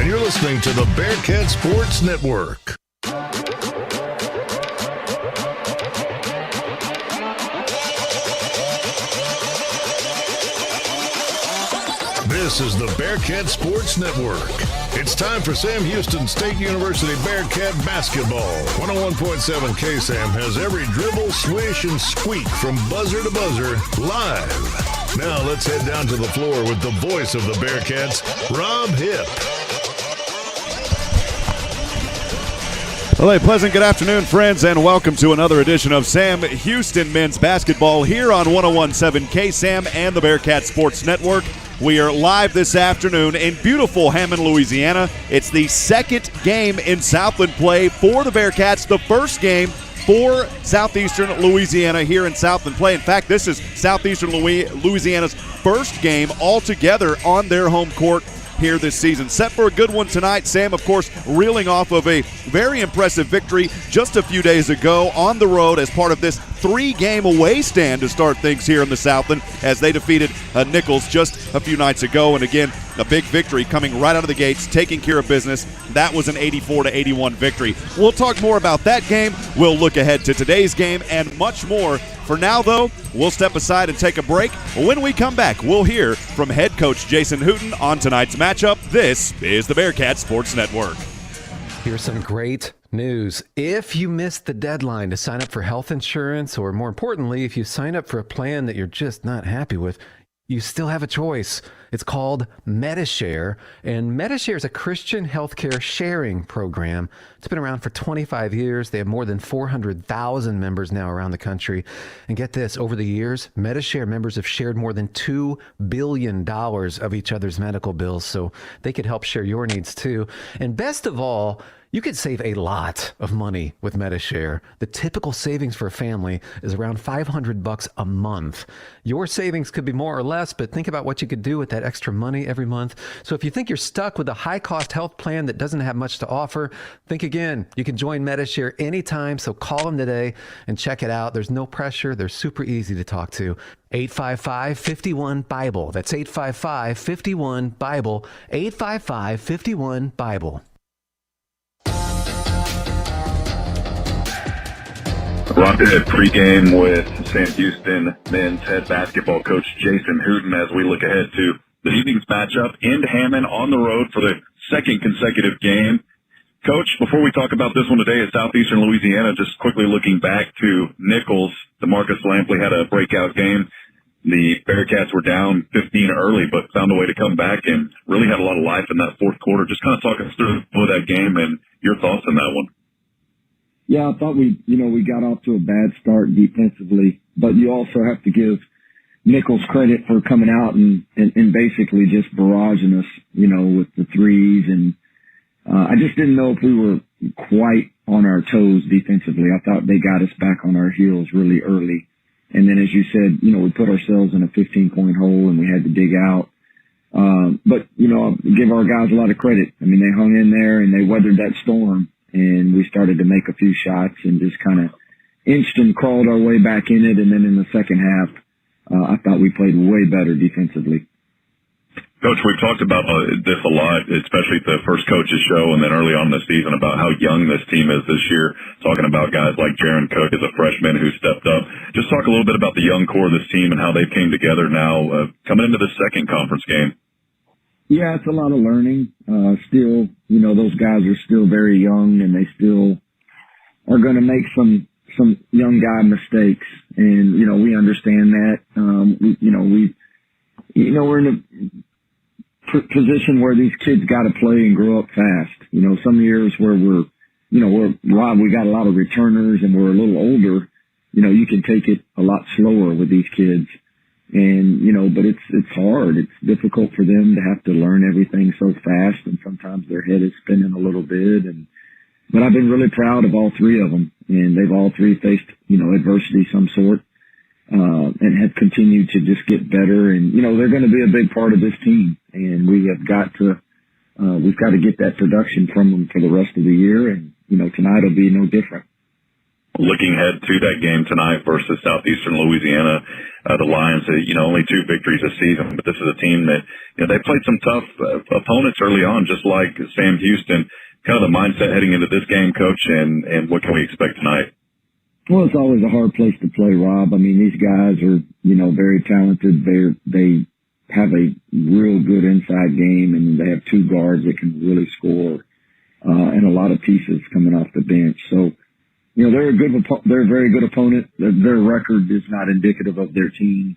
and you're listening to the Bearcat Sports Network. This is the Bearcat Sports Network. It's time for Sam Houston State University Bearcat basketball. 101.7 KSAM has every dribble, swish, and squeak from buzzer to buzzer live. Now let's head down to the floor with the voice of the Bearcats, Rob Hipp. Well, a pleasant good afternoon, friends, and welcome to another edition of Sam Houston Men's Basketball here on 101.7 KSAM and the Bearcat Sports Network. We are live this afternoon in beautiful Hammond, Louisiana. It's the second game in Southland play for the Bearcats, the first game for Southeastern Louisiana here in Southland play. In fact, this is Southeastern Louisiana's first game altogether on their home court here this season. Set for a good one tonight. Sam, of course, reeling off of a very impressive victory just a few days ago on the road as part of this three-game away stand to start things here in the Southland as they defeated Nichols just a few nights ago. And again, a big victory coming right out of the gates, taking care of business. That was an 84-81 victory. We'll talk more about that game. We'll look ahead to today's game and much more. For now, though, we'll step aside and take a break. When we come back, we'll hear from head coach Jason Hooten on tonight's matchup. This is the Bearcat Sports Network. Here's some great news. If you missed the deadline to sign up for health insurance, or more importantly, if you sign up for a plan that you're just not happy with, you still have a choice. It's called Medi-Share, and Medi-Share is a Christian healthcare sharing program. It's been around for 25 years. They have more than 400,000 members now around the country. And get this, over the years, Medi-Share members have shared more than $2 billion of each other's medical bills, so they could help share your needs too. And best of all, you could save a lot of money with Medi-Share. The typical savings for a family is around $500 a month. Your savings could be more or less, but think about what you could do with that extra money every month. So if you think you're stuck with a high-cost health plan that doesn't have much to offer, think again. You can join Medi-Share anytime, so call them today and check it out. There's no pressure. They're super easy to talk to. 855-51-BIBLE. That's 855-51-BIBLE. 855-51-BIBLE. Rock Ahead pregame with Sam Houston men's head basketball coach Jason Hooten as we look ahead to the evening's matchup in Hammond on the road for the second consecutive game. Coach, before we talk about this one today at Southeastern Louisiana, just quickly looking back to Nichols, DeMarcus Lampley had a breakout game. The Bearcats were down 15 early, but found a way to come back and really had a lot of life in that fourth quarter. Just kind of talk us through that game and your thoughts on that one. Yeah, I thought we got off to a bad start defensively, but you also have to give Nichols credit for coming out and basically just barraging us, with the threes. And I just didn't know if we were quite on our toes defensively. I thought they got us back on our heels really early. And then, as you said, we put ourselves in a 15-point hole and we had to dig out. But, I'll give our guys a lot of credit. I mean, they hung in there and they weathered that storm. And we started to make a few shots and just kind of inched and crawled our way back in it. And then in the second half, I thought we played way better defensively. Coach, we've talked about this a lot, especially at the first coach's show and then early on in the season about how young this team is this year, talking about guys like Jaren Cook as a freshman who stepped up. Just talk a little bit about the young core of this team and how they came together now coming into the second conference game. Yeah, it's a lot of learning. Still, those guys are still very young and they still are going to make some young guy mistakes. And, we understand that. We're in a position where these kids got to play and grow up fast. Some years where we got a lot of returners and we're a little older, you can take it a lot slower with these kids. And, but it's hard. It's difficult for them to have to learn everything so fast. And sometimes their head is spinning a little bit. But I've been really proud of all three of them. And they've all three faced, adversity of some sort, and have continued to just get better. And, they're going to be a big part of this team. And we've got to get that production from them for the rest of the year. And, tonight will be no different. Looking ahead to that game tonight versus Southeastern Louisiana, the Lions, only 2 victories this season, but this is a team that, they played some tough opponents early on, just like Sam Houston. Kind of the mindset heading into this game, Coach, and what can we expect tonight? Well, it's always a hard place to play, Rob. I mean, these guys are, very talented. They have a real good inside game, and they have 2 guards that can really score, and a lot of pieces coming off the bench. So, they're a very good opponent. Their record is not indicative of their team.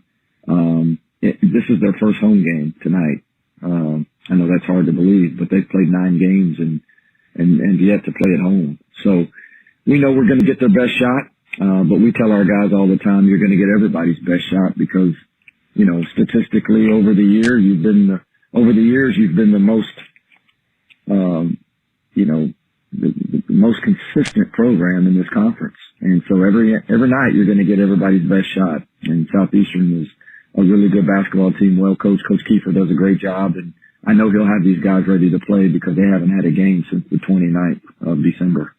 This is their first home game tonight. I know that's hard to believe, but they've played 9 games and yet to play at home. So we know we're going to get their best shot. But we tell our guys all the time, you're going to get everybody's best shot because, statistically over the years, you've been the most, the most consistent program in this conference. And so every night you're going to get everybody's best shot. And Southeastern is a really good basketball team, well coached. Coach Kiefer does a great job. And I know he'll have these guys ready to play because they haven't had a game since the 29th of December.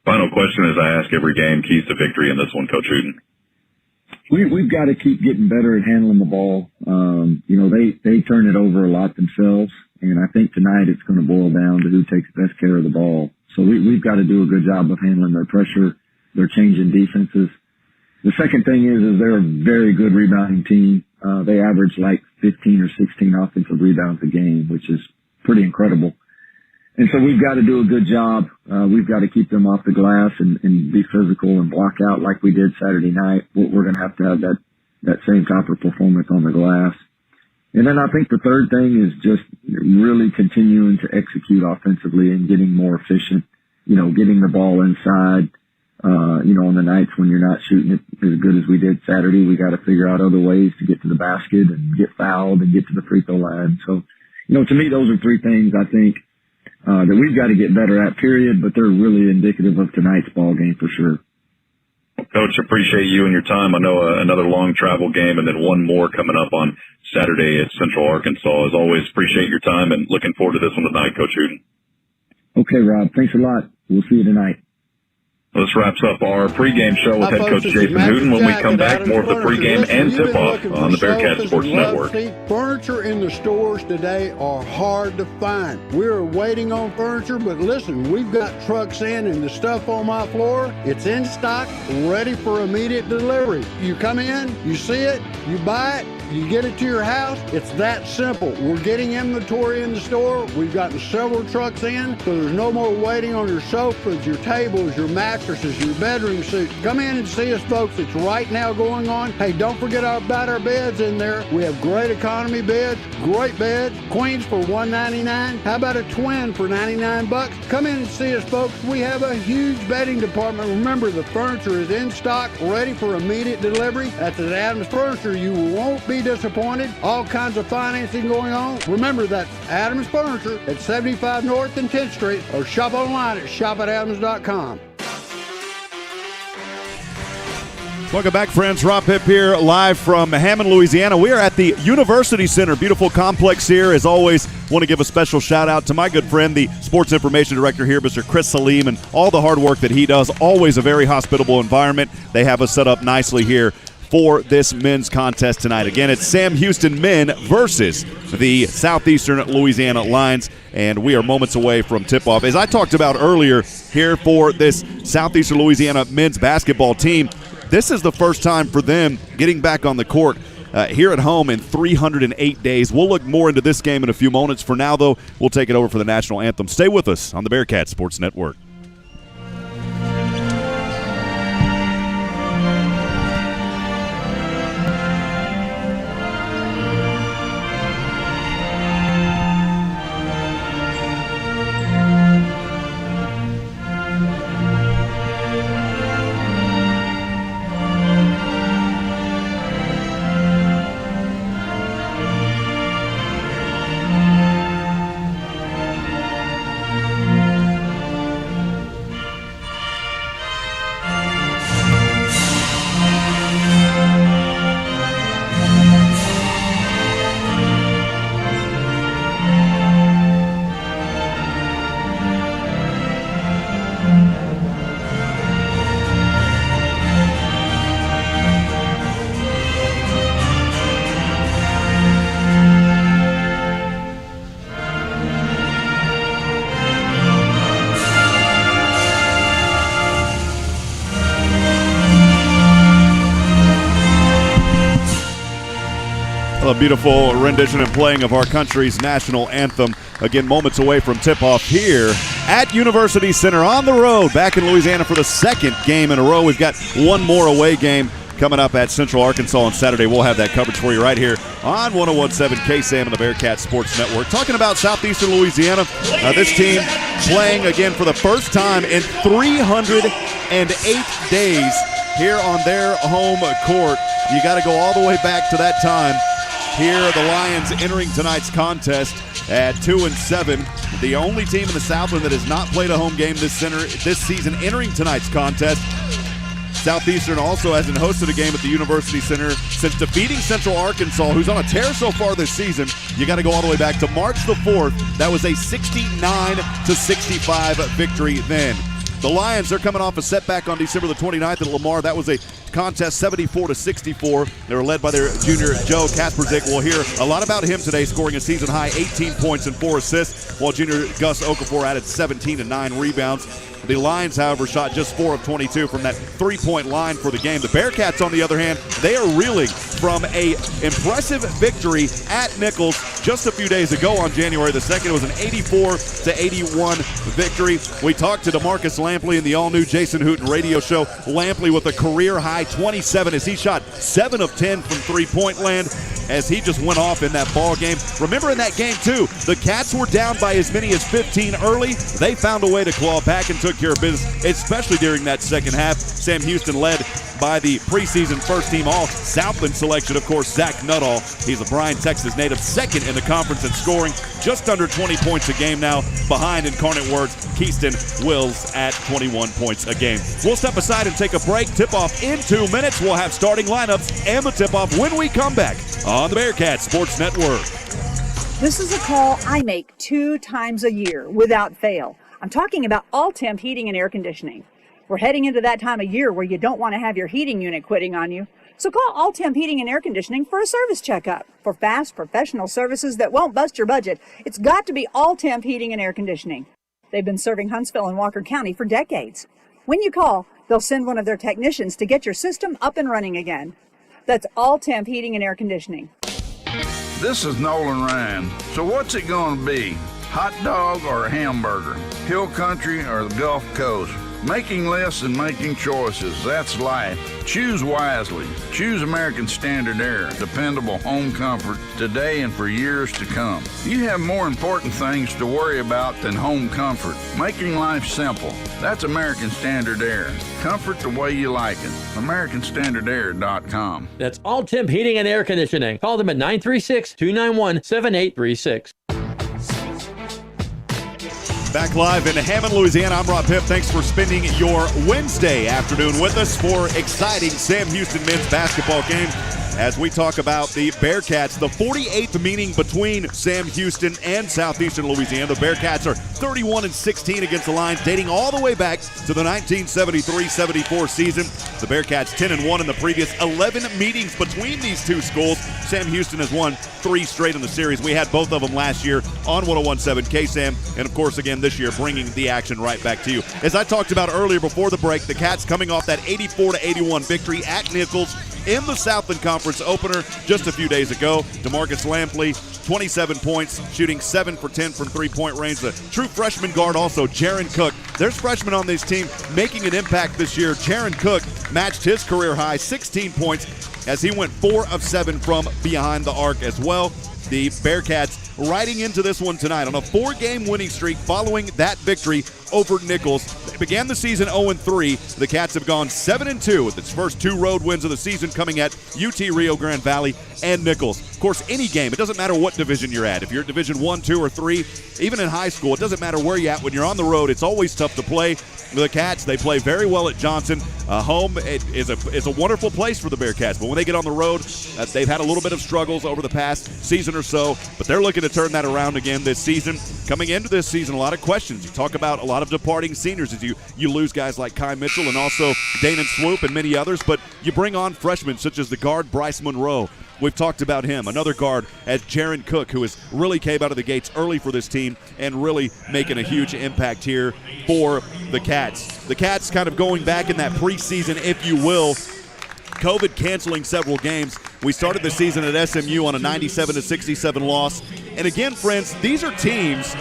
Final question as I ask every game, keys to victory in this one, Coach Hooten. We've got to keep getting better at handling the ball. They turn it over a lot themselves, and I think tonight it's going to boil down to who takes best care of the ball. So we've got to do a good job of handling their pressure. They're changing defenses. The second thing is they're a very good rebounding team. They average like 15 or 16 offensive rebounds a game, which is pretty incredible. And so we've got to do a good job. We've got to keep them off the glass and be physical and block out like we did Saturday night. We're going to have that same type of performance on the glass. And then I think the third thing is just really continuing to execute offensively and getting more efficient, getting the ball inside. On the nights when you're not shooting it as good as we did Saturday, we got to figure out other ways to get to the basket and get fouled and get to the free throw line. So, to me, those are 3 things I think that we've got to get better at, period, but they're really indicative of tonight's ball game for sure. Coach, appreciate you and your time. I know another long travel game and then one more coming up on Saturday at Central Arkansas. As always, appreciate your time and looking forward to this one tonight, Coach Hooten. Okay, Rob. Thanks a lot. We'll see you tonight. This wraps up our pregame show with head coach Jason Hooten. When we come back, more of the pregame and tip-off on the Bearcat Sports Network. Furniture in the stores today are hard to find. We're waiting on furniture, but listen, we've got trucks in and the stuff on my floor, it's in stock, ready for immediate delivery. You come in, you see it, you buy it, you get it to your house. It's that simple. We're getting inventory in the store. We've gotten several trucks in, so there's no more waiting on your sofas, your tables, your mattresses, your bedroom suits. Come in and see us, folks. It's right now going on. Hey, don't forget about our beds in there. We have great economy beds, great beds, queens for $199. How about a twin for $99? Come in and see us, folks. We have a huge bedding department. Remember, the furniture is in stock, ready for immediate delivery. That's at Adams Furniture. You won't be disappointed. All kinds of financing going on. Remember that Adams Furniture at 75 North and 10th Street, or shop online at shop@adams.com. Welcome back, friends. Rob Hipp here, live from Hammond, Louisiana. We are at the University Center. Beautiful complex here. As always, want to give a special shout-out to my good friend, the Sports Information Director here, Mr. Chris Salim, and all the hard work that he does. Always a very hospitable environment. They have us set up nicely here for this men's contest tonight. Again, it's Sam Houston men versus the Southeastern Louisiana Lions, and we are moments away from tip-off. As I talked about earlier here for this Southeastern Louisiana men's basketball team, this is the first time for them getting back on the court here at home in 308 days. We'll look more into this game in a few moments. For now, though, we'll take it over for the national anthem. Stay with us on the Bearcat Sports Network. a beautiful rendition and playing of our country's national anthem. Again, moments away from tip-off here at University Center on the road back in Louisiana for the second game in a row. We've got one more away game coming up at Central Arkansas on Saturday. We'll have that coverage for you right here on 101.7 KSAM and the Bearcat Sports Network. Talking about Southeastern Louisiana, this team playing again for the first time in 308 days here on their home court. You got to go all the way back to that time. Here are the Lions entering tonight's contest at 2-7. The only team in the Southland that has not played a home game this season entering tonight's contest. Southeastern also hasn't hosted a game at the University Center since defeating Central Arkansas, who's on a tear so far this season. You got to go all the way back to March the 4th. That was a 69-65 victory then. The Lions are coming off a setback on December the 29th at Lamar. That was a contest 74-64. They were led by their junior Joe Kasperzik. We'll hear a lot about him today, scoring a season-high 18 points and 4 assists, while junior Gus Okafor added 17 and 9 rebounds. The Lions, however, shot just 4 of 22 from that three-point line for the game. The Bearcats, on the other hand, they are reeling from a impressive victory at Nichols just a few days ago on January the 2nd. It was an 84-81 victory. We talked to DeMarcus Lampley in the all-new Jason Hooten radio show. Lampley with a career-high 27 as he shot 7 of 10 from three-point land as he just went off in that ball game. Remember in that game, too, the Cats were down by as many as 15 early. They found a way to claw back and took care of business, especially during that second half. Sam Houston led by the preseason first-team All-Southland selection, of course, Zach Nuttall. He's a Bryan, Texas native, second in the conference in scoring, just under 20 points a game now, behind Incarnate Word's Keyston Wills at 21 points a game. We'll step aside and take a break. Tip-off in 2 minutes. We'll have starting lineups and the tip-off when we come back on the Bearcat Sports Network. This is a call I make 2 times a year without fail. I'm talking about all-temp heating and air conditioning. We're heading into that time of year where you don't want to have your heating unit quitting on you. So call All-Temp Heating and Air Conditioning for a service checkup. For fast, professional services that won't bust your budget, it's got to be All-Temp Heating and Air Conditioning. They've been serving Huntsville and Walker County for decades. When you call, they'll send one of their technicians to get your system up and running again. That's All-Temp Heating and Air Conditioning. This is Nolan Ryan. So what's it going to be? Hot dog or a hamburger? Hill country or the Gulf Coast? Making lists and making choices, that's life. Choose wisely. Choose American Standard Air. Dependable home comfort today and for years to come. You have more important things to worry about than home comfort. Making life simple. That's American Standard Air. Comfort the way you like it. AmericanStandardAir.com. That's All-Temp Heating and Air Conditioning. Call them at 936-291-7836. Back live in Hammond, Louisiana. I'm Rob Hipp. Thanks for spending your Wednesday afternoon with us for exciting Sam Houston men's basketball game as we talk about the Bearcats, the 48th meeting between Sam Houston and Southeastern Louisiana. The Bearcats are 31-16 against the Lions, dating all the way back to the 1973-74 season. The Bearcats 10-1 in the previous 11 meetings between these two schools. Sam Houston has won 3 straight in the series. We had both of them last year on 101.7 KSAM, and of course again this year bringing the action right back to you. As I talked about earlier before the break, the Cats coming off that 84-81 victory at Nichols in the Southland Conference opener just a few days ago. DeMarcus Lampley, 27 points, shooting 7 for 10 from three-point range. The true freshman guard also, Jaren Cook. There's freshmen on this team making an impact this year. Jaren Cook matched his career high, 16 points, as he went 4 of 7 from behind the arc as well. The Bearcats riding into this one tonight on a 4-game winning streak following that victory over Nichols. They began the season 0-3. The Cats have gone 7-2 with its first 2 road wins of the season coming at UT Rio Grande Valley and Nichols. Of course, any game, it doesn't matter what division you're at. If you're at Division 1, 2, or 3, even in high school, it doesn't matter where you're at. When you're on the road, it's always tough to play. The Cats, they play very well at Johnson. Home is a wonderful place for the Bearcats, but when they get on the road, they've had a little bit of struggles over the past season or so, but they're looking to turn that around again this season. Coming into this season, a lot of questions. You talk about a lot of departing seniors as you lose guys like Kai Mitchell and also Danon Swoop and many others, but you bring on freshmen such as the guard Bryce Monroe. We've talked about him. Another guard as Jaren Cook, who has really came out of the gates early for this team and really making a huge impact here for the Cats. The Cats kind of going back in that preseason, if you will, COVID canceling several games. We started the season at SMU on a 97-67 loss. And again, friends, these are teams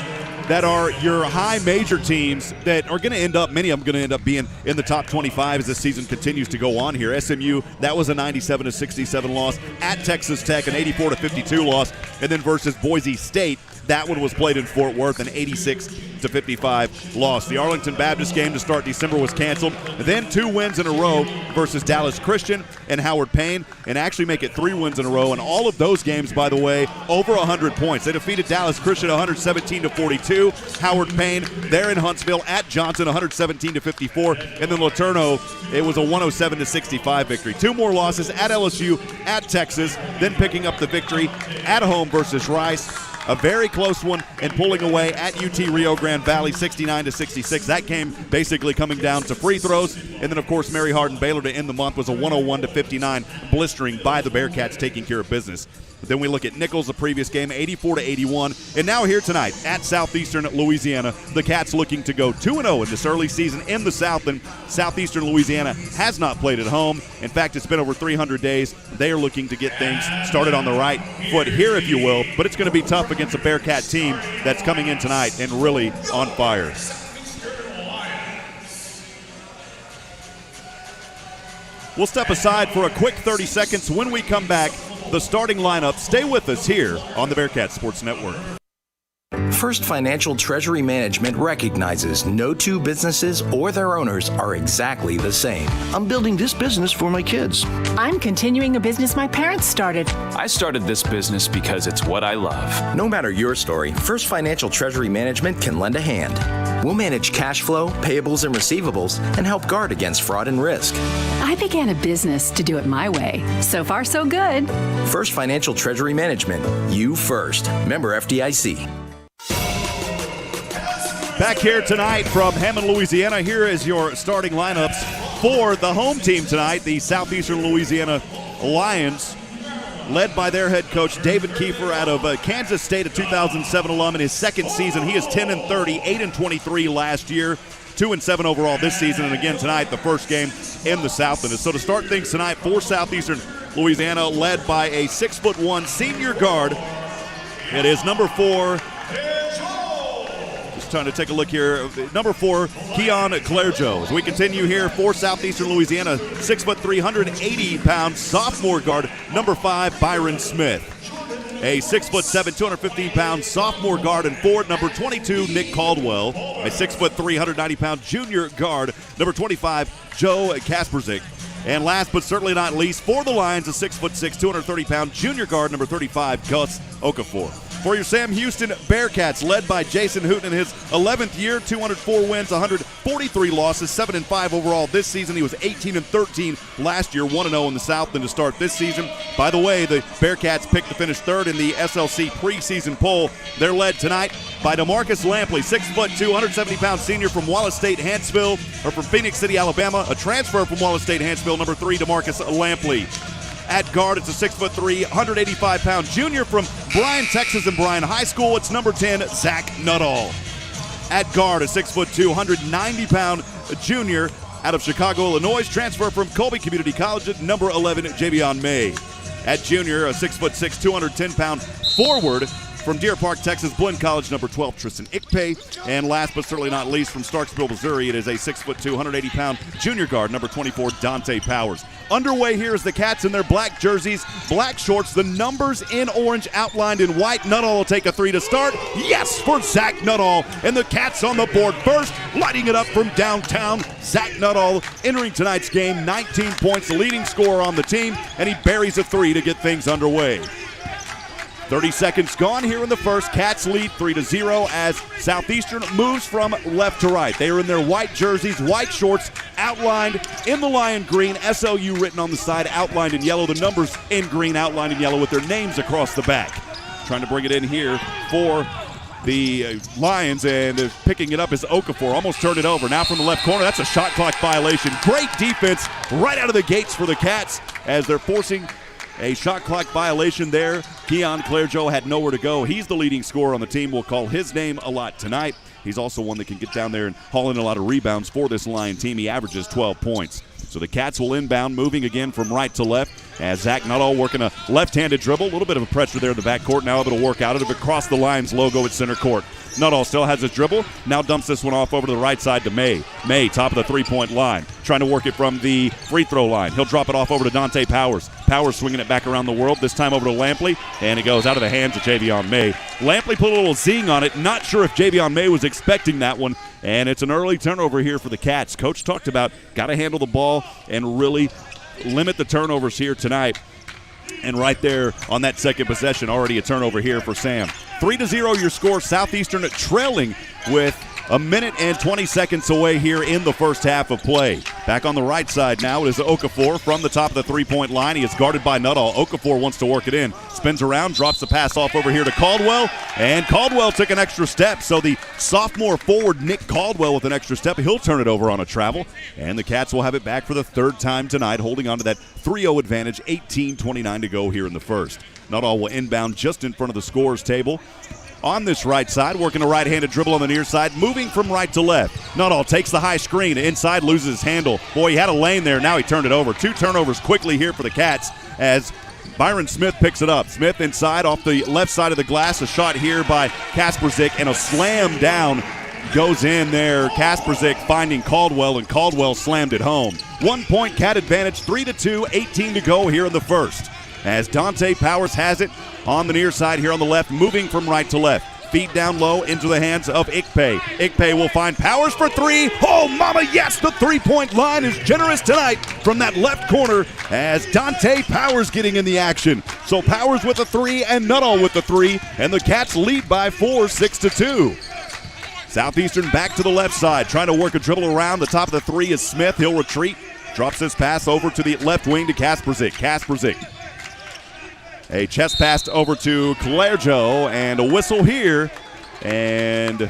that are your high major teams that are going to end up, many of them going to end up being in the top 25 as the season continues to go on here. SMU, that was a 97-67 loss. At Texas Tech, an 84-52 loss. And then versus Boise State, that one was played in Fort Worth, an 86-55 loss. The Arlington Baptist game to start December was canceled. And then 2 wins in a row versus Dallas Christian and Howard Payne, and actually make it 3 wins in a row. And all of those games, by the way, over 100 points. They defeated Dallas Christian 117-42. Howard Payne there in Huntsville at Johnson 117-54. And then Laterno, it was a 107-65 victory. 2 more losses at LSU, at Texas, then picking up the victory at home versus Rice. A very close one, and pulling away at UT Rio Grande Valley 69-66. That game basically coming down to free throws. And then, of course, Mary Hardin Baylor to end the month was a 101-59 blistering by the Bearcats, taking care of business. But then we look at Nichols, the previous game, 84-81. And now here tonight at Southeastern Louisiana, the Cats looking to go 2-0 in this early season in the South. And Southeastern Louisiana has not played at home. In fact, it's been over 300 days. They are looking to get things started on the right foot here, if you will. But it's going to be tough against a Bearcat team that's coming in tonight and really on fire. We'll step aside for a quick 30 seconds. When we come back, the starting lineup. Stay with us here on the Bearcat Sports Network. First Financial Treasury Management recognizes no 2 businesses or their owners are exactly the same. I'm building this business for my kids. I'm continuing a business my parents started. I started this business because it's what I love. No matter your story, First Financial Treasury Management can lend a hand. We'll manage cash flow, payables, and receivables and help guard against fraud and risk. I began a business to do it my way. So far, so good. First Financial Treasury Management. You first. Member FDIC. Back here tonight from Hammond, Louisiana. Here is your starting lineups for the home team tonight, the Southeastern Louisiana Lions, led by their head coach, David Kiefer, out of Kansas State, a 2007 alum in his second season. He is 10-30, 8-23 last year, 2-7 overall this season. And again tonight, the first game in the Southland. So to start things tonight for Southeastern Louisiana, led by a 6'1" senior guard. It is number 4. Trying to take a look here. Number 4, Keon Clairjo. As we continue here for Southeastern Louisiana, 6'3", 180-pound sophomore guard. Number 5, Byron Smith. A 6'7", 215-pound sophomore guard and forward. Number 22, Nick Caldwell. A 6'3", 190-pound junior guard. Number 25, Joe Kasperzik. And last but certainly not least, for the Lions, a 6'6", 230-pound junior guard. Number 35, Gus Okafor. For your Sam Houston Bearcats, led by Jason Hooten in his 11th year, 204 wins, 143 losses, 7-5 overall this season. He was 18-13 last year, 1-0 in the Southland to start this season. By the way, the Bearcats picked to finish 3rd in the SLC preseason poll. They're led tonight by DeMarcus Lampley, 6'2", 170-pound senior from Wallace State, from Phoenix City, Alabama. A transfer from Wallace State, Hanceville, number 3, DeMarcus Lampley. At guard, it's a 6'3", 185-pound junior from Bryan, Texas, and Bryan High School. It's number 10, Zach Nuttall. At guard, a 6'2", 190-pound junior out of Chicago, Illinois, transfer from Colby Community College at number 11, Javion May. At junior, a 6'6", 210-pound forward from Deer Park, Texas, Blinn College, number 12, Tristan Ikpe. And last but certainly not least, from Starksville, Missouri, it is a 6'2", 180-pound junior guard, number 24, Dante Powers. Underway here is the Cats in their black jerseys, black shorts, the numbers in orange outlined in white. Nuttall will take a 3 to start. Yes, for Zach Nuttall. And the Cats on the board first, lighting it up from downtown. Zach Nuttall entering tonight's game, 19 points, the leading scorer on the team, and he buries a 3 to get things underway. 30 seconds gone here in the first. Cats lead 3-0 as Southeastern moves from left to right. They are in their white jerseys, white shorts, outlined in the lion green, SLU written on the side, outlined in yellow, the numbers in green, outlined in yellow with their names across the back. Trying to bring it in here for the Lions, and picking it up is Okafor. Almost turned it over. Now from the left corner, that's a shot clock violation. Great defense right out of the gates for the Cats as they're forcing a shot clock violation there. Keon Clairjo had nowhere to go. He's the leading scorer on the team. We'll call his name a lot tonight. He's also one that can get down there and haul in a lot of rebounds for this Lion team. He averages 12 points. So the Cats will inbound, moving again from right to left. as Zach Nuttall working a left-handed dribble. A little bit of a pressure there in the backcourt. Now able to work out of it across the Lions logo at center court. Nuttall still has his dribble. Now dumps this one off over to the right side to May. May, top of the three-point line, trying to work it from the free throw line. He'll drop it off over to Dante Powers. Powers swinging it back around the world, this time over to Lampley, and it goes out of the hands of Javion May. Lampley put a little zing on it. Not sure if Javion May was expecting that one, and it's an early turnover here for the Cats. Coach talked about got to handle the ball and really limit the turnovers here tonight. And right there on that second possession, already a turnover here for Sam. 3-0 your score. Southeastern trailing with a minute and 20 seconds away here in the first half of play. Back on the right side now, it is Okafor from the top of the three-point line. He is guarded by Nuttall. Okafor wants to work it in. Spins around, drops the pass off over here to Caldwell, and Caldwell took an extra step. So the sophomore forward, Nick Caldwell, with an extra step. He'll turn it over on a travel, and the Cats will have it back for the third time tonight, holding on to that 3-0 advantage, 18:29 to go here in the first. Nuttall will inbound just in front of the scorer's table. On this right side, working a right-handed dribble on the near side, moving from right to left. Nuttall takes the high screen. Inside, loses his handle. Boy, he had a lane there. Now he turned it over. 2 turnovers quickly here for the Cats as Byron Smith picks it up. Smith inside off the left side of the glass. A shot here by Kasperzik, and a slam down goes in there. Kasperzik finding Caldwell, and Caldwell slammed it home. 1 point Cat advantage, 3-2, 18 to go here in the first. As Dante Powers has it on the near side here on the left, moving from right to left. Feet down low into the hands of Ikpe. Ikpe will find Powers for 3. Oh, mama, yes, the three-point line is generous tonight from that left corner as Dante Powers getting in the action. So Powers with a 3 and Nuttall with the 3, and the Cats lead by 4, 6-2. Southeastern back to the left side, trying to work a dribble around. The top of the 3 is Smith. He'll retreat. Drops this pass over to the left wing to Kasperzik. Kasperzik. A chest pass over to Clergeau, and a whistle here. And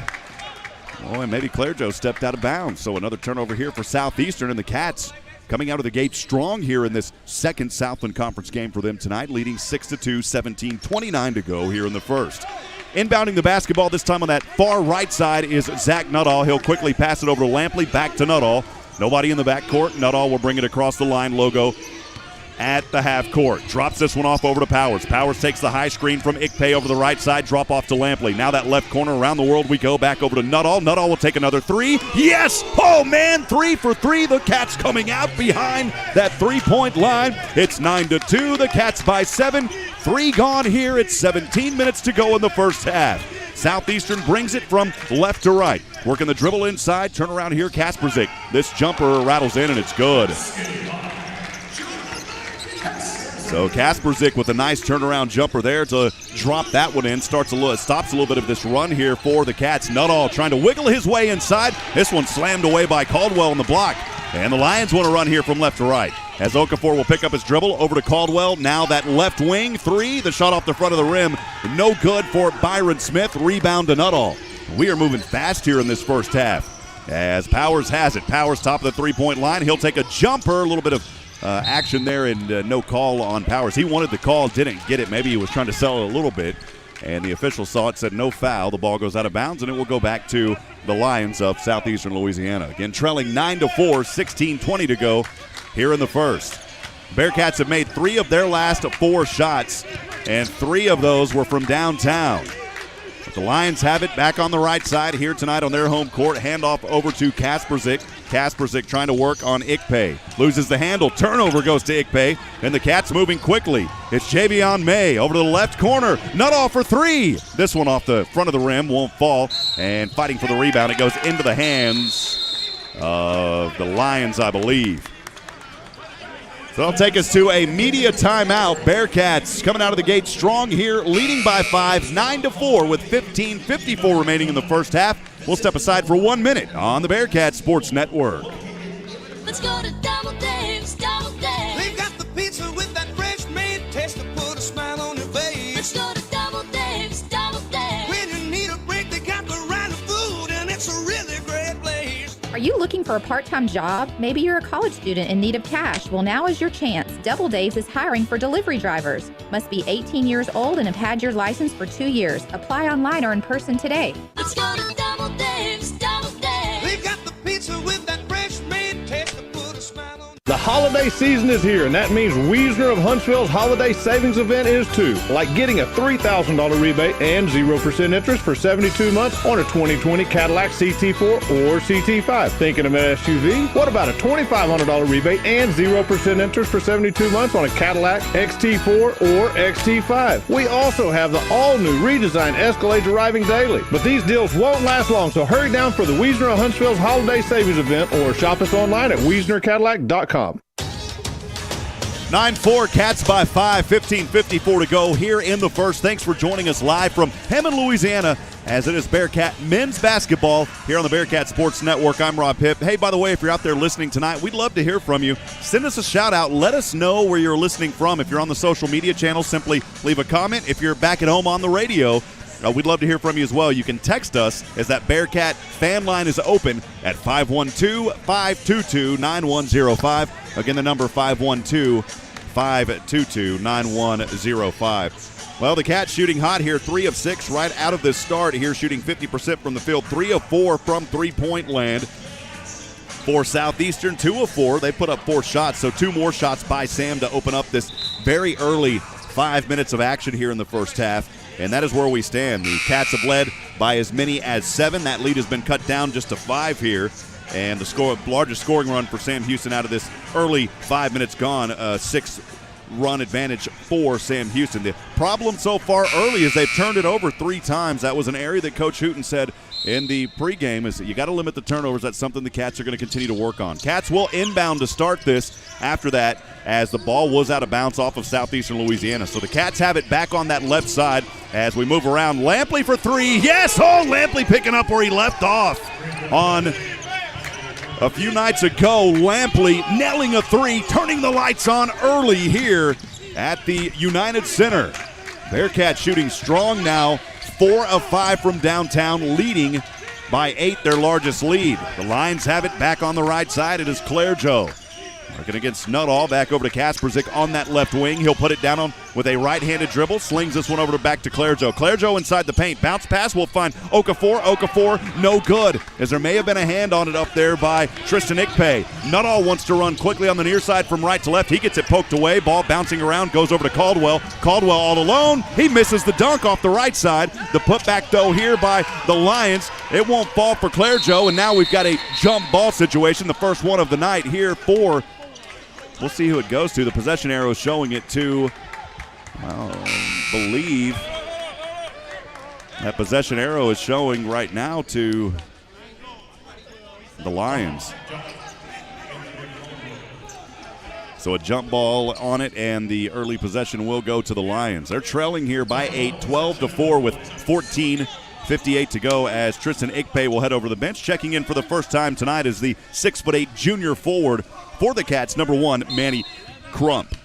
maybe Clergeau stepped out of bounds. So another turnover here for Southeastern, and the Cats coming out of the gate strong here in this second Southland Conference game for them tonight, leading 6-2, 17:29 to go here in the first. Inbounding the basketball this time on that far right side is Zach Nuttall. He'll quickly pass it over to Lampley, back to Nuttall. Nobody in the backcourt. Nuttall will bring it across the line logo at the half court. Drops this one off over to Powers. Powers takes the high screen from Ikpe over the right side. Drop off to Lampley. Now that left corner, around the world we go. Back over to Nuttall. Nuttall will take another 3. Yes! Oh, man, 3 for 3. The Cats coming out behind that three-point line. It's 9-2. The Cats by 7. 3 gone here. It's 17 minutes to go in the first half. Southeastern brings it from left to right. Working the dribble inside. Turn around here, Kasperzik. This jumper rattles in, and it's good. So Kasperzik with a nice turnaround jumper there to drop that one in. Stops a little bit of this run here for the Cats. Nuttall trying to wiggle his way inside. This one slammed away by Caldwell on the block. And the Lions want to run here from left to right. As Okafor will pick up his dribble over to Caldwell. Now that left wing 3. The shot off the front of the rim. No good for Byron Smith. Rebound to Nuttall. We are moving fast here in this first half. As Powers has it. Powers top of the three-point line. He'll take a jumper. A little bit of action there, and no call on Powers. He wanted the call, didn't get it. Maybe he was trying to sell it a little bit, and the official saw it, said no foul. The ball goes out of bounds, and it will go back to the Lions of Southeastern Louisiana. Again, trailing 9-4, 16:20 to go here in the first. Bearcats have made 3 of their last 4 shots, and 3 of those were from downtown. But the Lions have it back on the right side here tonight on their home court. Handoff over to Kasperzik. Kasperzik trying to work on Ikpe. Loses the handle. Turnover goes to Ikpe. And the Cats moving quickly. It's Javion May over to the left corner. Nuttall for 3. This one off the front of the rim. Won't fall. And fighting for the rebound. It goes into the hands of the Lions, I believe. So that'll take us to a media timeout. Bearcats coming out of the gate strong here, leading by 5, 9-4 with 15:54 remaining in the first half. We'll step aside for 1 minute on the Bearcat Sports Network. Let's go to Double Dave's, Double Dave. They've got the pizza with that fresh made taste to put a smile on your face. Let's go to Double Dave's, Double Dave. When you need a break, they got the right food, and it's a really great place. Are you looking for a part-time job? Maybe you're a college student in need of cash. Well, now is your chance. Double Dave's is hiring for delivery drivers. Must be 18 years old and have had your license for 2 years. Apply online or in person today. Let's go to Double Dave's, Double Dave. They've got the pizza with that fresh made taste to put a smile on. The holiday season is here, and that means Wiesner of Huntsville's holiday savings event is too. Like getting a $3,000 rebate and 0% interest for 72 months on a 2020 Cadillac CT4 or CT5. Thinking of an SUV? What about a $2,500 rebate and 0% interest for 72 months on a Cadillac XT4 or XT5? We also have the all-new redesigned Escalades arriving daily. But these deals won't last long, so hurry down for the Wiesner of Huntsville's holiday savings event or shop us online at WiesnerCadillac.com. 9-4, Cats by 5, 15:54 to go here in the first. Thanks for joining us live from Hammond, Louisiana, as it is Bearcat men's basketball here on the Bearcat Sports Network. I'm Rob Hipp. Hey, by the way, if you're out there listening tonight, we'd love to hear from you. Send us a shout-out. Let us know where you're listening from. If you're on the social media channel, simply leave a comment. If you're back at home on the radio, we'd love to hear from you as well. You can text us as that Bearcat fan line is open at 512-522-9105. Again, the number 512-522-9105. Well, the Cats shooting hot here, 3 of 6 right out of this start here, shooting 50% from the field, 3 of 4 from three-point land. For Southeastern, 2 of 4. They put up 4 shots, so 2 more shots by Sam to open up this very early 5 minutes of action here in the first half. And that is where we stand. The Cats have led by as many as 7. That lead has been cut down just to 5 here. And the largest scoring run for Sam Houston out of this early 5 minutes gone, 6-run advantage for Sam Houston. The problem so far early is they've turned it over 3 times. That was an area that Coach Hooten said in the pregame is that you got to limit the turnovers. That's something the Cats are going to continue to work on. Cats will inbound to start this after that as the ball was out of bounds off of Southeastern Louisiana. So the Cats have it back on that left side as we move around. Lampley for 3. Yes! Oh, Lampley picking up where he left off on a few nights ago. Lampley nailing a 3, turning the lights on early here at the United Center. Bearcats shooting strong now, 4 of 5 from downtown, leading by 8, their largest lead. The Lions have it back on the right side. It is Claire Joe working against Nuttall, back over to Kasperzik on that left wing. He'll put it down on with a right-handed dribble, slings this one over back to Claire Joe. Claire Joe inside the paint, bounce pass will find Okafor. Okafor, no good, as there may have been a hand on it up there by Tristan Ikpe. Nuttall wants to run quickly on the near side from right to left. He gets it poked away, ball bouncing around, goes over to Caldwell. Caldwell all alone, he misses the dunk off the right side. The putback though here by the Lions, it won't fall for Claire Joe, and now we've got a jump ball situation, the first one of the night here for, we'll see who it goes to. The possession arrow is showing it to, I believe that possession arrow is showing right now to the Lions. So a jump ball on it, and the early possession will go to the Lions. They're trailing here by 8, 12-4 with 14:58 to go, as Tristan Ikpe will head over the bench. Checking in for the first time tonight is the 6'8" junior forward for the Cats, number 1, Manny Crump.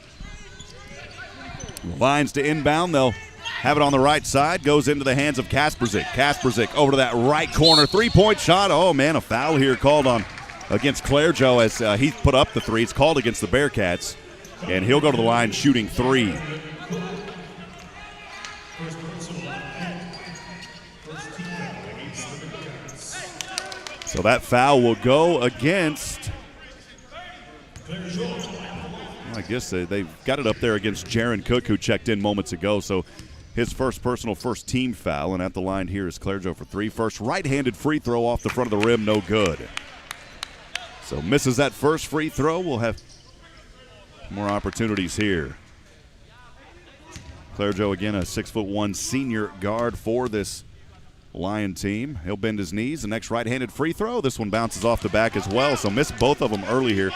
Lions to inbound. They'll have it on the right side. Goes into the hands of Kasperzik. Kasperzik over to that right corner. 3-point shot. Oh, man, a foul here called on against Claire Joe as he put up the 3. It's called against the Bearcats, and he'll go to the line shooting 3. So that foul will go against, I guess they've got it up there against Jaren Cook, who checked in moments ago. So his first personal, first team foul. And at the line here is Claire Joe for 3. First right-handed free throw off the front of the rim, no good. So misses that first free throw. We'll have more opportunities here. Claire Joe, again, a 6'1" senior guard for this Lion team. He'll bend his knees. The next right-handed free throw. This one bounces off the back as well, so missed both of them early here.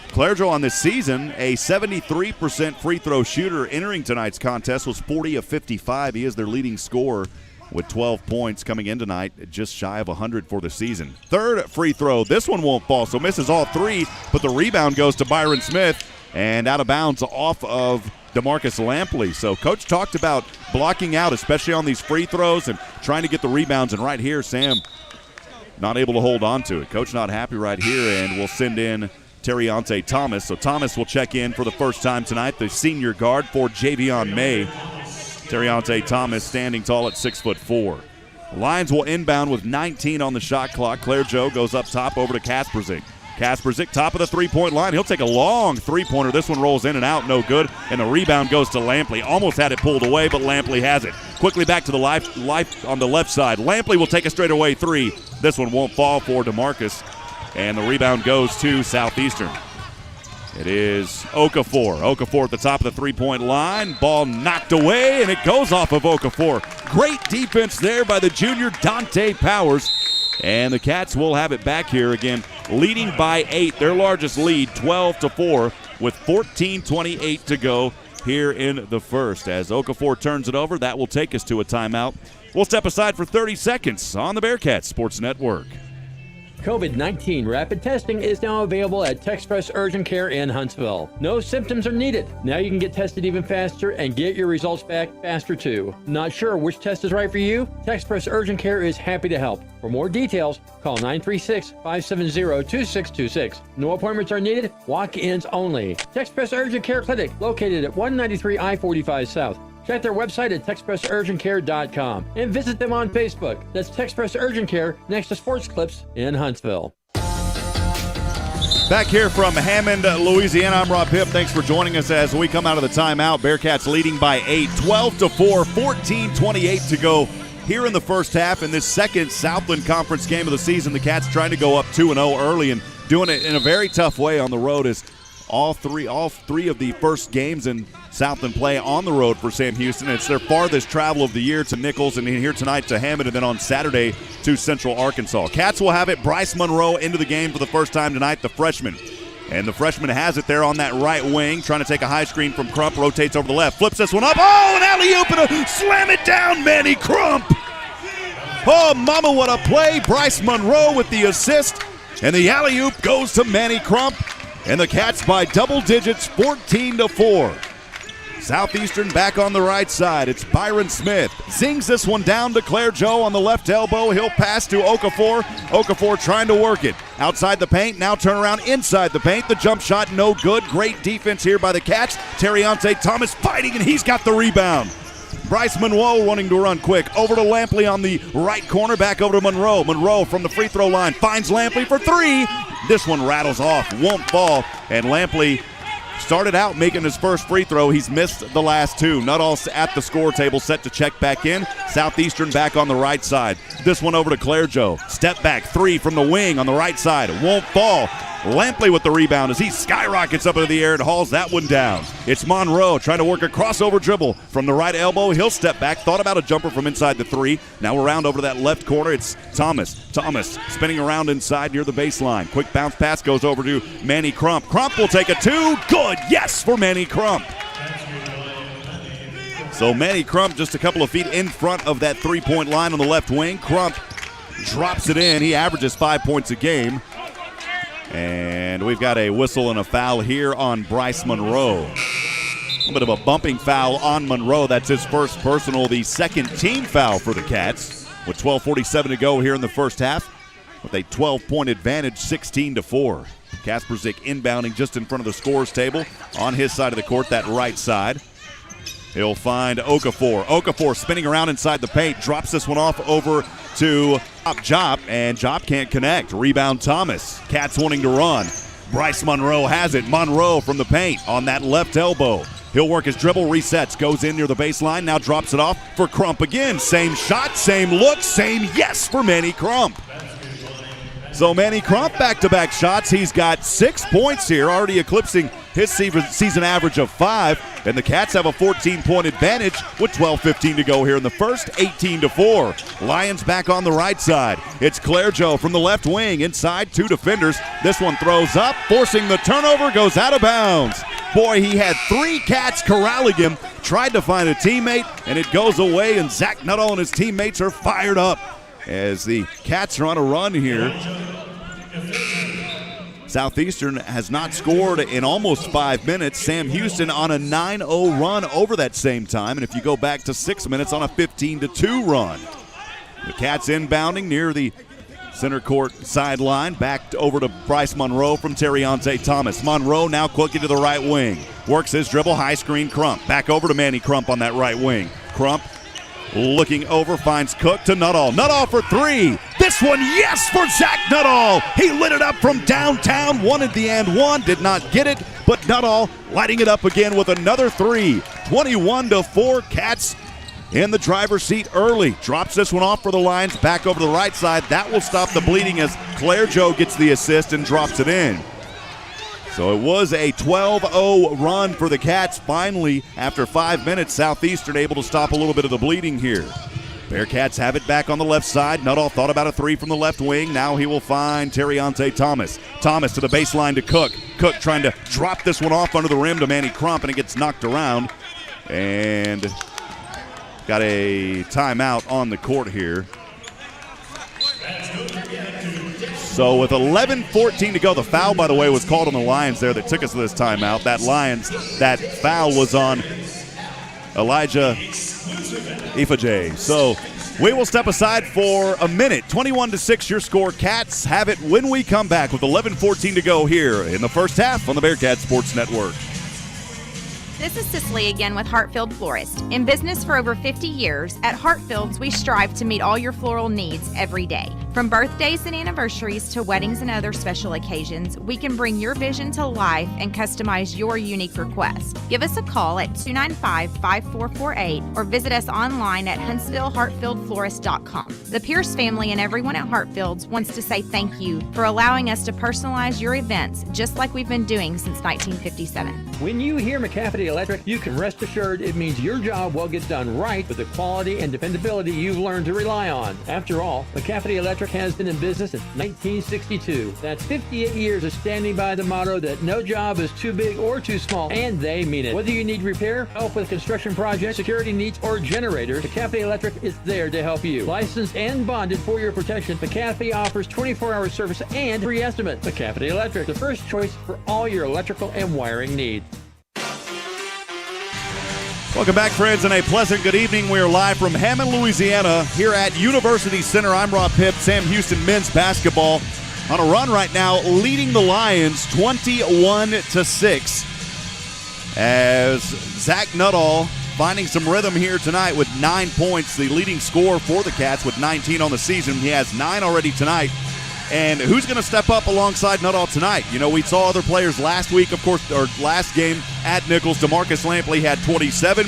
Claire Joe on this season, a 73% free throw shooter. Entering tonight's contest was 40 of 55. He is their leading scorer with 12 points coming in tonight, just shy of 100 for the season. Third free throw. This one won't fall, so misses all 3, but the rebound goes to Byron Smith and out of bounds off of DeMarcus Lampley. So Coach talked about blocking out, especially on these free throws, and trying to get the rebounds. And right here, Sam not able to hold on to it. Coach not happy right here, and will send in Terriante Thomas. So Thomas will check in for the first time tonight, the senior guard for Javion May. Terriante Thomas standing tall at 6'4". Lions will inbound with 19 on the shot clock. Claire Joe goes up top over to Kasperzik. Kasperzik, top of the three-point line. He'll take a long three-pointer. This one rolls in and out, no good. And the rebound goes to Lampley. Almost had it pulled away, but Lampley has it. Quickly back to the life on the left side. Lampley will take a straightaway three. This one won't fall for DeMarcus. And the rebound goes to Southeastern. It is Okafor. Okafor at the top of the three-point line. Ball knocked away, and it goes off of Okafor. Great defense there by the junior Dante Powers. And the Cats will have it back here again, leading by 8. Their largest lead, 12-4, with 14:28 to go here in the first. As Okafor turns it over, that will take us to a timeout. We'll step aside for 30 seconds on the Bearcats Sports Network. COVID-19 rapid testing is now available at Texpress Urgent Care in Huntsville. No symptoms are needed. Now you can get tested even faster and get your results back faster too. Not sure which test is right for you? Texpress Urgent Care is happy to help. For more details, call 936-570-2626. No appointments are needed. Walk-ins only. Texpress Urgent Care Clinic, located at 193 I-45 South. Check their website at TexpressUrgentCare.com and visit them on Facebook. That's Texpress Urgent Care next to Sports Clips in Huntsville. Back here from Hammond, Louisiana, I'm Rob Hipp. Thanks for joining us as we come out of the timeout. Bearcats leading by 8, 12-4, 14:28 to go here in the first half. In this second Southland Conference game of the season, the Cats trying to go up 2-0 early and doing it in a very tough way on the road as all three of the first games in Southland play on the road for Sam Houston. It's their farthest travel of the year to Nichols, and here tonight to Hammond, and then on Saturday to Central Arkansas. Cats will have it. Bryce Monroe into the game for the first time tonight, the freshman. And the freshman has it there on that right wing, trying to take a high screen from Crump, rotates over the left, flips this one up. Oh, an alley-oop and a slam it down, Manny Crump. Oh, mama, what a play. Bryce Monroe with the assist, and the alley-oop goes to Manny Crump. And the Cats by double digits, 14-4. Southeastern back on the right side. It's Byron Smith. Zings this one down to Claire Joe on the left elbow. He'll pass to Okafor. Okafor trying to work it. Outside the paint, now turn around inside the paint. The jump shot no good. Great defense here by the Cats. Terriante Thomas fighting, and he's got the rebound. Bryce Monroe wanting to run quick. Over to Lampley on the right corner. Back over to Monroe. Monroe from the free throw line finds Lampley for three. This one rattles off, won't fall. And Lampley started out making his first free throw. He's missed the last two. Nuttall's at the score table, set to check back in. Southeastern back on the right side. This one over to Claire Joe. Step back three from the wing on the right side. It won't fall. Lampley with the rebound as he skyrockets up into the air and hauls that one down. It's Monroe trying to work a crossover dribble from the right elbow. He'll step back. Thought about a jumper from inside the three. Now around over to that left corner. It's Thomas. Thomas spinning around inside near the baseline. Quick bounce pass goes over to Manny Crump. Crump will take a two. Good. Yes for Manny Crump. So Manny Crump just a couple of feet in front of that three-point line on the left wing. Crump drops it in. He averages 5 points a game. And we've got a whistle and a foul here on Bryce Monroe. A bit of a bumping foul on Monroe. That's his first personal, the second team foul for the Cats. With 12:47 to go here in the first half. With a 12-point advantage, 16-4. Kasperzik inbounding just in front of the scorer's table on his side of the court, that right side. He'll find Okafor. Okafor spinning around inside the paint, drops this one off over to Jop, and Jop can't connect. Rebound Thomas. Cats wanting to run. Bryce Monroe has it. Monroe from the paint on that left elbow. He'll work his dribble, resets, goes in near the baseline, now drops it off for Crump again. Same shot, same look, same yes for Manny Crump. So Manny Crump back-to-back shots. He's got 6 points here, already eclipsing his season average of 5. And the Cats have a 14-point advantage with 12:15 to go here in the first, 18-4. Lions back on the right side. It's Claire Joe from the left wing, inside two defenders. This one throws up, forcing the turnover, goes out of bounds. Boy, he had 3 Cats corralling him, tried to find a teammate, and it goes away, and Zach Nuttall and his teammates are fired up as the Cats are on a run here. Southeastern has not scored in almost 5 minutes. Sam Houston on a 9-0 run over that same time. And if you go back to 6 minutes, on a 15-2 run. The Cats inbounding near the center court sideline. Back over to Bryce Monroe from Terriante Thomas. Monroe now quickly to the right wing. Works his dribble, high screen Crump. Back over to Manny Crump on that right wing. Crump Looking over, finds Cook to Nuttall. Nuttall for three. This one, yes, for Zach Nuttall. He lit it up from downtown, wanted the and one, did not get it, but Nuttall lighting it up again with another three. 21-4, Cats in the driver's seat early. Drops this one off for the Lions, back over to the right side. That will stop the bleeding as Claire Joe gets the assist and drops it in. So it was a 12-0 run for the Cats. Finally, after 5 minutes, Southeastern able to stop a little bit of the bleeding here. Bearcats have it back on the left side. Nuttall thought about a three from the left wing. Now he will find Terriante Thomas. Thomas to the baseline to Cook. Cook trying to drop this one off under the rim to Manny Crump, and it gets knocked around. And got a timeout on the court here. So with 11:14 to go, the foul, by the way, was called on the Lions there that took us to this timeout. That foul was on Elijah Ifajay. So we will step aside for a minute. 21-6 your score. Cats have it when we come back with 11:14 to go here in the first half on the Bearcat Sports Network. This is Cicely again with Hartfield Florist. In business for over 50 years, at Hartfield's we strive to meet all your floral needs every day. From birthdays and anniversaries to weddings and other special occasions, we can bring your vision to life and customize your unique request. Give us a call at 295-5448 or visit us online at HuntsvilleHartfieldFlorist.com. The Pierce family and everyone at Hartfield's wants to say thank you for allowing us to personalize your events just like we've been doing since 1957. When you hear McCafferty Electric, you can rest assured it means your job will get done right with the quality and dependability you've learned to rely on. After all, McCafferty Electric has been in business since 1962. That's 58 years of standing by the motto that no job is too big or too small, and they mean it. Whether you need repair, help with construction projects, security needs, or generators, McCafferty Electric is there to help you. Licensed and bonded for your protection, McCafferty offers 24-hour service and free estimates. McCafferty Electric, the first choice for all your electrical and wiring needs. Welcome back, friends, and a pleasant good evening. We are live from Hammond, Louisiana, here at University Center. I'm Rob Hipp. Sam Houston men's basketball on a run right now, leading the Lions 21-6. As Zach Nuttall finding some rhythm here tonight with 9 points, the leading scorer for the Cats with 19 on the season. He has 9 already tonight. And who's going to step up alongside Nuttall tonight? You know, we saw other players last week, of course, or last game at Nichols. DeMarcus Lampley had 27.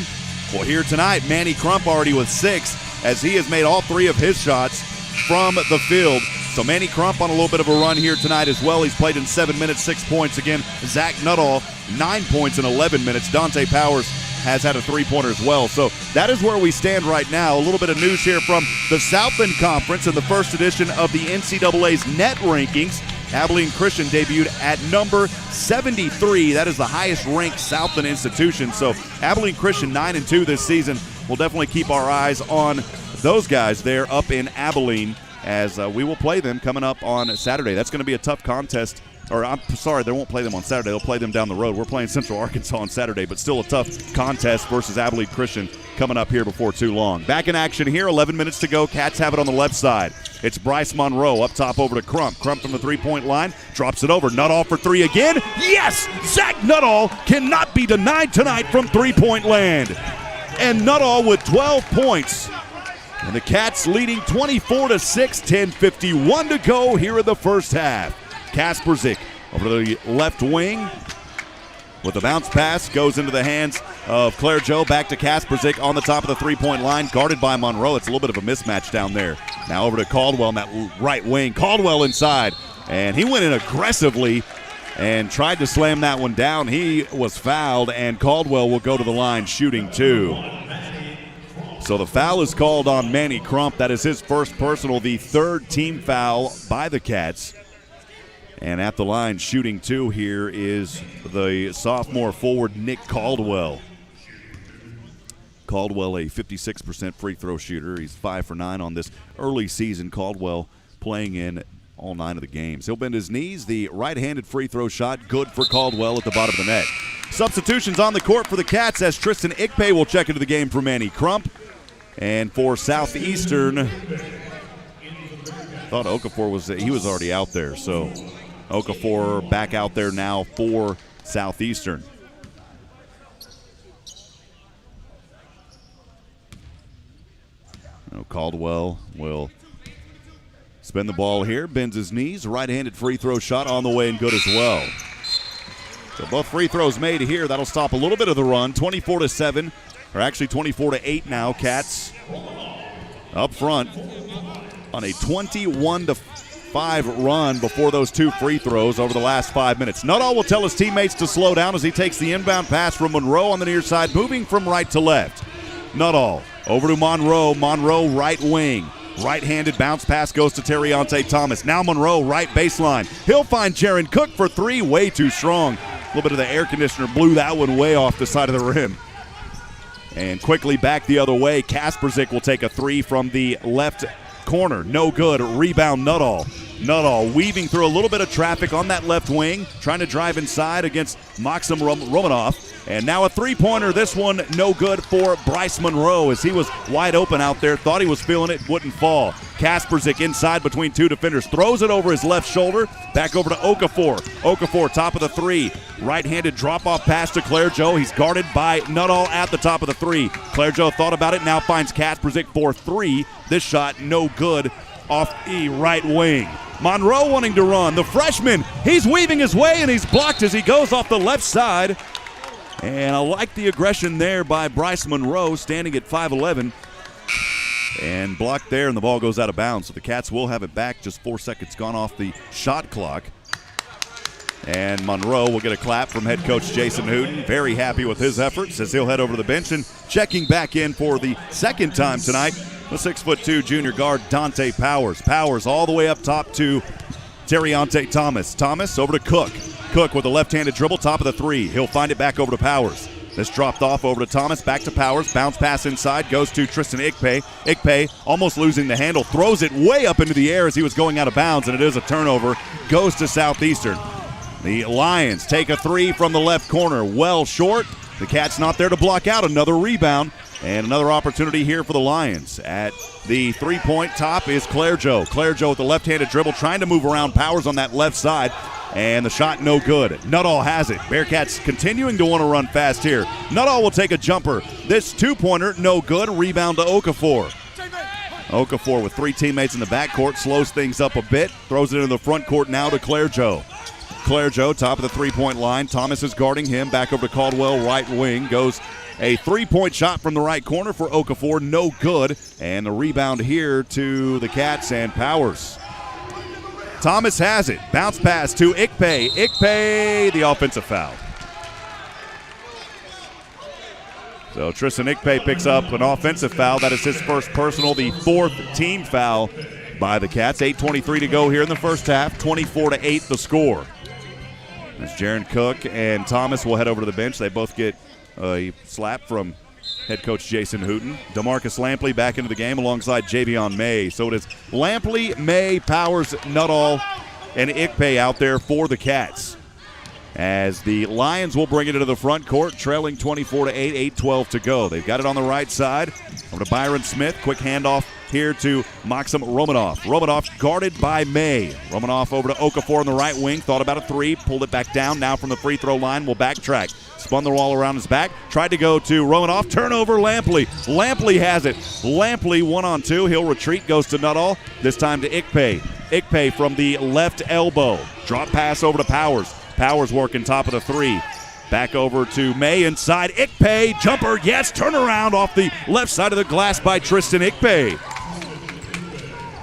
Well, here tonight, Manny Crump already with 6, as he has made all 3 of his shots from the field. So Manny Crump on a little bit of a run here tonight as well. He's played in 7 minutes, 6 points. Again, Zach Nuttall, 9 points in 11 minutes. Dante Powers has had a three-pointer as well. So that is where we stand right now. A little bit of news here from the Southland Conference in the first edition of the NCAA's net rankings. Abilene Christian debuted at number 73. That is the highest-ranked Southland institution. So Abilene Christian 9-2 this season. We'll definitely keep our eyes on those guys there up in Abilene as we will play them coming up on Saturday. That's going to be a tough contest. Or I'm sorry, they won't play them on Saturday. They'll play them down the road. We're playing Central Arkansas on Saturday, but still a tough contest versus Abilene Christian coming up here before too long. Back in action here, 11 minutes to go. Cats have it on the left side. It's Bryce Monroe up top over to Crump. Crump from the three-point line, drops it over. Nuttall for 3 again. Yes! Zach Nuttall cannot be denied tonight from three-point land. And Nuttall with 12 points. And the Cats leading 24-6, 10:51 to go here in the first half. Kasperzik over to the left wing with the bounce pass, goes into the hands of Claire Joe. Back to Kasperzik on the top of the three-point line, guarded by Monroe. It's a little bit of a mismatch down there. Now over to Caldwell on that right wing. Caldwell inside, and he went in aggressively and tried to slam that one down. He was fouled, and Caldwell will go to the line shooting 2. So the foul is called on Manny Crump. That is his first personal, the third team foul by the Cats. And at the line shooting 2 here is the sophomore forward Nick Caldwell. Caldwell, a 56% free throw shooter. He's 5 for 9 on this early season. Caldwell playing in all 9 of the games. He'll bend his knees. The right-handed free throw shot, good for Caldwell at the bottom of the net. Substitutions on the court for the Cats as Tristan Ikpe will check into the game for Manny Crump. And for Southeastern, I thought Okafor was already out there, so Okafor back out there now for Southeastern. Caldwell will spin the ball here, bends his knees, right-handed free throw shot on the way and good as well. So both free throws made here. That'll stop a little bit of the run. 24-7, or actually 24-8 now. Cats up front on a 21-5 run before those two free throws over the last 5 minutes. Nuttall will tell his teammates to slow down as he takes the inbound pass from Monroe on the near side, moving from right to left. Nuttall over to Monroe. Monroe right wing. Right-handed bounce pass goes to Terriante Thomas. Now Monroe right baseline. He'll find Jaren Cook for three. Way too strong. A little bit of the air conditioner blew that one way off the side of the rim. And quickly back the other way. Kasperzik will take a three from the left corner. No good. Rebound Nuttall. Nuttall weaving through a little bit of traffic on that left wing, trying to drive inside against Maxim Romanov. And now a three-pointer. This one no good for Bryce Monroe as he was wide open out there. Thought he was feeling it, wouldn't fall. Kasperzik inside between two defenders. Throws it over his left shoulder. Back over to Okafor. Okafor top of the three. Right-handed drop-off pass to Claire Joe. He's guarded by Nuttall at the top of the three. Claire Joe thought about it, now finds Kasperzik for three. This shot no good off the right wing. Monroe wanting to run. The freshman, he's weaving his way and he's blocked as he goes off the left side. And I like the aggression there by Bryce Monroe, standing at 5'11", and blocked there, and the ball goes out of bounds. So the Cats will have it back. Just 4 seconds gone off the shot clock. And Monroe will get a clap from head coach Jason Hooten. Very happy with his efforts as he'll head over to the bench. And checking back in for the second time tonight, the 6'2" junior guard Dante Powers. Powers all the way up top to Terriante Thomas. Thomas over to Cook. Cook with a left-handed dribble, top of the three. He'll find it back over to Powers. This dropped off over to Thomas, back to Powers. Bounce pass inside, goes to Tristan Ikpe. Ikpe almost losing the handle, throws it way up into the air as he was going out of bounds, and it is a turnover. Goes to Southeastern. The Lions take a three from the left corner. Well short. The Cats not there to block out. Another rebound. And another opportunity here for the Lions. At the three-point top is Claire Joe. Claire Joe with the left-handed dribble, trying to move around Powers on that left side. And the shot no good. Nuttall has it. Bearcats continuing to want to run fast here. Nuttall will take a jumper. This two-pointer no good. Rebound to Okafor. Okafor with three teammates in the backcourt slows things up a bit. Throws it into the front court now to Claire Joe. Claire Joe, top of the three-point line. Thomas is guarding him. Back over to Caldwell, right wing. Goes a three-point shot from the right corner for Okafor. No good. And the rebound here to the Cats and Powers. Thomas has it. Bounce pass to Ikpe. Ikpe, the offensive foul. So Tristan Ikpe picks up an offensive foul. That is his first personal, the fourth team foul by the Cats. 8:23 to go here in the first half. 24-8 the score. As Jaren Cook and Thomas will head over to the bench. They both get a slap from head coach Jason Hooten. DeMarcus Lampley back into the game alongside Javion May. So it is Lampley, May, Powers, Nuttall, and Ikpe out there for the Cats. As the Lions will bring it into the front court, trailing 24-8, 8:12 to go. They've got it on the right side. Over to Byron Smith. Quick handoff here to Maxim Romanov. Romanov guarded by May. Romanov over to Okafor on the right wing. Thought about a three. Pulled it back down. Now from the free throw line will backtrack. Spun the wall around his back. Tried to go to Romanov. Turnover, Lampley. Lampley has it. Lampley 1-on-2. He'll retreat. Goes to Nuttall. This time to Ikpe. Ikpe from the left elbow. Drop pass over to Powers. Powers working top of the three. Back over to May inside. Ikpe, jumper, yes, turnaround off the left side of the glass by Tristan Ikpe.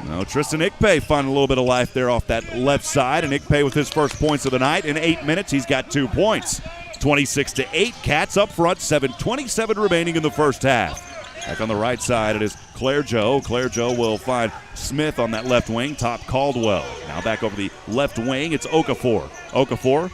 Now Tristan Ikpe finding a little bit of life there off that left side, and Ikpe with his first points of the night. In 8 minutes, he's got 2 points. 26-8, Cats up front, 7:27 remaining in the first half. Back on the right side, it is Claire Joe. Claire Joe will find Smith on that left wing, top Caldwell. Now back over the left wing, it's Okafor. Okafor,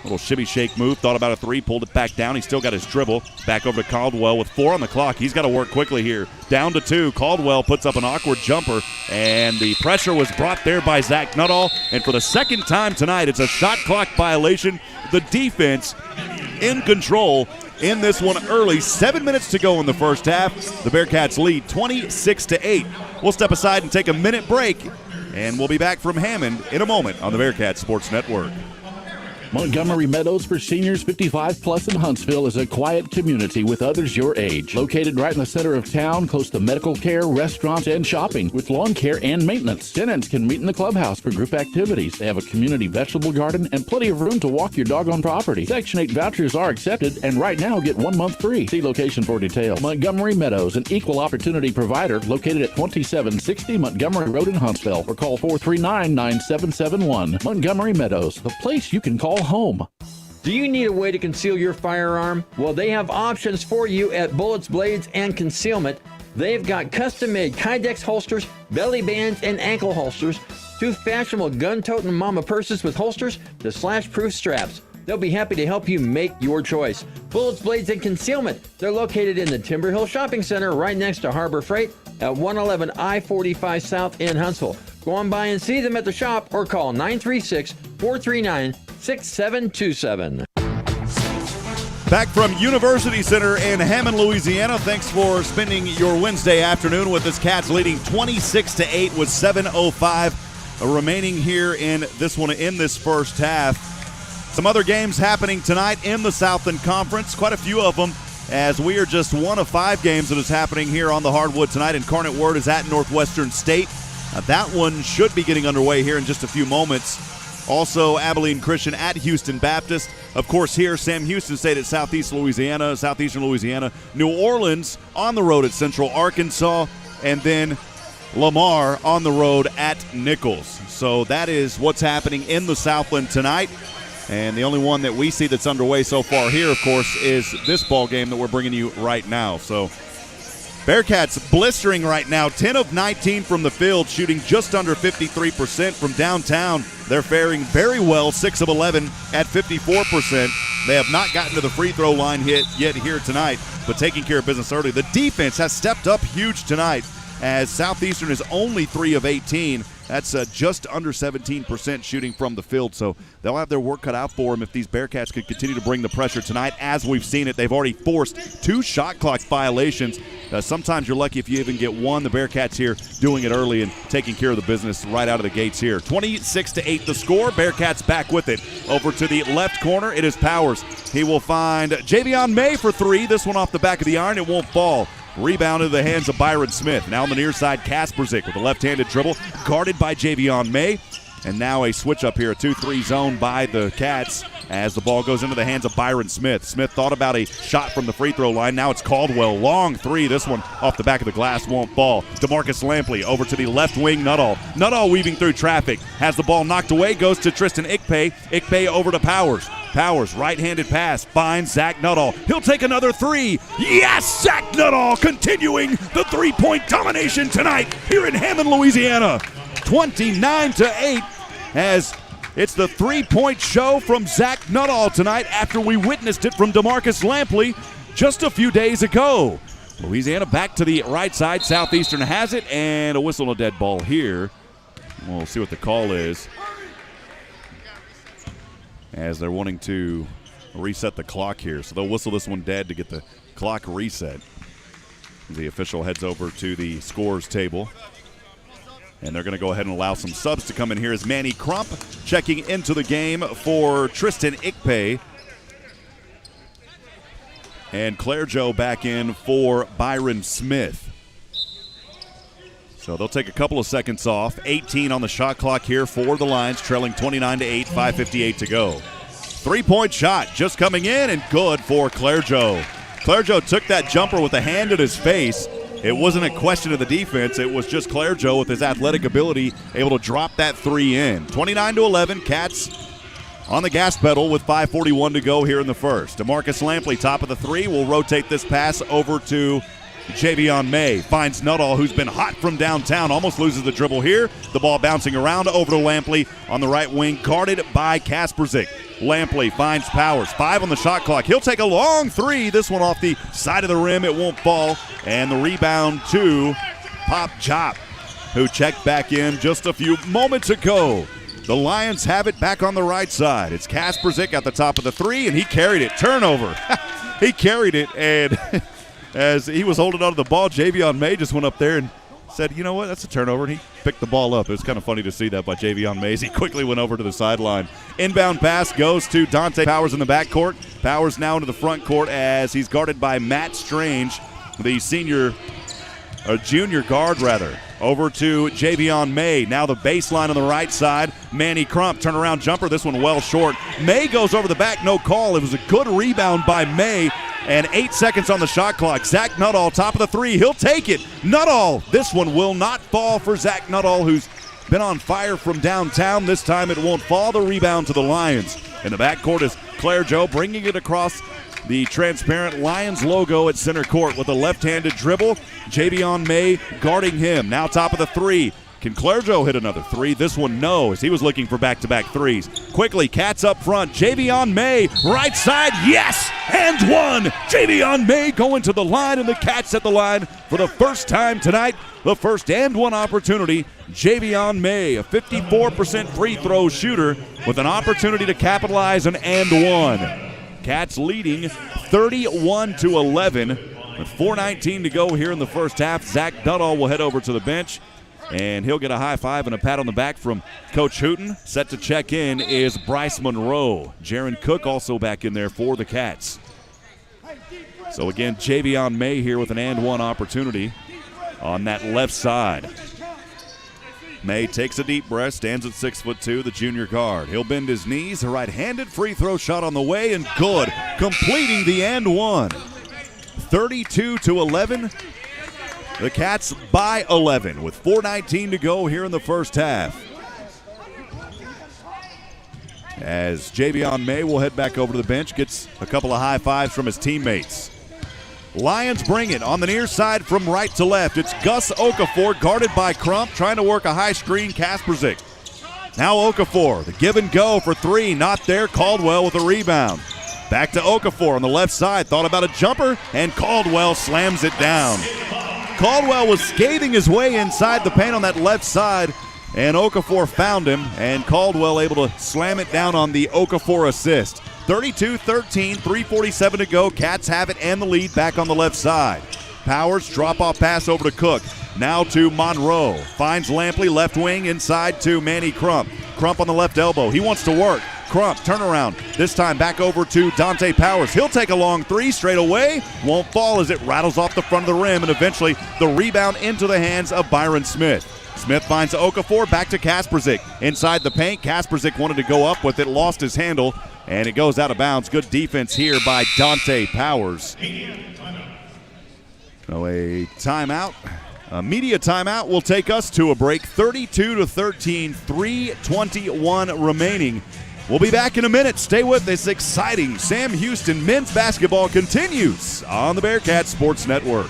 little shimmy shake move, thought about a three, pulled it back down. He's still got his dribble. Back over to Caldwell with 4 on the clock. He's got to work quickly here. Down to 2. Caldwell puts up an awkward jumper, and the pressure was brought there by Zach Nuttall. And for the second time tonight, it's a shot clock violation. The defense in control in this one early. 7 minutes to go in the first half. The Bearcats lead 26-8. We'll step aside and take a minute break, and we'll be back from Hammond in a moment on the Bearcats Sports Network. Montgomery Meadows for seniors 55 plus in Huntsville is a quiet community with others your age. Located right in the center of town, close to medical care, restaurants, and shopping, with lawn care and maintenance. Tenants can meet in the clubhouse for group activities. They have a community vegetable garden and plenty of room to walk your dog on property. Section 8 vouchers are accepted, and right now get 1 month free. See location for details. Montgomery Meadows, an equal opportunity provider located at 2760 Montgomery Road in Huntsville, or call 439-9771. Montgomery Meadows, the place you can call home. Do you need a way to conceal your firearm? Well, they have options for you at Bullets, Blades, and Concealment. They've got custom-made Kydex holsters, belly bands, and ankle holsters, 2 fashionable gun-toting mama purses with holsters, to slash-proof straps. They'll be happy to help you make your choice. Bullets, Blades, and Concealment. They're located in the Timber Hill Shopping Center right next to Harbor Freight at 111 I-45 South in Huntsville. Go on by and see them at the shop or call 936-439-6727. Back from University Center in Hammond, Louisiana. Thanks for spending your Wednesday afternoon with us. Cats leading 26-8 with 7:05 remaining here in this one in this first half. Some other games happening tonight in the Southland Conference, quite a few of them, as we are just one of 5 games that is happening here on the hardwood tonight. Incarnate Word is at Northwestern State. That one should be getting underway here in just a few moments. Also, Abilene Christian at Houston Baptist. Of course, here, Sam Houston State at Southeastern Louisiana. New Orleans on the road at Central Arkansas. And then Lamar on the road at Nichols. So that is what's happening in the Southland tonight. And the only one that we see that's underway so far here, of course, is this ball game that we're bringing you right now. So Bearcats blistering right now, 10 of 19 from the field, shooting just under 53% from downtown. They're faring very well, 6 of 11 at 54%. They have not gotten to the free throw line yet here tonight, but taking care of business early. The defense has stepped up huge tonight, as Southeastern is only 3 of 18. That's just under 17% shooting from the field, so they'll have their work cut out for them if these Bearcats could continue to bring the pressure tonight. As we've seen it, they've already forced 2 shot clock violations. Sometimes you're lucky if you even get one. The Bearcats here doing it early and taking care of the business right out of the gates here. 26-8 the score. Bearcats back with it. Over to the left corner, it is Powers. He will find Javion May for 3. This one off the back of the iron. It won't fall. Rebound into the hands of Byron Smith. Now on the near side, Kasperzik with a left-handed dribble, guarded by Javion May. And now a switch up here, a 2-3 zone by the Cats as the ball goes into the hands of Byron Smith. Smith thought about a shot from the free throw line. Now it's Caldwell. Long 3. This one off the back of the glass won't fall. DeMarcus Lampley over to the left wing, Nuttall. Nuttall weaving through traffic. Has the ball knocked away, goes to Tristan Ikpe. Ikpe over to Powers. Powers, right-handed pass, finds Zach Nuttall. He'll take another 3. Yes, Zach Nuttall continuing the 3-point domination tonight here in Hammond, Louisiana. 29-8 as it's the 3-point show from Zach Nuttall tonight after we witnessed it from DeMarcus Lampley just a few days ago. Louisiana back to the right side. Southeastern has it, and a whistle and a dead ball here. We'll see what the call is, as they're wanting to reset the clock here. So they'll whistle this one dead to get the clock reset. The official heads over to the scores table, and they're going to go ahead and allow some subs to come in here as Manny Crump checking into the game for Tristan Ikpe. And Claire Joe back in for Byron Smith. So they'll take a couple of seconds off. 18 on the shot clock here for the Lions, trailing 29-8, 5:58 to go. 3-point shot just coming in and good for Claire Joe. Claire Joe took that jumper with a hand at his face. It wasn't a question of the defense. It was just Claire Joe with his athletic ability able to drop that 3 in. 29-11, Cats on the gas pedal with 5:41 to go here in the first. DeMarcus Lampley, top of the 3, will rotate this pass over to Javion May. Finds Nuttall, who's been hot from downtown. Almost loses the dribble here. The ball bouncing around over to Lampley on the right wing, guarded by Kasperzik. Lampley finds Powers. 5 on the shot clock. He'll take a long 3. This one off the side of the rim. It won't fall. And the rebound to Pop Chop, who checked back in just a few moments ago. The Lions have it back on the right side. It's Kasperzik at the top of the 3, and he carried it. Turnover. He carried it, and as he was holding onto the ball, Javion May just went up there and said, you know what, that's a turnover, and he picked the ball up. It was kind of funny to see that by Javion Mays. He quickly went over to the sideline. Inbound pass goes to Dante Powers in the backcourt. Powers now into the front court as he's guarded by Matt Strange, the junior guard, over to Javion May. Now the baseline on the right side. Manny Crump, turnaround jumper. This one well short. May goes over the back, no call. It was a good rebound by May. And 8 seconds on the shot clock. Zach Nuttall, top of the three. He'll take it. Nuttall. This one will not fall for Zach Nuttall, who's been on fire from downtown. This time it won't fall. The rebound to the Lions. In the backcourt is Claire Joe bringing it across the transparent Lions logo at center court with a left-handed dribble. Javion May guarding him. Now top of the three. Can Claire Joe hit another three? This one, no, as he was looking for back-to-back threes. Quickly, Cats up front. Javion May, right side, yes! And one! Javion May going to the line, and the Cats at the line for the first time tonight. The first and one opportunity. Javion May, a 54% free throw shooter with an opportunity to capitalize an and one. Cats leading 31-11 with 4:19 to go here in the first half. Zach Nuttall will head over to the bench, and he'll get a high five and a pat on the back from Coach Hooten. Set to check in is Bryce Monroe. Jaren Cook also back in there for the Cats. So again, Javion May here with an and one opportunity on that left side. May takes a deep breath, stands at 6'2", the junior guard. He'll bend his knees, a right-handed free throw shot on the way, and good, completing the and one. 32-11. The Cats by 11 with 4:19 to go here in the first half. As Javion May will head back over to the bench, gets a couple of high fives from his teammates. Lions bring it on the near side from right to left. It's Gus Okafor guarded by Crump, trying to work a high screen. Kasperzik. Now Okafor, the give and go for three, not there. Caldwell with a rebound. Back to Okafor on the left side, thought about a jumper, and Caldwell slams it down. Caldwell was skating his way inside the paint on that left side, and Okafor found him, and Caldwell able to slam it down on the Okafor assist. 32-13, 3:47 to go. Cats have it and the lead back on the left side. Powers, drop-off pass over to Cook. Now to Monroe. Finds Lampley, left wing, inside to Manny Crump. Crump on the left elbow. He wants to work. Crump, turnaround. This time back over to Dante Powers. He'll take a long three straight away. Won't fall as it rattles off the front of the rim, and eventually the rebound into the hands of Byron Smith. Smith finds Okafor, back to Kasperzik. Inside the paint, Kasperzik wanted to go up with it, lost his handle, and it goes out of bounds. Good defense here by Dante Powers. So a timeout. A media timeout will take us to a break. 32-13, 3:21 remaining. We'll be back in a minute. Stay with this exciting Sam Houston men's basketball continues on the Bearcat Sports Network.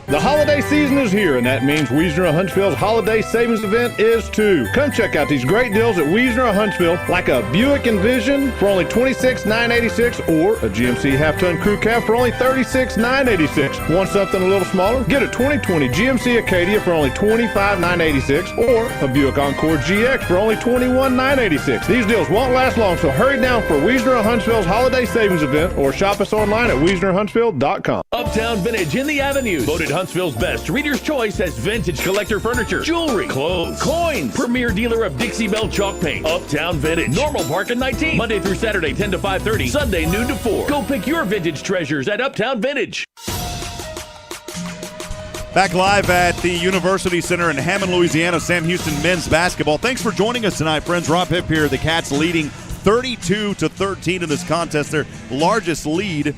The holiday season is here, and that means Wiesner of Huntsville's holiday savings event is too. Come check out these great deals at Wiesner of Huntsville, like a Buick Envision for only $26,986 or a GMC half-ton crew cab for only $36,986. Want something a little smaller? Get a 2020 GMC Acadia for only $25,986 or a Buick Encore GX for only $21,986. These deals won't last long, so hurry down for Wiesner of Huntsville's holiday savings event or shop us online at WiesnerHuntsville.com. Uptown Vintage in the Avenues. Voted Huntsville's best Reader's Choice as vintage collector furniture, jewelry, clothes, coins. Premier dealer of Dixie Belle chalk paint. Uptown Vintage. Normal parking 19. Monday through Saturday 10 to 5:30. Sunday noon to 4. Go pick your vintage treasures at Uptown Vintage. Back live at the University Center in Hammond, Louisiana, Sam Houston men's basketball. Thanks for joining us tonight, friends. Rob Hipp here. The Cats leading 32-13 in this contest. Their largest lead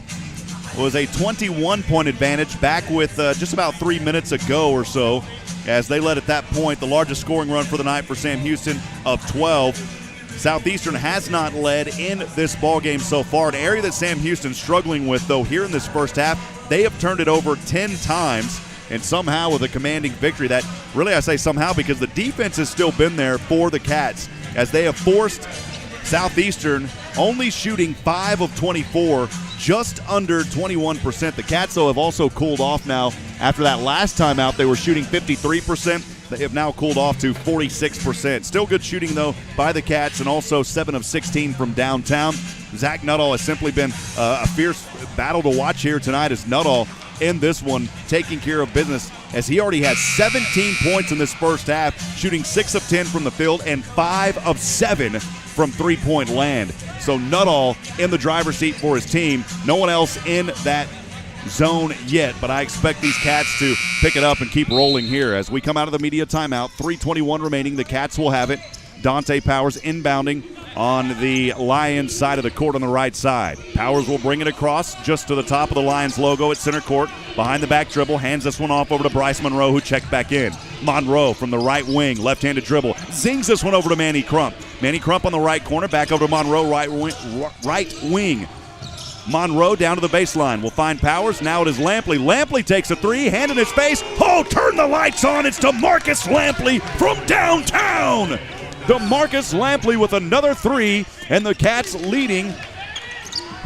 was a 21-point advantage back with just about 3 minutes ago or so, as they led at that point the largest scoring run for the night for Sam Houston of 12. Southeastern has not led in this ballgame so far. An area that Sam Houston's struggling with, though, here in this first half, they have turned it over 10 times, and somehow with a commanding victory. That really, I say somehow, because the defense has still been there for the Cats, as they have forced Southeastern only shooting 5 of 24, just under 21%. The Cats, though, have also cooled off now. After that last time out, they were shooting 53%. They have now cooled off to 46%. Still good shooting, though, by the Cats, and also 7 of 16 from downtown. Zach Nuttall has simply been a fierce battle to watch here tonight, as Nuttall in this one, taking care of business as he already has 17 points in this first half, shooting 6 of 10 from the field and 5 of 7 from three-point land. So Nuttall in the driver's seat for his team. No one else in that zone yet, but I expect these Cats to pick it up and keep rolling here. As we come out of the media timeout, 3:21 remaining. The Cats will have it. Dante Powers inbounding on the Lions side of the court on the right side. Powers will bring it across just to the top of the Lions logo at center court. Behind the back dribble, hands this one off over to Bryce Monroe, who checked back in. Monroe from the right wing, left-handed dribble, zings this one over to Manny Crump. Manny Crump on the right corner, back over to Monroe, right wing. Monroe down to the baseline. Will find Powers. Now it is Lampley. Lampley takes a three, hand in his face. Oh, turn the lights on. It's DeMarcus Lampley from downtown. DeMarcus Lampley with another three, and the Cats leading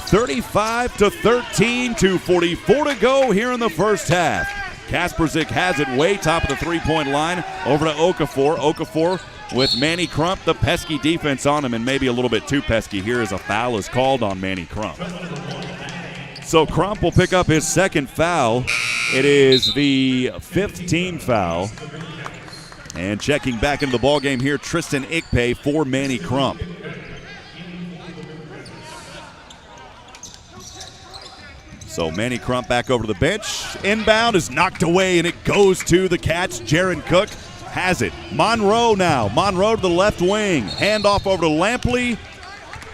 35-13, 2:44 to go here in the first half. Kasperzik has it way top of the three-point line over to Okafor. Okafor with Manny Crump, the pesky defense on him, and maybe a little bit too pesky here as a foul is called on Manny Crump. So Crump will pick up his second foul. It is the 5th team foul. And checking back into the ballgame here, Tristan Ikpe for Manny Crump. So Manny Crump back over to the bench. Inbound is knocked away, and it goes to the Cats. Jaren Cook has it. Monroe now. Monroe to the left wing. Handoff over to Lampley.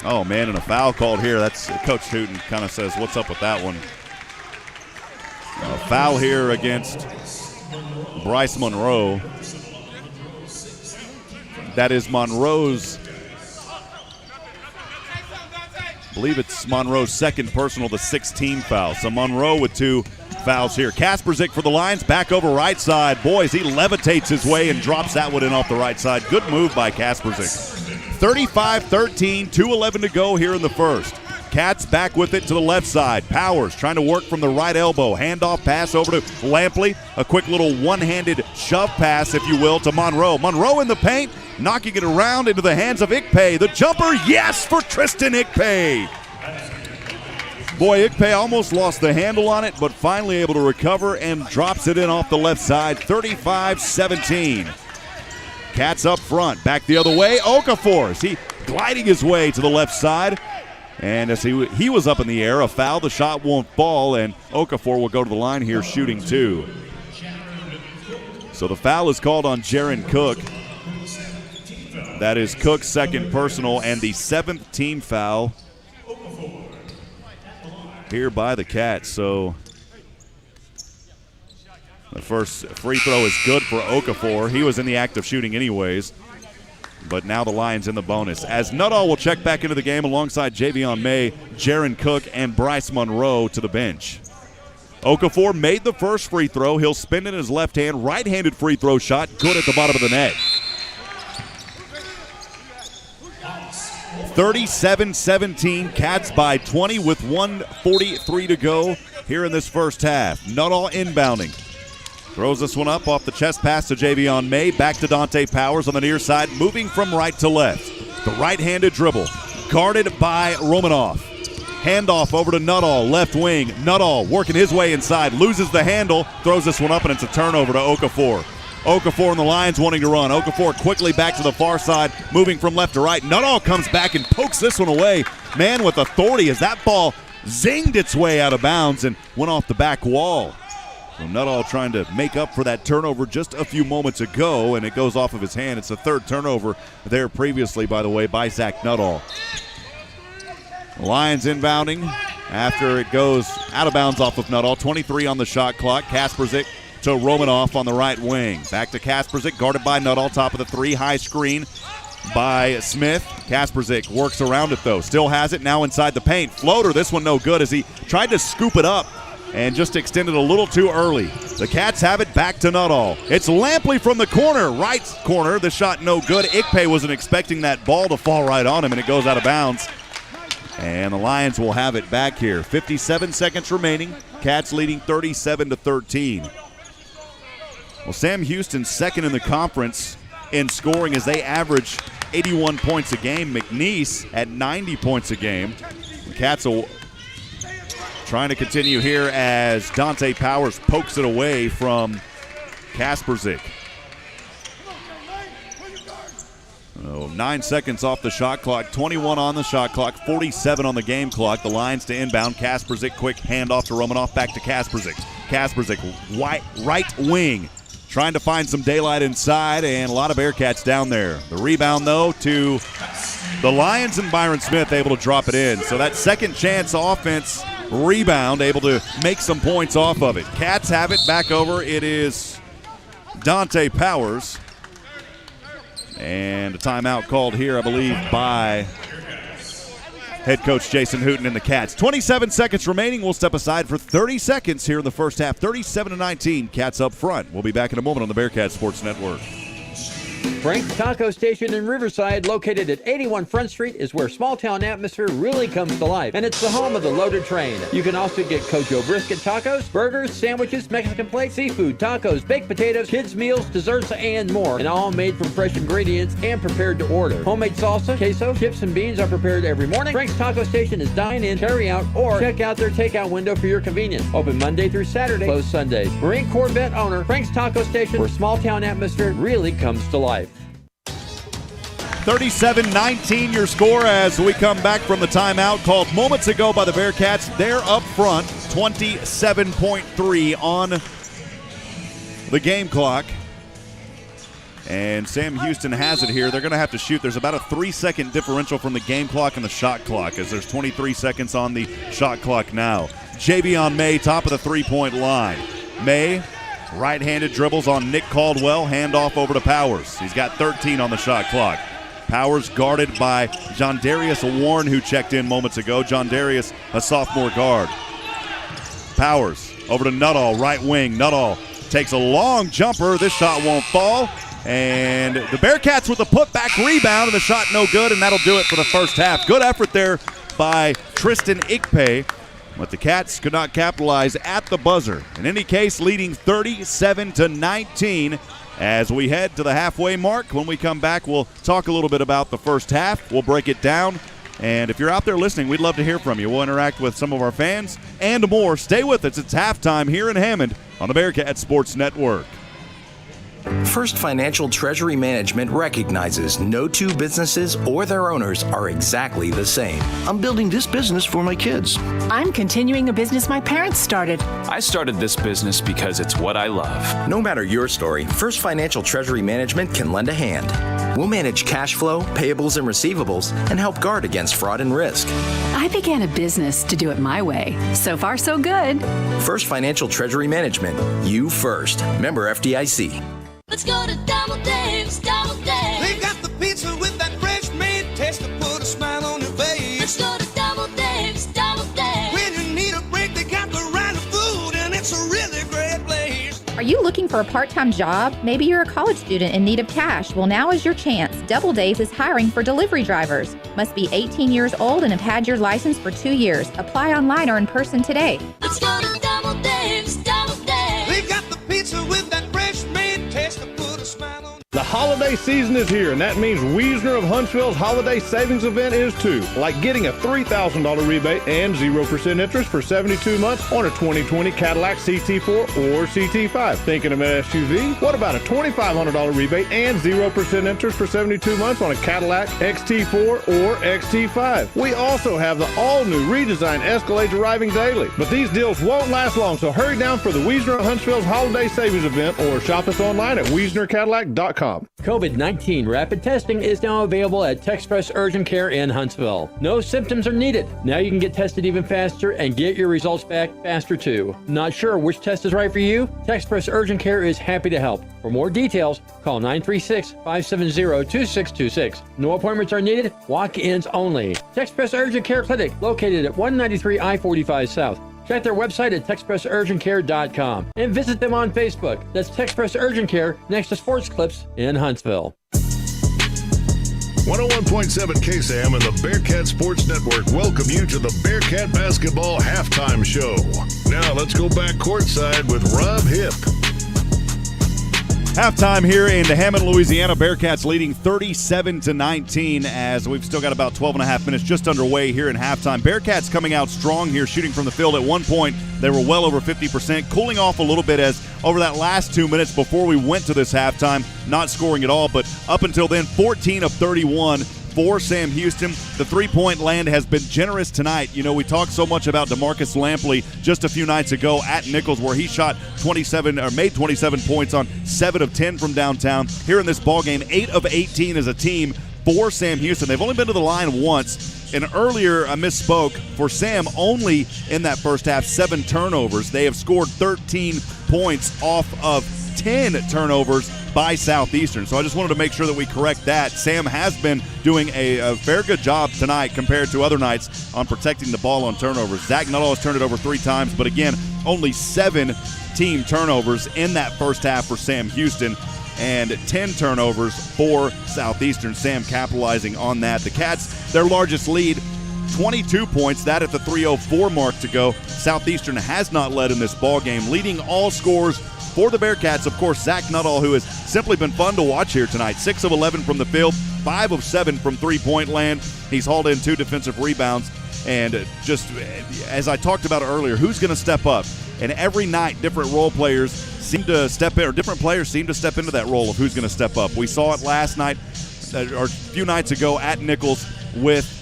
Oh, man, and a foul called here. That's Coach Hooten kind of says, what's up with that one? A foul here against Bryce Monroe. That is Monroe's, I believe it's Monroe's second personal, the 16 foul. So Monroe with 2 fouls here. Kasperzik for the Lions, back over right side. Boys, he levitates his way and drops that one in off the right side. Good move by Kasperzik. 35-13, 2:11 to go here in the first. Cats back with it to the left side. Powers trying to work from the right elbow. Handoff pass over to Lampley. A quick little one-handed shove pass, if you will, to Monroe. Monroe in the paint, knocking it around into the hands of Ikpe. The jumper, yes, for Tristan Ikpe. Boy, Ikpe almost lost the handle on it, but finally able to recover and drops it in off the left side. 35-17. Cats up front, back the other way. Okafor, is he gliding his way to the left side? And as he was up in the air, a foul, the shot won't fall, and Okafor will go to the line here shooting 2. So the foul is called on Jaren Cook. That is Cook's second personal and the 7th team foul here by the Cats. So the first free throw is good for Okafor. He was in the act of shooting anyways. But now the Lions in the bonus. As Nuttall will check back into the game alongside Javion May, Jaren Cook, and Bryce Monroe to the bench. Okafor made the first free throw. He'll spin it in his left hand. Right-handed free throw shot. Good at the bottom of the net. 37-17. Cats by 20 with 1:43 to go here in this first half. Nuttall inbounding. Throws this one up off the chest pass to Javion May. Back to Dante Powers on the near side, moving from right to left. The right-handed dribble, guarded by Romanoff. Handoff over to Nuttall, left wing. Nuttall working his way inside, loses the handle, throws this one up, and it's a turnover to Okafor. Okafor and the Lions wanting to run. Okafor quickly back to the far side, moving from left to right. Nuttall comes back and pokes this one away. Man with authority as that ball zinged its way out of bounds and went off the back wall. So Nuttall trying to make up for that turnover just a few moments ago, and it goes off of his hand. It's the 3rd turnover there previously, by the way, by Zach Nuttall. Lions inbounding after it goes out of bounds off of Nuttall. 23 on the shot clock. Kasperzik to Romanoff on the right wing. Back to Kasperzik, guarded by Nuttall. Top of the 3, high screen by Smith. Kasperzik works around it, though. Still has it, now inside the paint. Floater, this one no good as he tried to scoop it up and just extended a little too early. The Cats have it back to Nuttall. It's Lampley from the corner, right corner. The shot no good. Ikpe wasn't expecting that ball to fall right on him, and it goes out of bounds. And the Lions will have it back here. 57 seconds remaining. Cats leading 37-13. Well, Sam Houston's second in the conference in scoring as they average 81 points a game. McNeese at 90 points a game. The Cats will trying to continue here as Dante Powers pokes it away from Kasperzik. 9 seconds off the shot clock, 21 on the shot clock, 47 on the game clock. The Lions to inbound. Kasperzik, quick handoff to Romanoff, back to Kasperzik. Kasperzik, right wing, trying to find some daylight inside, and a lot of Bearcats down there. The rebound, though, to the Lions, and Byron Smith able to drop it in. So that second chance offense rebound, able to make some points off of it. Cats have it back over. It is Dante Powers. And a timeout called here, I believe, by head coach Jason Hooten and the Cats. 27 seconds remaining. We'll step aside for 30 seconds here in the first half. 37-19. Cats up front. We'll be back in a moment on the Bearcat Sports Network. Frank's Taco Station in Riverside, located at 81 Front Street, is where small-town atmosphere really comes to life, and it's the home of the Loaded Train. You can also get Cojo brisket tacos, burgers, sandwiches, Mexican plates, seafood, tacos, baked potatoes, kids' meals, desserts, and more, and all made from fresh ingredients and prepared to order. Homemade salsa, queso, chips, and beans are prepared every morning. Frank's Taco Station is dine-in, carry-out, or check out their takeout window for your convenience. Open Monday through Saturday, closed Sundays. Marine Corps vet owner, Frank's Taco Station, where small-town atmosphere really comes to life. 37-19 your score as we come back from the timeout called moments ago by the Bearcats. They're up front, 27.3 on the game clock. And Sam Houston has it here. They're going to have to shoot. There's about a 3-second differential from the game clock and the shot clock, as there's 23 seconds on the shot clock now. Javion May, top of the three-point line. May, right-handed dribbles on Nick Caldwell, handoff over to Powers. He's got 13 on the shot clock. Powers guarded by John Darius Warren, who checked in moments ago. John Darius, a sophomore guard. Powers over to Nuttall, right wing. Nuttall takes a long jumper. This shot won't fall. And the Bearcats with a putback rebound, and the shot no good, and that'll do it for the first half. Good effort there by Tristan Ikpe, but the Cats could not capitalize at the buzzer. In any case, leading 37-19 as we head to the halfway mark. When we come back, we'll talk a little bit about the first half. We'll break it down. And if you're out there listening, we'd love to hear from you. We'll interact with some of our fans and more. Stay with us. It's halftime here in Hammond on the Bearcat Sports Network. First Financial Treasury Management recognizes no two businesses or their owners are exactly the same. I'm building this business for my kids. I'm continuing a business my parents started. I started this business because it's what I love. No matter your story, First Financial Treasury Management can lend a hand. We'll manage cash flow, payables, and receivables, and help guard against fraud and risk. I began a business to do it my way. So far, so good. First Financial Treasury Management. You first. Member FDIC. Let's go to Double Dave's, Double Dave. They got the pizza with that fresh made taste to put a smile on your face. Let's go to Double Dave's, Double Dave. When you need a break, they got the right food, and it's a really great place. Are you looking for a part-time job? Maybe you're a college student in need of cash. Well, now is your chance. Double Dave's is hiring for delivery drivers. Must be 18 years old and have had your license for 2 years. Apply online or in person today. Let's go to Double Dave's, Double Dave. They got the pizza with that fresh made taste to put a smile on. The holiday season is here, and that means Wiesner of Huntsville's holiday savings event is too. Like getting a $3,000 rebate and 0% interest for 72 months on a 2020 Cadillac CT4 or CT5. Thinking of an SUV? What about a $2,500 rebate and 0% interest for 72 months on a Cadillac XT4 or XT5? We also have the all-new redesigned Escalades arriving daily. But these deals won't last long, so hurry down for the Wiesner of Huntsville's holiday savings event or shop us online at WiesnerCadillac.com. COVID-19 rapid testing is now available at TexPress Urgent Care in Huntsville. No symptoms are needed. Now you can get tested even faster and get your results back faster too. Not sure which test is right for you? TexPress Urgent Care is happy to help. For more details, call 936-570-2626. No appointments are needed. Walk-ins only. TexPress Urgent Care Clinic, located at 193 I-45 South. Check their website at TexPressUrgentCare.com and visit them on Facebook. That's TexPress Urgent Care next to Sports Clips in Huntsville. 101.7 KSAM and the Bearcat Sports Network welcome you to the Bearcat Basketball Halftime Show. Now let's go back courtside with Rob Hipp. Halftime here in Hammond, Louisiana. Bearcats leading 37-19 as we've still got about 12 and a half minutes just underway here in halftime. Bearcats coming out strong here, shooting from the field. At one point, they were well over 50%, cooling off a little bit as over that last 2 minutes before we went to this halftime, not scoring at all. But up until then, 14 of 31 for Sam Houston. The three-point land has been generous tonight. You know, we talked so much about DeMarcus Lampley just a few nights ago at Nichols, where he shot 27 or made 27 points on 7 of 10 from downtown. Here in this ball game, 8 of 18 as a team for Sam Houston. They've only been to the line once. And earlier, I misspoke. For Sam, only in that first half, 7 turnovers. They have scored 13 points off of 10 turnovers by Southeastern. So I just wanted to make sure that we correct that. Sam has been doing a very good job tonight compared to other nights on protecting the ball on turnovers. Zach Nuttall has turned it over 3 times, but again, only 7 team turnovers in that first half for Sam Houston and 10 turnovers for Southeastern. Sam capitalizing on that. The Cats, their largest lead, 22 points, that at the 3:04 mark to go. Southeastern has not led in this ball game, leading all scores for the Bearcats. Of course, Zach Nuttall, who has simply been fun to watch here tonight. 6 of 11 from the field, 5 of 7 from three-point land. He's hauled in 2 defensive rebounds. And just as I talked about earlier, who's going to step up? And every night, different role players seem to step in, or different players seem to step into that role of who's going to step up. We saw it last night, or a few nights ago at Nichols with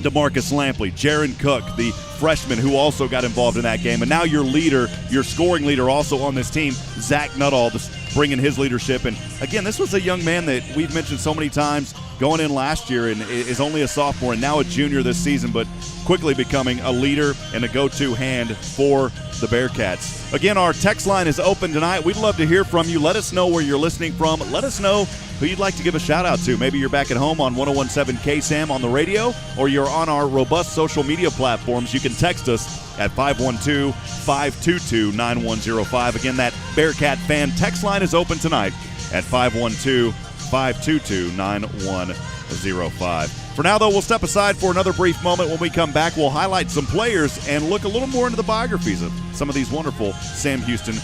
DeMarcus Lampley, Jaren Cook, the freshman who also got involved in that game. And now your leader, your scoring leader also on this team, Zach Nuttall, bringing his leadership. And again, this was a young man that we've mentioned so many times going in last year and is only a sophomore and now a junior this season, but quickly becoming a leader and a go-to hand for the Bearcats. Again, our text line is open tonight. We'd love to hear from you. Let us know where you're listening from. Let us know who you'd like to give a shout-out to. Maybe you're back at home on 101.7 KSAM on the radio, or you're on our robust social media platforms. You can text us at 512-522-9105. Again, that Bearcat fan text line is open tonight at 512-522-9105. For now, though, we'll step aside for another brief moment. When we come back, we'll highlight some players and look a little more into the biographies of some of these wonderful Sam Houston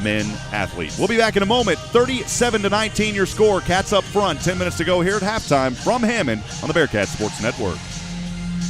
men athletes. We'll be back in a moment. 37-19 your score. Cats up front. 10 minutes to go here at halftime from Hammond on the Bearcat Sports Network.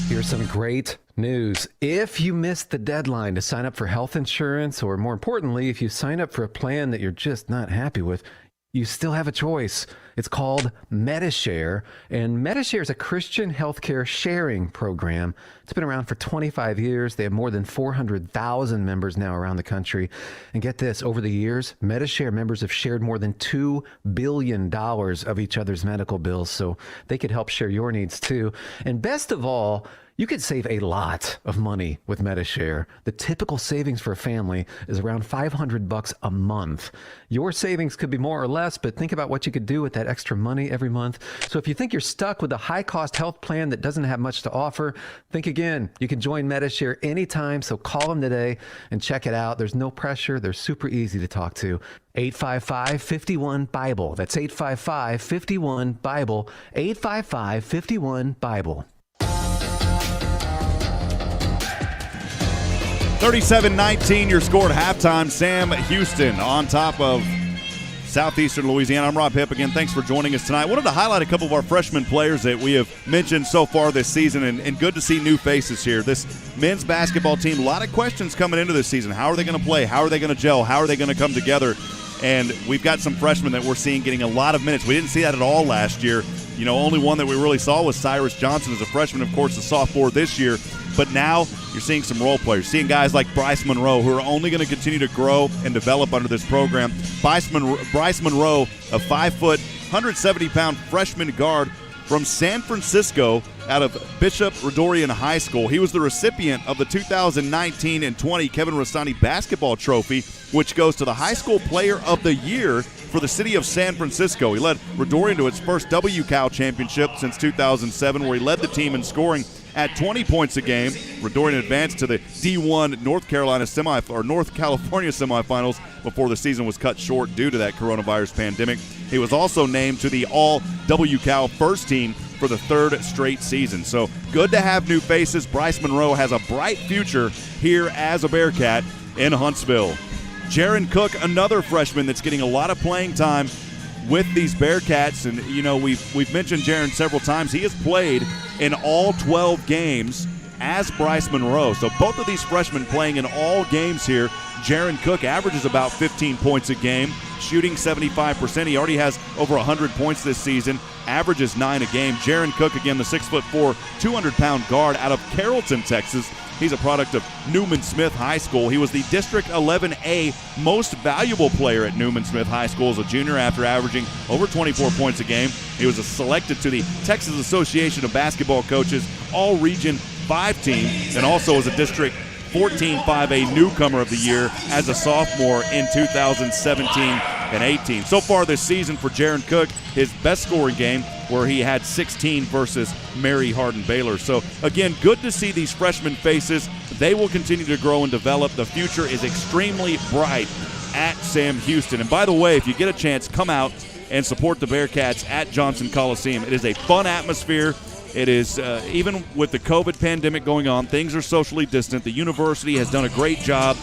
Here's some great news. If you missed the deadline to sign up for health insurance, or more importantly, if you sign up for a plan that you're just not happy with, you still have a choice. It's called MediShare, and MediShare is a Christian healthcare sharing program. It's been around for 25 years. They have more than 400,000 members now around the country. And get this, over the years, MediShare members have shared more than $2 billion of each other's medical bills, so they could help share your needs too. And best of all, you could save a lot of money with MediShare. The typical savings for a family is around $500 a month. Your savings could be more or less, but think about what you could do with that extra money every month. So if you think you're stuck with a high-cost health plan that doesn't have much to offer, think again. You can join MediShare anytime, so call them today and check it out. There's no pressure. They're super easy to talk to. 855-51-BIBLE. That's 855-51-BIBLE. 855-51-BIBLE. 37-19 your score at halftime. Sam Houston on top of Southeastern Louisiana. I'm Rob Hipp again. Thanks for joining us tonight. I wanted to highlight a couple of our freshman players that we have mentioned so far this season, and good to see new faces here. This men's basketball team, a lot of questions coming into this season. How are they going to play? How are they going to gel? How are they going to come together? And we've got some freshmen that we're seeing getting a lot of minutes. We didn't see that at all last year. You know, only one that we really saw was Cyrus Johnson as a freshman, of course, a sophomore this year. But now you're seeing some role players, seeing guys like Bryce Monroe, who are only going to continue to grow and develop under this program. Bryce Monroe, a 5-foot, 170-pound freshman guard from San Francisco out of Bishop Redorian High School. He was the recipient of the 2019 and 20 Kevin Rastani basketball trophy, which goes to the High School Player of the Year for the city of San Francisco. He led Redorian to its first WCAL championship since 2007, where he led the team in scoring at 20 points a game. Redorian advanced to the D1 North California semifinals before the season was cut short due to that coronavirus pandemic. He was also named to the All WCAL first team for the 3rd straight season. So good to have new faces. Bryce Monroe has a bright future here as a Bearcat in Huntsville. Jaren Cook, another freshman that's getting a lot of playing time with these Bearcats. And, you know, we've mentioned Jaren several times. He has played in all 12 games as Bryce Monroe. So both of these freshmen playing in all games here. Jaron Cook averages about 15 points a game, shooting 75%. He already has over 100 points this season, averages 9 a game. Jaron Cook, again, the 6'4", 200-pound guard out of Carrollton, Texas. He's a product of Newman Smith High School. He was the District 11A most valuable player at Newman Smith High School as a junior after averaging over 24 points a game. He was selected to the Texas Association of Basketball Coaches All-Region 5 team and also was a District 14 5A Newcomer of the Year as a sophomore in 2017 and 18. So far this season for Jaren Cook, his best scoring game where he had 16 versus Mary Hardin-Baylor. So, again, good to see these freshman faces. They will continue to grow and develop. The future is extremely bright at Sam Houston. And by the way, if you get a chance, come out and support the Bearcats at Johnson Coliseum. It is a fun atmosphere. It is, even with the COVID pandemic going on, things are socially distant. The university has done a great job.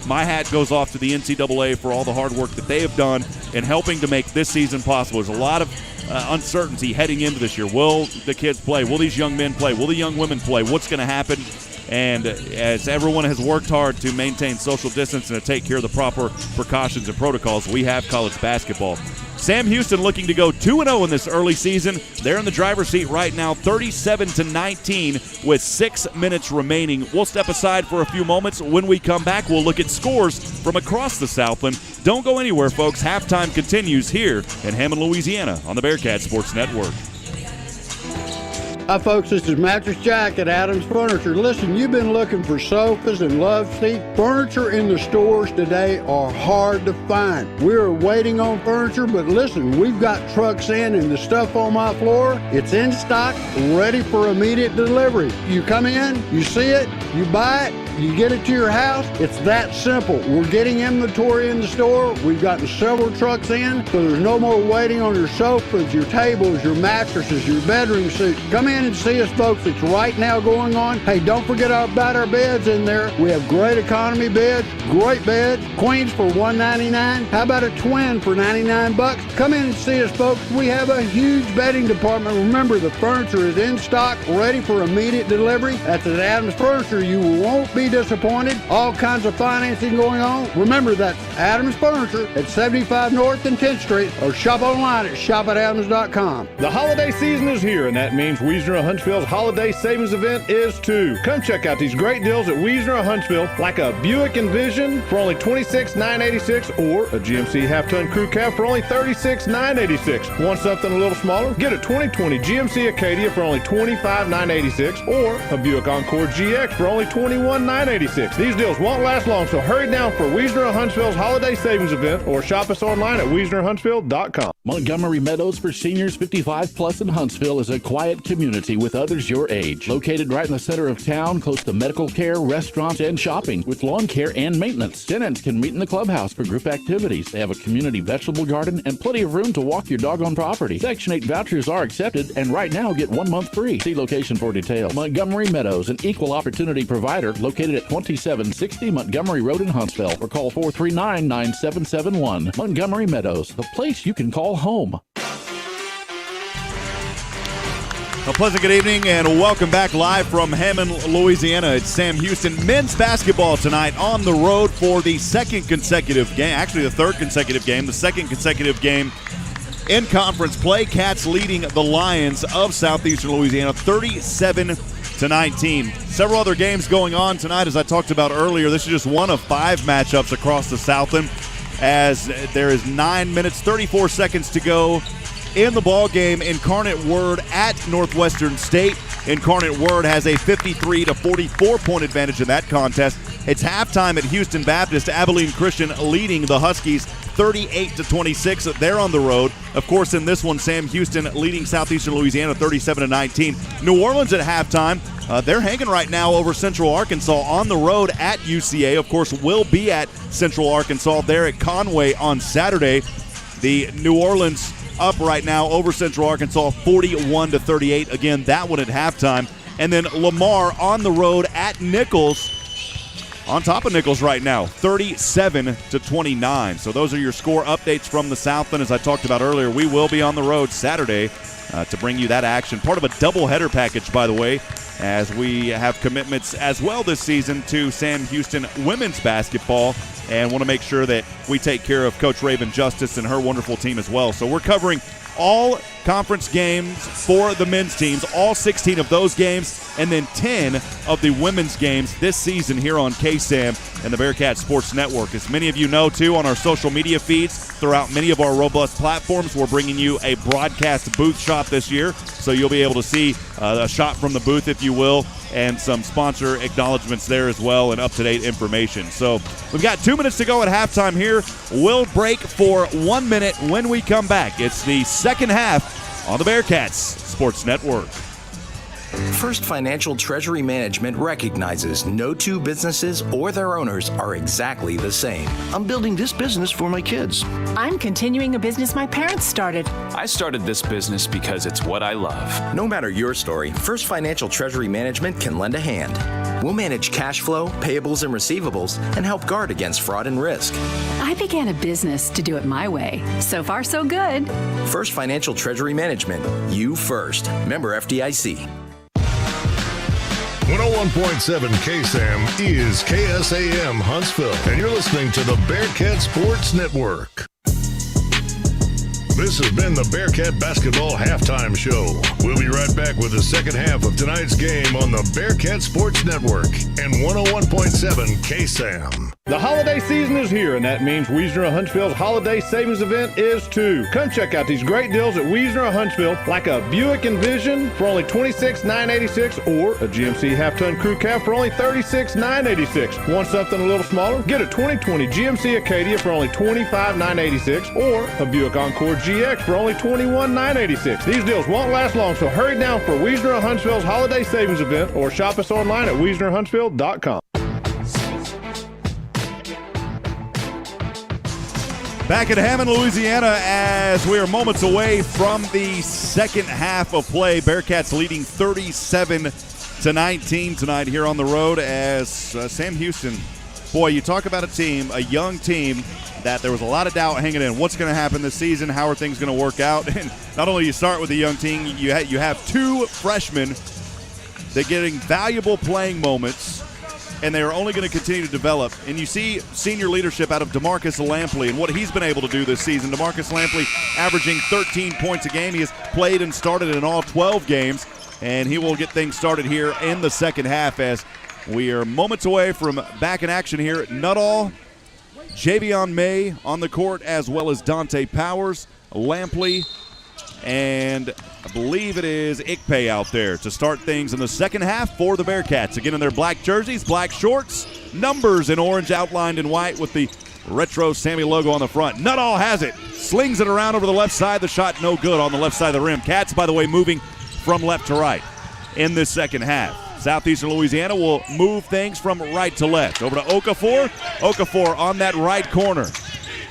My hat goes off to the NCAA for all the hard work that they have done in helping to make this season possible. There's a lot of uncertainty heading into this year. Will the kids play? Will these young men play? Will the young women play? What's going to happen? And as everyone has worked hard to maintain social distance and to take care of the proper precautions and protocols, we have college basketball. Sam Houston looking to go 2-0 in this early season. They're in the driver's seat right now, 37-19 with 6 minutes remaining. We'll step aside for a few moments. When we come back, we'll look at scores from across the Southland. Don't go anywhere, folks. Halftime continues here in Hammond, Louisiana on the Bearcat Sports Network. Hi, folks. This is Mattress Jack at Adams Furniture. Listen, you've been looking for sofas and love seats. Furniture in the stores today are hard to find. We're waiting on furniture, but listen, we've got trucks in, and the stuff on my floor, it's in stock, ready for immediate delivery. You come in, you see it, you buy it, you get it to your house. It's that simple. We're getting inventory in the store. We've gotten several trucks in, so there's no more waiting on your sofas, your tables, your mattresses, your bedroom suites. Come in and see us, folks. It's right now going on. Hey, don't forget about our beds in there. We have great economy beds, great beds, queens for $199. How about a twin for $99? Come in and see us, folks. We have a huge bedding department. Remember, the furniture is in stock, ready for immediate delivery. That's at Adams Furniture. You won't be disappointed. All kinds of financing going on. Remember, that's Adams Furniture at 75 North and 10th Street, or shop online at shop@adams.com. The holiday season is here, and that means Wiesner of Huntsville's holiday savings event is too. Come check out these great deals at Wiesner of Huntsville, like a Buick Envision for only $26,986, or a GMC half-ton crew cab for only $36,986. Want something a little smaller? Get a 2020 GMC Acadia for only $25,986, or a Buick Encore GX for only $21,986. These deals won't last long, so hurry down for Wiesner of Huntsville's holiday savings event, or shop us online at WiesnerHuntsville.com. Montgomery Meadows for seniors 55 plus in Huntsville is a quiet community with others your age. Located right in the center of town, close to medical care, restaurants, and shopping, with lawn care and maintenance. Tenants can meet in the clubhouse for group activities. They have a community vegetable garden and plenty of room to walk your dog on property. Section 8 vouchers are accepted, and right now get 1 month free. See location for details. Montgomery Meadows, an equal opportunity provider located at 2760 Montgomery Road in Huntsville, or call 439-9771. Montgomery Meadows, the place you can call home. A pleasant good evening and welcome back live from Hammond, Louisiana. It's Sam Houston men's basketball tonight on the road for the second consecutive game, actually the third consecutive game, the second consecutive game in conference play. Cats leading the Lions of Southeastern Louisiana 37-19. Several other games going on tonight, as I talked about earlier. This is just one of 5 matchups across the Southland, as there is 9 minutes, 34 seconds to go in the ball game. Incarnate Word at Northwestern State. Incarnate Word has a 53-44 point advantage in that contest. It's halftime at Houston Baptist. Abilene Christian leading the Huskies 38-26. They're on the road. Of course, in this one, Sam Houston leading Southeastern Louisiana 37-19. New Orleans at halftime. They're hanging right now over Central Arkansas on the road at UCA. Of course, will be at Central Arkansas there at Conway on Saturday. The New Orleans up right now over Central Arkansas 41-38. Again, that one at halftime. And then Lamar on the road at Nichols. on top of Nichols right now, 37-29. So those are your score updates from the South. And as I talked about earlier, we will be on the road Saturday to bring you that action. Part of a doubleheader package, by the way, as we have commitments as well this season to Sam Houston women's basketball, and want to make sure that we take care of Coach Raven Justice and her wonderful team as well. So we're covering all conference games for the men's teams, all 16 of those games, and then 10 of the women's games this season here on KSAM and the Bearcat Sports Network. As many of you know, too, on our social media feeds throughout many of our robust platforms, we're bringing you a broadcast booth shot this year, so you'll be able to see a shot from the booth, if you will, and some sponsor acknowledgments there as well and up-to-date information. So we've got 2 minutes to go at halftime here. We'll break for 1 minute when we come back. It's the second half on the Bearcats Sports Network. First Financial Treasury Management recognizes no two businesses or their owners are exactly the same. I'm building this business for my kids. I'm continuing a business my parents started. I started this business because it's what I love. No matter your story, First Financial Treasury Management can lend a hand. We'll manage cash flow, payables, and receivables, and help guard against fraud and risk. I began a business to do it my way. So far, so good. First Financial Treasury Management. You first. Member FDIC. 101.7 KSAM is KSAM Huntsville, and you're listening to the Bearcat Sports Network. This has been the Bearcat Basketball Halftime Show. We'll be right back with the second half of tonight's game on the Bearcat Sports Network and 101.7 KSAM. The holiday season is here, and that means Wiesner of Huntsville's holiday savings event is too. Come check out these great deals at Wiesner of Huntsville, like a Buick Envision for only $26,986 or a GMC half-ton crew cab for only $36,986. Want something a little smaller? Get a 2020 GMC Acadia for only $25,986 or a Buick Encore GX for only $21,986. These deals won't last long, so hurry down for Wiesner of Huntsville's holiday savings event or shop us online at WiesnerHuntsville.com. Back at Hammond, Louisiana, as we are moments away from the second half of play. Bearcats leading 37-19 tonight here on the road as Sam Houston. Boy, you talk about a team, a young team, that there was a lot of doubt hanging in. What's going to happen this season? How are things going to work out? And not only you start with a young team, you have two freshmen that are getting valuable playing moments, and they are only going to continue to develop. And you see senior leadership out of DeMarcus Lampley and what he's been able to do this season. DeMarcus Lampley averaging 13 points a game. He has played and started in all 12 games, and he will get things started here in the second half as we are moments away from back in action here at Nuttall. Javion May on the court, as well as Dante Powers, Lampley, and I believe it is Ikpe out there to start things in the second half for the Bearcats. Again in their black jerseys, black shorts, numbers in orange outlined in white with the retro Sammy logo on the front. Nuttall has it, slings it around over the left side. The shot no good on the left side of the rim. Cats, by the way, moving from left to right in this second half. Southeastern Louisiana will move things from right to left. Over to Okafor. Okafor on that right corner.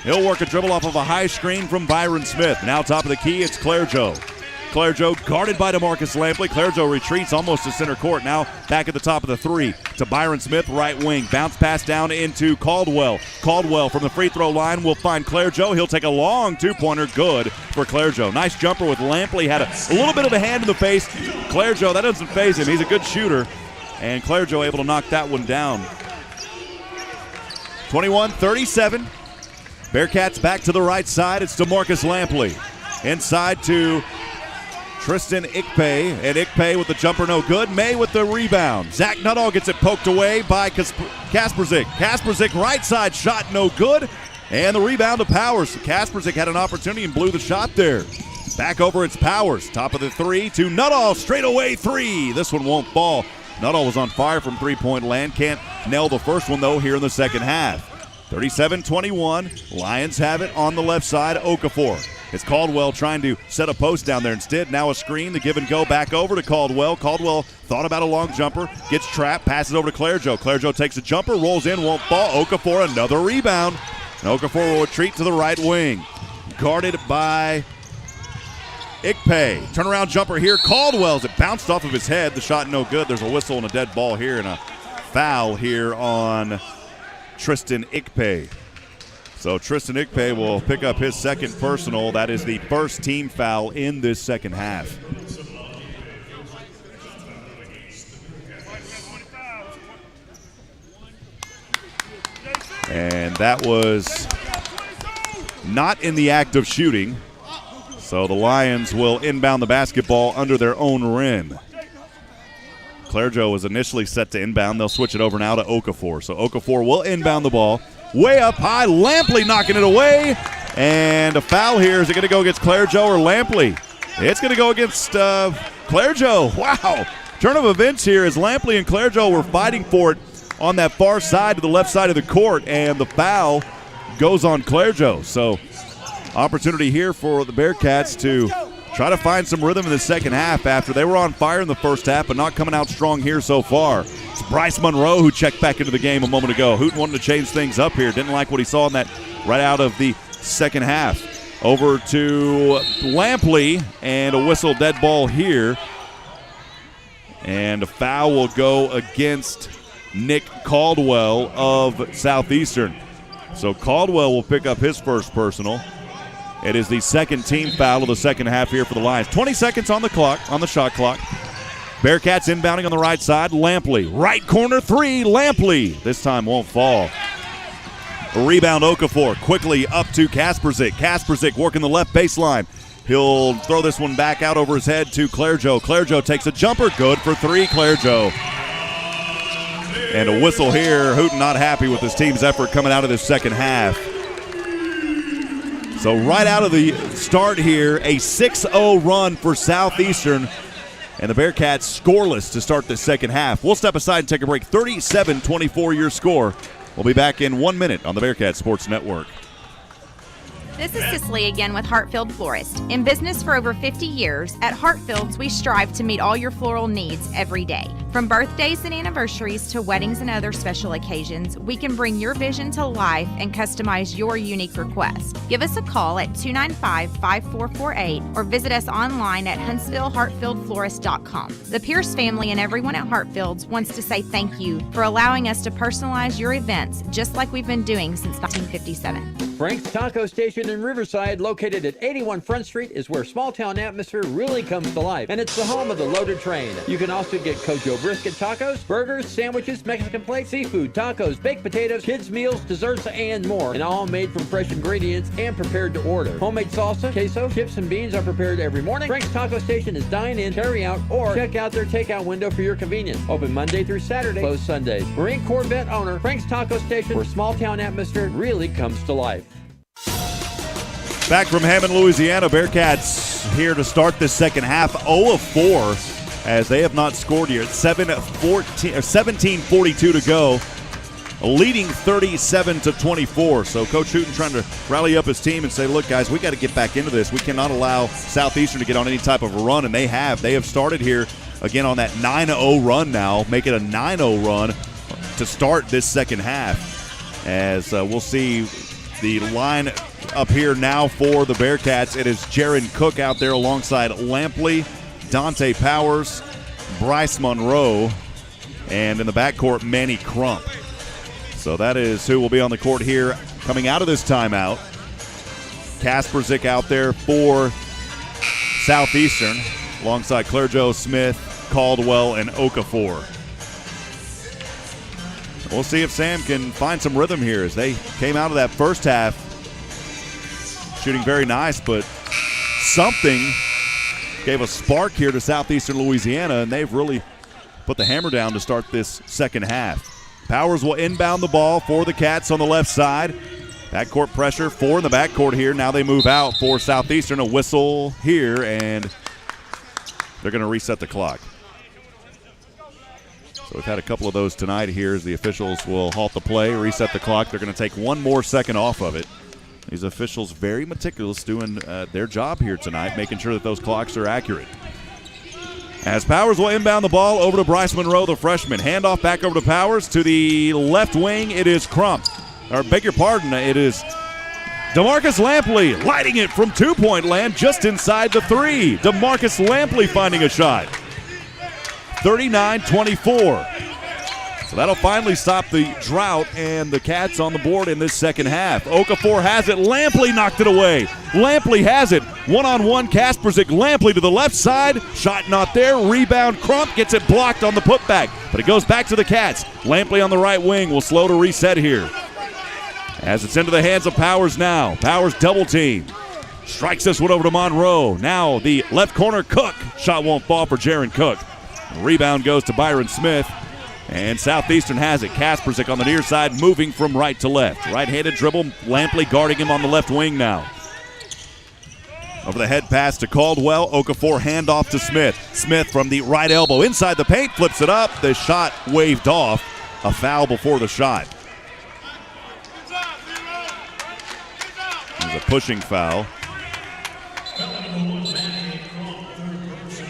He'll work a dribble off of a high screen from Byron Smith. Now top of the key, it's Clairjo. Clairjo guarded by DeMarcus Lampley. Clairjo retreats almost to center court. Now back at the top of the three to Byron Smith, right wing. Bounce pass down into Caldwell. Caldwell from the free throw line will find Clairjo. He'll take a long two-pointer. Good for Clairjo. Nice jumper with Lampley. Had a little bit of a hand in the face. Clairjo, that doesn't faze him. He's a good shooter. And Clairjo able to knock that one down. 21-37. Bearcats back to the right side. It's DeMarcus Lampley. Inside to Tristan Ikpe, and Ikpe with the jumper no good. May with the rebound. Zach Nuttall gets it poked away by Kasperzik. Kasperzik right side shot no good, and the rebound to Powers. Kasperzik had an opportunity and blew the shot there. Back over it's Powers. Top of the three to Nuttall. Straight away three. This one won't fall. Nuttall was on fire from three-point land. Can't nail the first one, though, here in the second half. 37-21. Lions have it on the left side. Okafor. It's Caldwell trying to set a post down there instead. Now a screen, the give and go back over to Caldwell. Caldwell thought about a long jumper, gets trapped, passes over to Clairjo. Clairjo takes a jumper, rolls in, won't fall. Okafor another rebound. And Okafor will retreat to the right wing. Guarded by Ikpe. Turnaround jumper here. Caldwell's it bounced off of his head. The shot no good. There's a whistle and a dead ball here and a foul here on Tristan Ikpe. So Tristan Ikpe will pick up his second personal. That is the first team foul in this second half. And that was not in the act of shooting. So the Lions will inbound the basketball under their own rim. Clairgeau was initially set to inbound. They'll switch it over now to Okafor. So Okafor will inbound the ball. Way up high, Lampley knocking it away. And a foul here. Is it going to go against Clairgeau or Lampley? It's going to go against Clairgeau. Wow. Turn of events here as Lampley and Clairgeau were fighting for it on that far side to the left side of the court. And the foul goes on Clairgeau. So opportunity here for the Bearcats to try to find some rhythm in the second half after they were on fire in the first half but not coming out strong here so far. It's Bryce Monroe who checked back into the game a moment ago. Hooten wanted to change things up here. Didn't like what he saw in that right out of the second half. Over to Lampley and a whistle dead ball here. And a foul will go against Nick Caldwell of Southeastern. So Caldwell will pick up his first personal. It is the second team foul of the second half here for the Lions. 20 seconds on the clock, on the shot clock. Bearcats inbounding on the right side. Lampley, right corner three. Lampley, this time won't fall. A rebound, Okafor, quickly up to Kasperzik. Kasperzik working the left baseline. He'll throw this one back out over his head to Clairgeau. Clairgeau takes a jumper, good for three, Clairgeau. And a whistle here. Hooten not happy with his team's effort coming out of this second half. So right out of the start here, a 6-0 run for Southeastern. And the Bearcats scoreless to start the second half. We'll step aside and take a break. 37-24 your score. We'll be back in 1 minute on the Bearcat Sports Network. This is Cicely again with Hartfield Florist. In business for over 50 years, at Hartfield's we strive to meet all your floral needs every day. From birthdays and anniversaries to weddings and other special occasions, we can bring your vision to life and customize your unique request. Give us a call at 295-5448 or visit us online at HuntsvilleHartfieldFlorist.com. The Pierce family and everyone at Hartfield's wants to say thank you for allowing us to personalize your events just like we've been doing since 1957. Frank's Taco Station in Riverside, located at 81 Front Street, is where small-town atmosphere really comes to life, and it's the home of the Loaded Train. You can also get Cojo brisket tacos, burgers, sandwiches, Mexican plates, seafood, tacos, baked potatoes, kids' meals, desserts, and more, and all made from fresh ingredients and prepared to order. Homemade salsa, queso, chips, and beans are prepared every morning. Frank's Taco Station is dine-in, carry-out, or check out their takeout window for your convenience. Open Monday through Saturday, closed Sundays. Marine Corvette owner, Frank's Taco Station, where small-town atmosphere really comes to life. Back from Hammond, Louisiana, Bearcats here to start this second half, 0 of 4, as they have not scored here. 17:42 to go, leading 37-24. So Coach Hooten trying to rally up his team and say, look, guys, we got to get back into this. We cannot allow Southeastern to get on any type of a run, and they have. They have started here again on that 9-0 run now, make it a 9-0 run to start this second half. As we'll see the line up here now for the Bearcats. It is Jaren Cook out there alongside Lampley, Dante Powers, Bryce Monroe, and in the backcourt, Manny Crump. So that is who will be on the court here coming out of this timeout. Kasperzik out there for Southeastern alongside Clairgeau, Smith, Caldwell, and Okafor. We'll see if Sam can find some rhythm here as they came out of that first half shooting very nice, but something gave a spark here to Southeastern Louisiana, and they've really put the hammer down to start this second half. Powers will inbound the ball for the Cats on the left side. Backcourt pressure, 4 in the backcourt here. Now they move out for Southeastern. A whistle here, and they're going to reset the clock. So we've had a couple of those tonight here as the officials will halt the play, reset the clock. They're going to take one more second off of it. These officials very meticulous doing their job here tonight, making sure that those clocks are accurate. As Powers will inbound the ball over to Bryce Monroe, the freshman. Handoff back over to Powers. To the left wing, it is Crump. Or beg your pardon, it is DeMarcus Lampley lighting it from two-point land just inside the three. DeMarcus Lampley finding a shot. 39-24. So that'll finally stop the drought and the Cats on the board in this second half. Okafor has it. Lampley knocked it away. Lampley has it. One-on-one, Kasperzik. Lampley to the left side. Shot not there. Rebound. Crump gets it blocked on the putback. But it goes back to the Cats. Lampley on the right wing will slow to reset here. As it's into the hands of Powers now. Powers double team. Strikes this one over to Monroe. Now the left corner, Cook. Shot won't fall for Jaren Cook. Rebound goes to Byron Smith. And Southeastern has it. Kasperzik on the near side, moving from right to left. Right-handed dribble, Lampley guarding him on the left wing now. Over the head pass to Caldwell. Okafor handoff to Smith. Smith from the right elbow inside the paint, flips it up. The shot waved off. A foul before the shot. It was a pushing foul.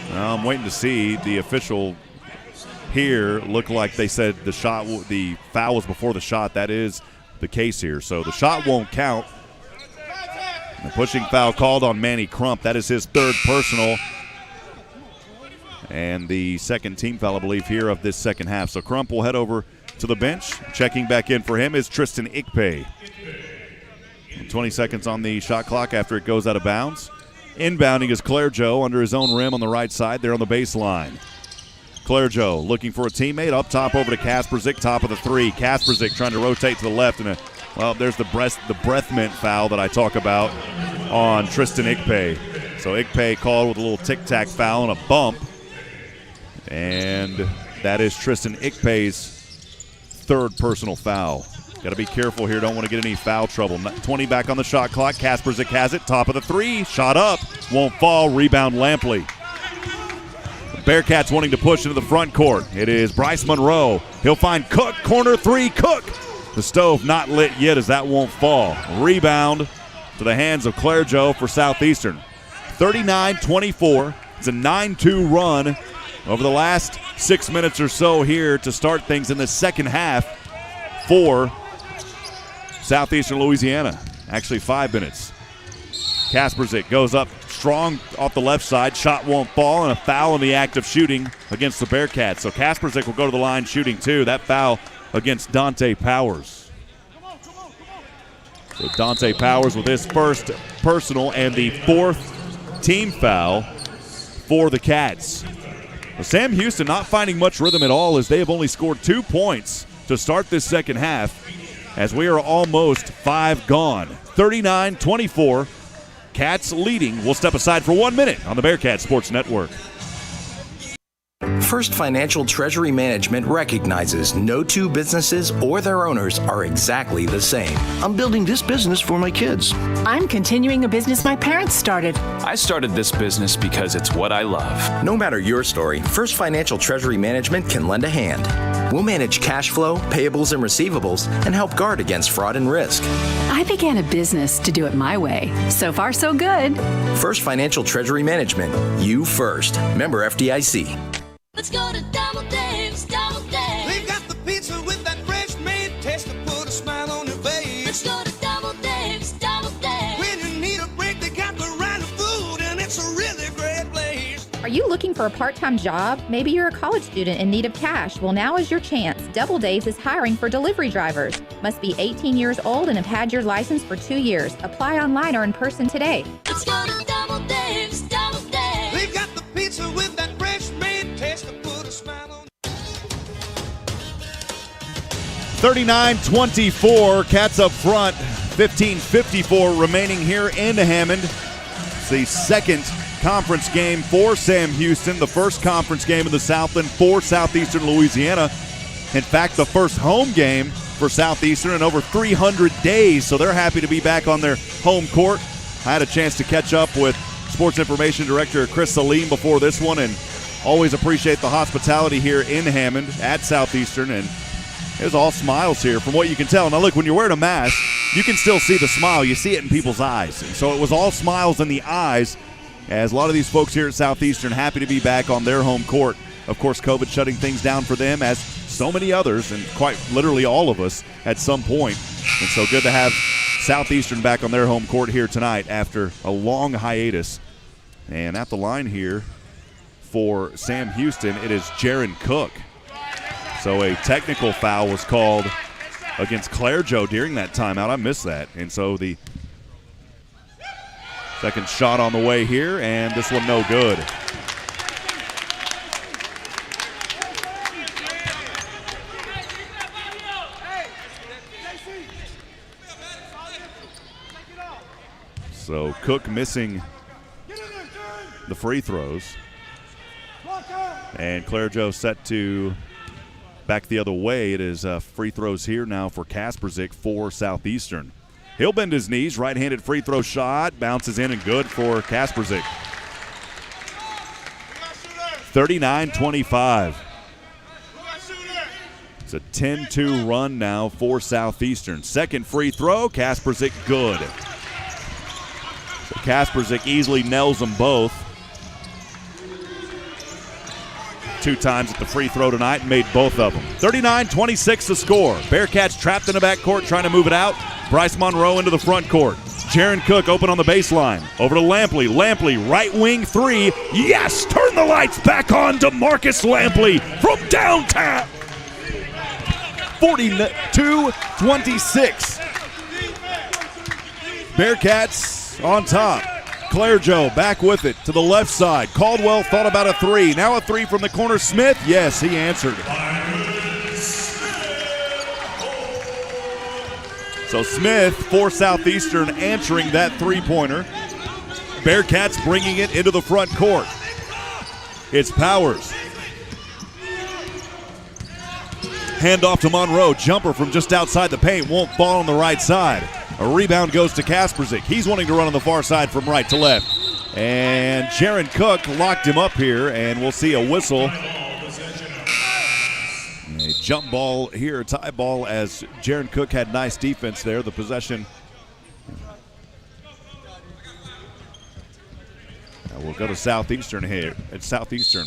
Now I'm waiting to see the official here. Look like they said the foul was before the shot. That is the case here. So the shot won't count. The pushing foul called on Manny Crump. That is his third personal. And the second team foul, I believe, here of this second half. So Crump will head over to the bench. Checking back in for him is Tristan Ikpe. 20 seconds on the shot clock after it goes out of bounds. Inbounding is Clairjo under his own rim on the right side there on the baseline. Clairjo looking for a teammate. Up top over to Kasperzik, top of the three. Kasperzik trying to rotate to the left. And there's the breath mint foul that I talk about on Tristan Ikpe. So Ikpe called with a little tic-tac foul and a bump. And that is Tristan Ikpe's third personal foul. Got to be careful here. Don't want to get any foul trouble. 20 back on the shot clock. Kasperzik has it. Top of the three. Shot up. Won't fall. Rebound Lampley. The Bearcats wanting to push into the front court. It is Bryce Monroe. He'll find Cook. Corner three. Cook. The stove not lit yet as that won't fall. Rebound to the hands of Clairjo for Southeastern. 39-24. It's a 9-2 run over the last 6 minutes or so here to start things in the second half for Southeastern Louisiana. Actually 5 minutes. Kasperzik goes up strong off the left side. Shot won't fall, and a foul in the act of shooting against the Bearcats. So Kasperzik will go to the line shooting two. That foul against Dante Powers. So Dante Powers with his first personal and the fourth team foul for the Cats. Well, Sam Houston not finding much rhythm at all as they have only scored 2 points to start this second half as we are almost 5 gone. 39-24. Cats leading. We'll step aside for 1 minute on the Bearcat Sports Network. First Financial Treasury Management recognizes no two businesses or their owners are exactly the same. I'm building this business for my kids. I'm continuing a business my parents started. I started this business because it's what I love. No matter your story, First Financial Treasury Management can lend a hand. We'll manage cash flow, payables, and receivables and help guard against fraud and risk. I began a business to do it my way. So far, so good. First Financial Treasury Management. You first. Member FDIC. Let's go to Double Dave's, Double Dave. They've got the pizza with that fresh made taste to put a smile on your face. Let's go to Double Dave's, Double Dave. When you need a break, they got the right food, and it's a really great place. Are you looking for a part-time job? Maybe you're a college student in need of cash. Well, now is your chance. Double Dave's is hiring for delivery drivers. Must be 18 years old and have had your license for 2 years. Apply online or in person today. Let's go to Double Dave's, Double Dave. They've got the pizza with that fresh made taste to put a smile on. 39-24. Cats up front. 15:54 remaining here in Hammond. It's the second conference game for Sam Houston, the first conference game in the Southland for Southeastern Louisiana. In fact, the first home game for Southeastern in over 300 days, so they're happy to be back on their home court. I had a chance to catch up with Sports Information Director Chris Salim before this one, and always appreciate the hospitality here in Hammond at Southeastern, and it was all smiles here from what you can tell. Now look, when you're wearing a mask, you can still see the smile. You see it in people's eyes, and so it was all smiles in the eyes as a lot of these folks here at Southeastern happy to be back on their home court. Of course, COVID shutting things down for them, as so many others, and quite literally all of us at some point. And so good to have Southeastern back on their home court here tonight after a long hiatus. And at the line here for Sam Houston, it is Jaren Cook. So a technical foul was called against Claire Joe during that timeout. I missed that. And so the second shot on the way here, and this one no good. So Cook missing the free throws. And Claire Joe set to back the other way. It is free throws here now for Kasperzik for Southeastern. He'll bend his knees. Right-handed free throw shot. Bounces in and good for Kasperzik. 39-25. It's a 10-2 run now for Southeastern. Second free throw. Kasperzik good. So Kasperzik easily nails them both. 2 times at the free throw tonight and made both of them. 39-26 the score. Bearcats trapped in the backcourt trying to move it out. Bryce Monroe into the front court. Jaren Cook open on the baseline. Over to Lampley. Lampley, right wing 3. Yes! Turn the lights back on to Marcus Lampley from downtown. 42-26. Bearcats on top. Claire Joe back with it to the left side. Caldwell thought about a 3. Now a 3 from the corner. Smith, yes, he answered. So Smith for Southeastern answering that 3-pointer. Bearcats bringing it into the front court. It's Powers. Handoff to Monroe. Jumper from just outside the paint. Won't fall on the right side. A rebound goes to Kasperzik. He's wanting to run on the far side from right to left. And Jaren Cook locked him up here, and we'll see a whistle. A jump ball here, a tie ball, as Jaren Cook had nice defense there. The possession. We'll go to Southeastern here. It's Southeastern.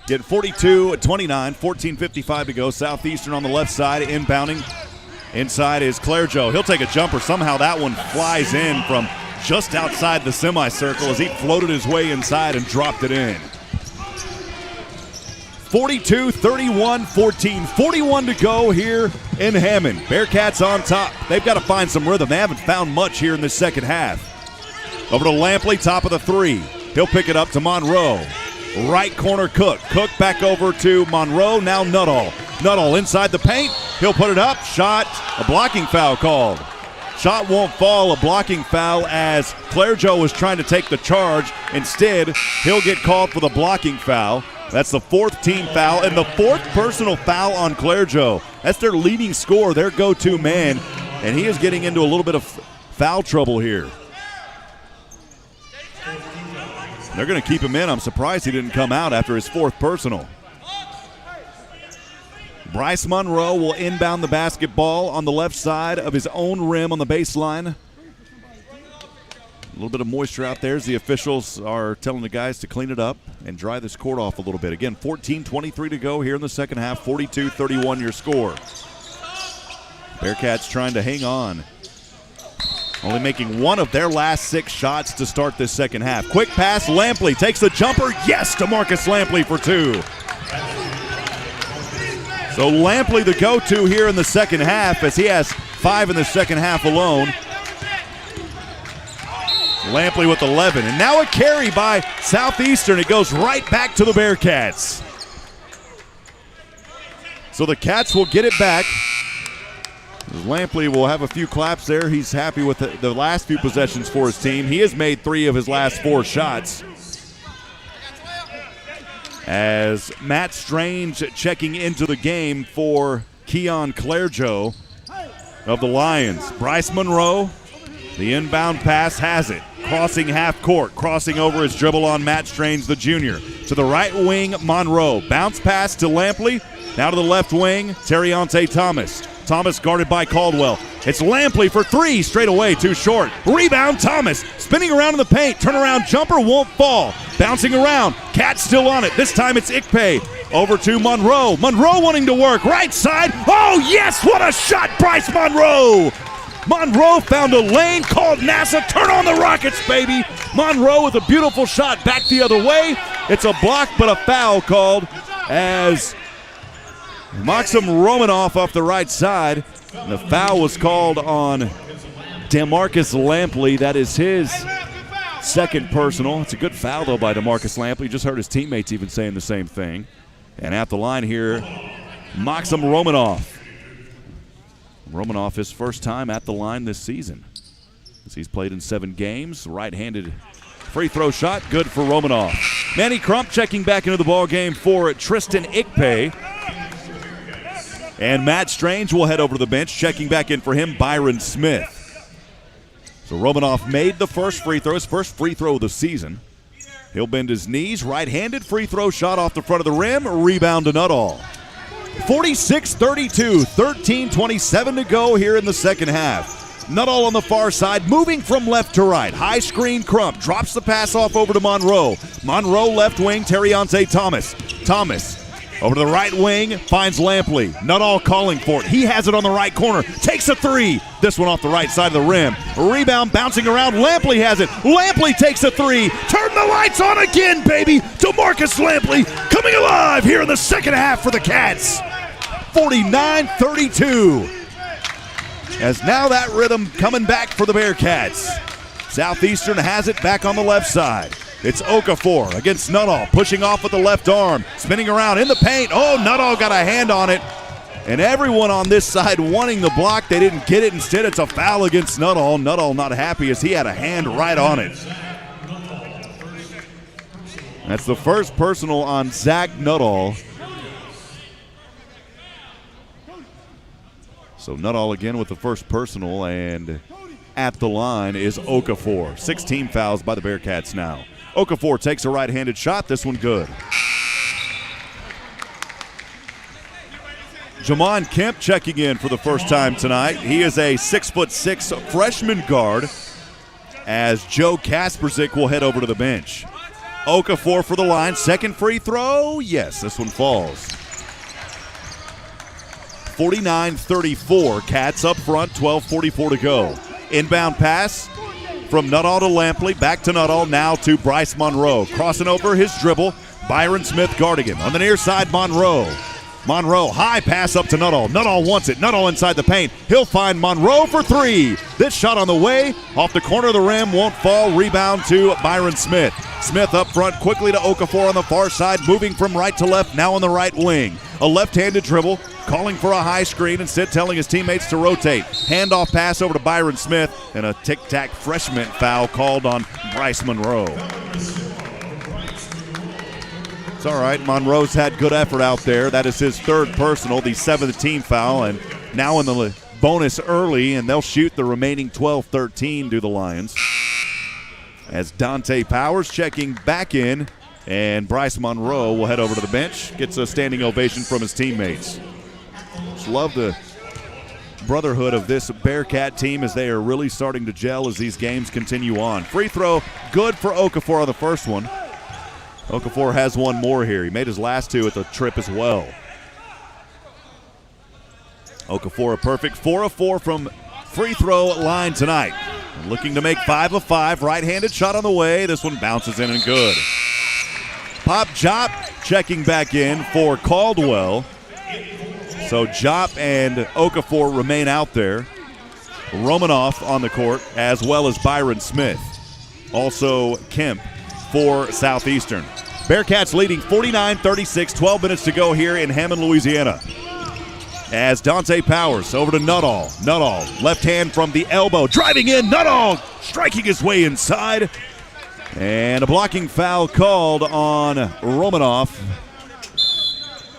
Getting 42-29, 14:55 to go. Southeastern on the left side, inbounding. Inside is Claire Joe. He'll take a jumper. Somehow that one flies in from just outside the semicircle as he floated his way inside and dropped it in. 42-31, 14, 41 to go here in Hammond. Bearcats on top. They've got to find some rhythm. They haven't found much here in the second half. Over to Lampley, top of the 3. He'll pick it up to Monroe. Right corner Cook. Cook back over to Monroe. Now Nuttall. Nuttall inside the paint. He'll put it up. Shot. A blocking foul called. Shot won't fall. A blocking foul as Claire Joe was trying to take the charge. Instead, he'll get called for the blocking foul. That's the 4th team foul and the 4th personal foul on Claire Joe. That's their leading scorer, their go-to man, and he is getting into a little bit of foul trouble here. They're going to keep him in. I'm surprised he didn't come out after his 4th personal. Bryce Monroe will inbound the basketball on the left side of his own rim on the baseline. A little bit of moisture out there as the officials are telling the guys to clean it up and dry this court off a little bit. Again, 14:23 to go here in the second half. 42-31 your score. Bearcats trying to hang on. Only making one of their last 6 shots to start this second half. Quick pass, Lampley takes the jumper. Yes, to Marcus Lampley for 2. So Lampley the go-to here in the second half as he has 5 in the second half alone. Lampley with 11. And now a carry by Southeastern. It goes right back to the Bearcats. So the Cats will get it back. Lampley will have a few claps there. He's happy with the last few possessions for his team. He has made 3 of his last 4 shots. As Matt Strange checking into the game for Keon Claire Joe of the Lions. Bryce Monroe, the inbound pass has it. Crossing half court, crossing over his dribble on Matt Strange, the junior. To the right wing, Monroe. Bounce pass to Lampley. Now to the left wing, Terriante Thomas. Thomas guarded by Caldwell. It's Lampley for 3, straight away, too short. Rebound, Thomas, spinning around in the paint. Turnaround jumper won't fall. Bouncing around, Cat still on it. This time it's Ikpe. Over to Monroe. Monroe wanting to work, right side. Oh, yes, what a shot, Bryce Monroe. Monroe found a lane, called NASA. Turn on the Rockets, baby. Monroe with a beautiful shot back the other way. It's a block, but a foul called as Maxim Romanoff off the right side. And the foul was called on DeMarcus Lampley. That is his second personal. It's a good foul, though, by DeMarcus Lampley. Just heard his teammates even saying the same thing. And at the line here, Maxim Romanoff. Romanoff, his first time at the line this season. As he's played in 7 games. Right-handed free throw shot, good for Romanoff. Manny Crump checking back into the ball game for Tristan Ikpe. And Matt Strange will head over to the bench, checking back in for him, Byron Smith. So Romanoff made the first free throw, his first free throw of the season. He'll bend his knees, right-handed free throw shot off the front of the rim, rebound to Nuttall. 46-32, 13:27 to go here in the second half. Nuttall on the far side, moving from left to right. High screen, Crump drops the pass off over to Monroe. Monroe left wing, Terrionte Thomas. Thomas over to the right wing, finds Lampley. Nuttall calling for it. He has it on the right corner. Takes a three. This one off the right side of the rim. Rebound bouncing around. Lampley has it. Lampley takes a three. Turn the lights on again, baby. DeMarcus Lampley coming alive here in the second half for the Cats. 49-32. As now that rhythm coming back for the Bearcats. Southeastern has it back on the left side. It's Okafor against Nuttall, pushing off with the left arm, spinning around in the paint. Oh, Nuttall got a hand on it. And everyone on this side wanting the block. They didn't get it. Instead, it's a foul against Nuttall. Nuttall not happy as he had a hand right on it. That's the first personal on Zach Nuttall. So Nuttall again with the first personal, and at the line is Okafor. 16 fouls by the Bearcats now. Okafor takes a right-handed shot. This one good. Jamon Kemp checking in for the first time tonight. He is a 6'6" freshman guard as Joe Kasperzik will head over to the bench. Okafor for the line. Second free throw. Yes, this one falls. 49-34. Cats up front, 12:44 to go. Inbound pass from Nuttall to Lampley, back to Nuttall, now to Bryce Monroe. Crossing over his dribble, Byron Smith guarding him. On the near side, Monroe. Monroe, high pass up to Nuttall. Nuttall wants it. Nuttall inside the paint. He'll find Monroe for three. This shot on the way, off the corner of the rim, won't fall. Rebound to Byron Smith. Smith up front, quickly to Okafor on the far side, moving from right to left, now on the right wing. A left-handed dribble, calling for a high screen, instead telling his teammates to rotate. Handoff pass over to Byron Smith, and a tic-tac freshman foul called on Bryce Monroe. It's all right. Monroe's had good effort out there. That is his third personal, the 7th team foul, and now in the bonus early, and they'll shoot the remaining 12-13 to the Lions. As Dante Powers checking back in, and Bryce Monroe will head over to the bench, gets a standing ovation from his teammates. Just love the brotherhood of this Bearcat team as they are really starting to gel as these games continue on. Free throw, good for Okafor on the first one. Okafor has one more here. He made his last two at the trip as well. Okafor a perfect 4 of 4 from free throw line tonight. Looking to make 5 of 5. Right-handed shot on the way. This one bounces in and good. Pop Jop checking back in for Caldwell. So Jop and Okafor remain out there. Romanoff on the court, as well as Byron Smith. Also Kemp for Southeastern. Bearcats leading 49-36, 12 minutes to go here in Hammond, Louisiana. As Dante Powers over to Nuttall. Nuttall, left hand from the elbow, driving in. Nuttall striking his way inside. And a blocking foul called on Romanoff.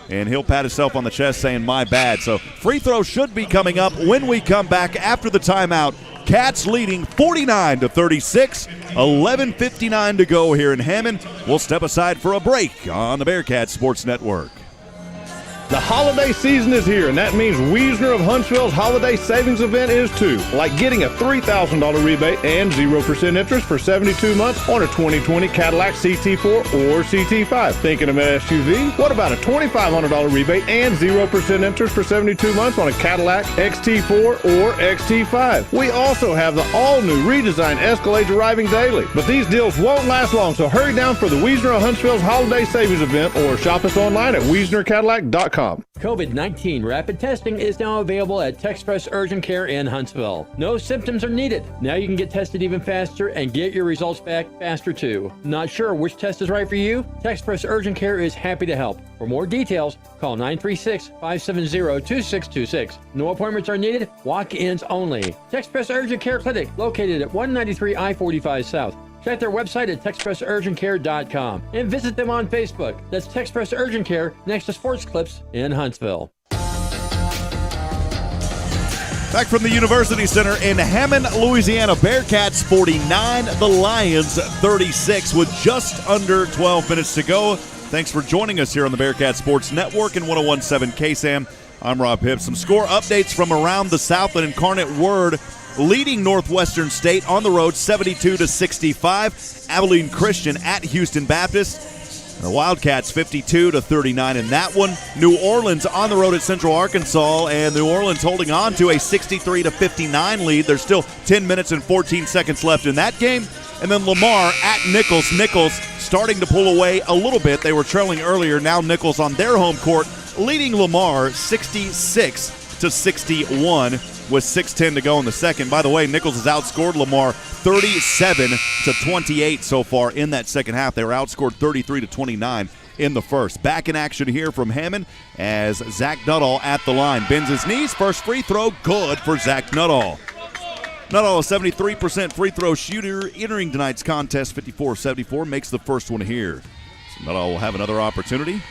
And he'll pat himself on the chest saying, my bad. So free throw should be coming up when we come back after the timeout. Cats leading 49-36, 11:59 to go here in Hammond. We'll step aside for a break on the Bearcat Sports Network. The holiday season is here, and that means Wiesner of Huntsville's holiday savings event is too. Like getting a $3,000 rebate and 0% interest for 72 months on a 2020 Cadillac CT4 or CT5. Thinking of an SUV? What about a $2,500 rebate and 0% interest for 72 months on a Cadillac XT4 or XT5? We also have the all-new redesigned Escalades arriving daily. But these deals won't last long, so hurry down for the Wiesner of Huntsville's holiday savings event or shop us online at WiesnerCadillac.com. COVID-19 rapid testing is now available at Texpress Urgent Care in Huntsville. No symptoms are needed. Now you can get tested even faster and get your results back faster too. Not sure which test is right for you? Texpress Urgent Care is happy to help. For more details, call 936-570-2626. No appointments are needed. Walk-ins only. Texpress Urgent Care Clinic, located at 193 I-45 South. Check their website at TexpressUrgentCare.com and visit them on Facebook. That's Texpress Urgent Care next to Sports Clips in Huntsville. Back from the University Center in Hammond, Louisiana, Bearcats 49, the Lions 36 with just under 12 minutes to go. Thanks for joining us here on the Bearcat Sports Network and 101.7 KSAM. I'm Rob Hipp. Some score updates from around the South. And Incarnate Word leading Northwestern State on the road 72-65. Abilene Christian at Houston Baptist. The Wildcats 52-39 in that one. New Orleans on the road at Central Arkansas, and New Orleans holding on to a 63-59 lead. There's still 10 minutes and 14 seconds left in that game. And then Lamar at Nichols. Nichols starting to pull away a little bit. They were trailing earlier. Now Nichols on their home court leading Lamar 66-61 with 6:10 to go in the second. By the way, Nichols has outscored Lamar 37-28 so far in that second half. They were outscored 33-29 in the first. Back in action here from Hammond as Zach Nuttall at the line. Bends his knees. First free throw, good for Zach Nuttall. Nuttall, a 73% free throw shooter, entering tonight's contest 54-74, makes the first one here. So Nuttall will have another opportunity.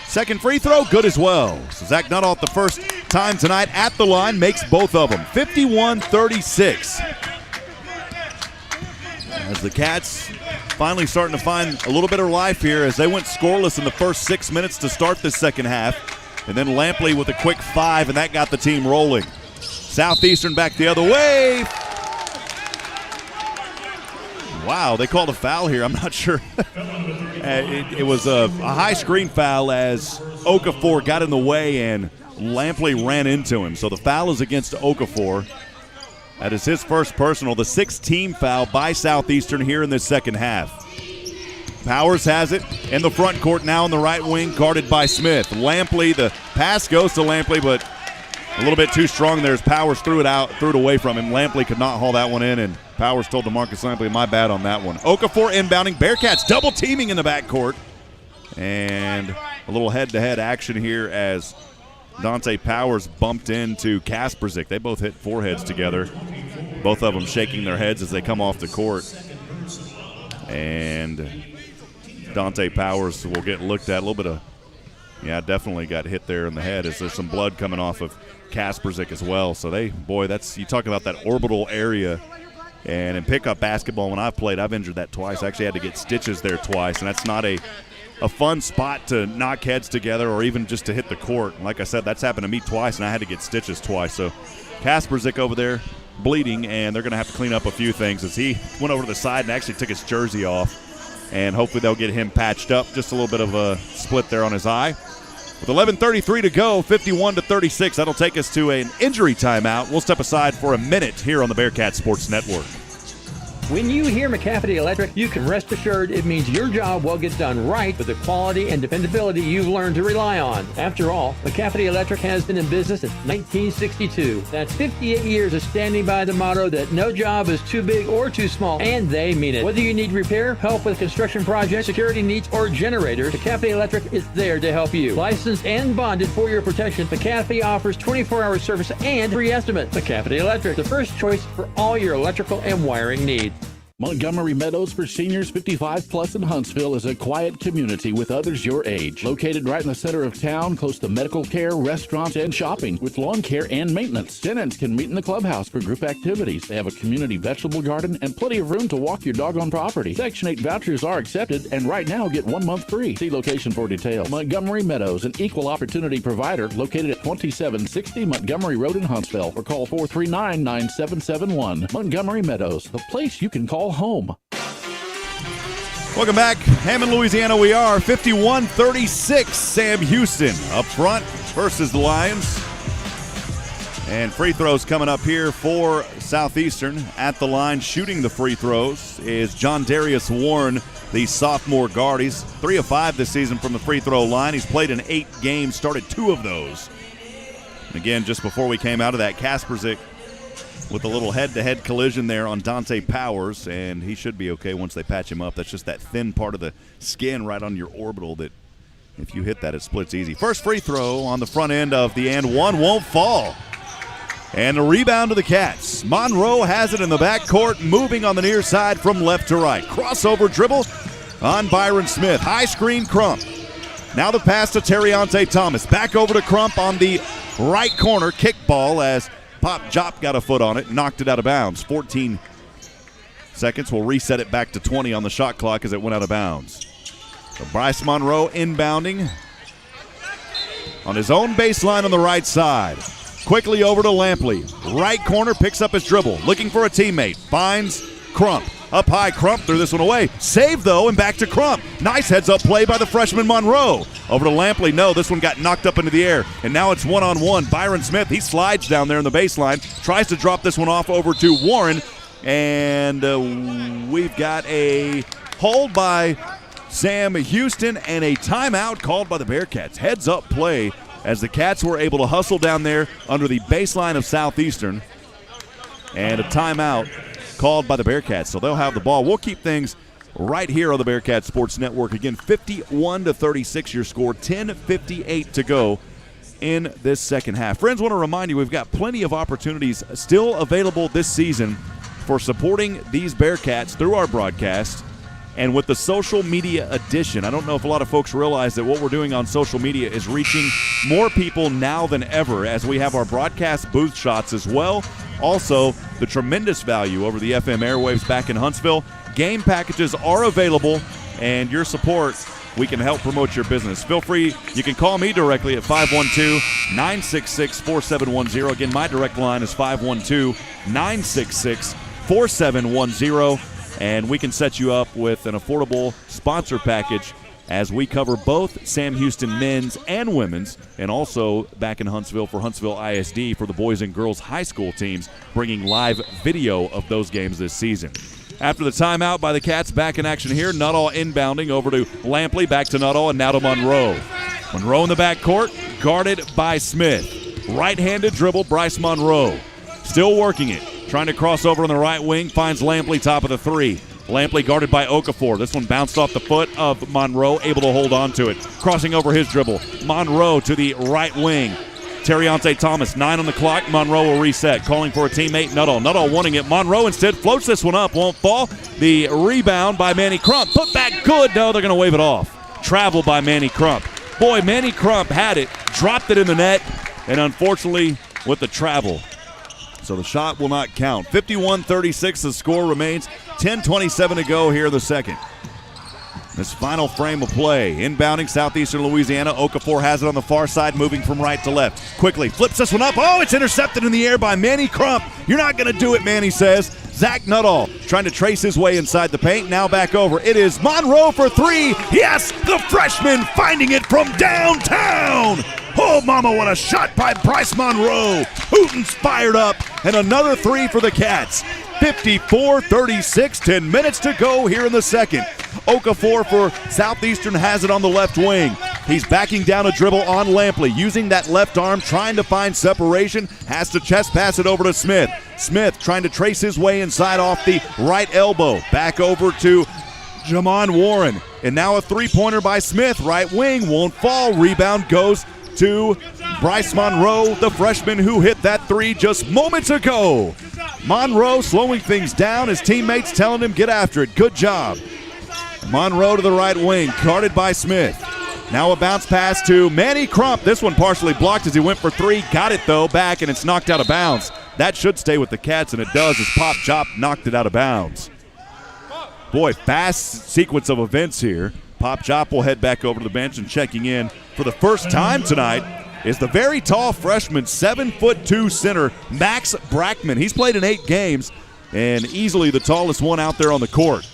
Second free throw, good as well. So Zach Nuttall, the first time tonight at the line, makes both of them. 51-36. As the Cats finally starting to find a little bit of life here as they went scoreless in the first 6 minutes to start this second half. And then Lampley with a quick 5, and that got the team rolling. Southeastern back the other way. Wow, they called a foul here. I'm not sure. It was a high screen foul as Okafor got in the way and Lampley ran into him. So the foul is against Okafor. That is his first personal, the sixth team foul by Southeastern here in this second half. Powers has it in the front court now in the right wing, guarded by Smith. Lampley, the pass goes to Lampley, but a little bit too strong there as Powers threw it away from him. Lampley could not haul that one in, and Powers told DeMarcus Lampley, my bad on that one. Okafor inbounding. Bearcats double teaming in the backcourt. And a little head-to-head action here as Dante Powers bumped into Kasperzik. They both hit foreheads together. Both of them shaking their heads as they come off the court. And Dante Powers will get looked at. A little bit of, definitely got hit there in the head as there's some blood coming off of Kasperzik as well. So that's, you talk about that orbital area. And in pickup basketball, when I've played, I've injured that twice. I actually had to get stitches there twice, and that's not a fun spot to knock heads together or even just to hit the court. Like I said, that's happened to me twice, and I had to get stitches twice. So Kasperzik over there bleeding, and they're going to have to clean up a few things as he went over to the side and actually took his jersey off. And hopefully they'll get him patched up. Just a little bit of a split there on his eye. With 11:33 to go, 51-36, that'll take us to an injury timeout. We'll step aside for a minute here on the Bearcat Sports Network. When you hear McCafferty Electric, you can rest assured it means your job will get done right with the quality and dependability you've learned to rely on. After all, McCafferty Electric has been in business since 1962. That's 58 years of standing by the motto that no job is too big or too small, and they mean it. Whether you need repair, help with construction projects, security needs, or generators, McCafferty Electric is there to help you. Licensed and bonded for your protection, McCafferty offers 24-hour service and free estimate. McCafferty Electric, the first choice for all your electrical and wiring needs. Montgomery Meadows for seniors 55 plus in Huntsville is a quiet community with others your age. Located right in the center of town, close to medical care, restaurants, and shopping, with lawn care and maintenance. Tenants can meet in the clubhouse for group activities. They have a community vegetable garden and plenty of room to walk your dog on property. Section 8 vouchers are accepted, and right now get 1 month free. See location for details. Montgomery Meadows, an equal opportunity provider located at 2760 Montgomery Road in Huntsville, or call 439-9771. Montgomery Meadows, the place you can call home. Welcome back. Hammond, Louisiana, we are 51-36. Sam Houston up front versus the Lions. And free throws coming up here for Southeastern. At the line shooting the free throws is John Darius Warren, the sophomore guard. He's 3 of 5 this season from the free throw line. He's played in 8 games, started 2 of those. Again, just before we came out of that, Kasperzik with a little head-to-head collision there on Dante Powers, and he should be okay once they patch him up. That's just that thin part of the skin right on your orbital that if you hit that, it splits easy. First free throw on the front end of the and one won't fall. And a rebound to the Cats. Monroe has it in the backcourt, moving on the near side from left to right. Crossover dribble on Byron Smith. High screen Crump. Now the pass to Terriante Thomas. Back over to Crump on the right corner. Kick ball as Pop Jop got a foot on it, knocked it out of bounds. 14 seconds. We'll reset it back to 20 on the shot clock as it went out of bounds. So Bryce Monroe inbounding on his own baseline on the right side. Quickly over to Lampley. Right corner, picks up his dribble. Looking for a teammate. Finds Crump. Up high, Crump threw this one away. Save, though, and back to Crump. Nice heads-up play by the freshman Monroe. Over to Lampley. No, this one got knocked up into the air. And now it's one-on-one. Byron Smith, he slides down there in the baseline. Tries to drop this one off over to Warren. And we've got a hold by Sam Houston and a timeout called by the Bearcats. Heads-up play as the Cats were able to hustle down there under the baseline of Southeastern. And a timeout called by the Bearcats. So they'll have the ball. We'll keep things right here on the Bearcat Sports Network. Again, 51-36 your score, 10:58 to go in this second half. Friends, want to remind you we've got plenty of opportunities still available this season for supporting these Bearcats through our broadcast. And with the social media edition, I don't know if a lot of folks realize that what we're doing on social media is reaching more people now than ever as we have our broadcast booth shots as well. Also, the tremendous value over the FM airwaves back in Huntsville. Game packages are available, and your support, we can help promote your business. Feel free, you can call me directly at 512-966-4710. Again, my direct line is 512-966-4710. And we can set you up with an affordable sponsor package as we cover both Sam Houston men's and women's, and also back in Huntsville for Huntsville ISD for the boys and girls high school teams, bringing live video of those games this season. After the timeout by the Cats, back in action here. Nuttall inbounding over to Lampley, back to Nuttall, and now to Monroe. Monroe in the backcourt, guarded by Smith. Right-handed dribble, Bryce Monroe. Still working it. Trying to cross over on the right wing, finds Lampley top of the 3. Lampley guarded by Okafor. This one bounced off the foot of Monroe, able to hold on to it. Crossing over his dribble. Monroe to the right wing. Terriante Thomas, 9 on the clock. Monroe will reset, calling for a teammate, Nuttall. Nuttall wanting it. Monroe instead floats this one up, won't fall. The rebound by Manny Crump. Put back good. No, they're going to wave it off. Travel by Manny Crump. Boy, Manny Crump had it, dropped it in the net, and unfortunately with the travel. So the shot will not count. 51-36, the score remains. 10:27 to go here in the second. This final frame of play. Inbounding Southeastern Louisiana. Okafor has it on the far side, moving from right to left. Quickly flips this one up. Oh, it's intercepted in the air by Manny Crump. You're not going to do it, Manny says. Zach Nuttall trying to trace his way inside the paint. Now back over. It is Monroe for 3. Yes, the freshman finding it from downtown. Oh, mama, what a shot by Bryce Monroe. Hooten's fired up, and another 3 for the Cats. 54-36, 10 minutes to go here in the second. Okafor for Southeastern has it on the left wing. He's backing down a dribble on Lampley, using that left arm, trying to find separation. Has to chest pass it over to Smith. Smith trying to trace his way inside off the right elbow. Back over to Jamon Warren. And now a three-pointer by Smith. Right wing, won't fall. Rebound goes to Bryce Monroe, the freshman who hit that 3 just moments ago. Monroe slowing things down. His teammates telling him, get after it. Good job. Monroe to the right wing, guarded by Smith. Now a bounce pass to Manny Crump. This one partially blocked as he went for 3. Got it, though, back, and it's knocked out of bounds. That should stay with the Cats, and it does as Pop Chop knocked it out of bounds. Boy, fast sequence of events here. Pop Chop will head back over to the bench, and checking in for the first time tonight is the very tall freshman, 7'2" center, Max Brackman. He's played in 8 games and easily the tallest one out there on the court.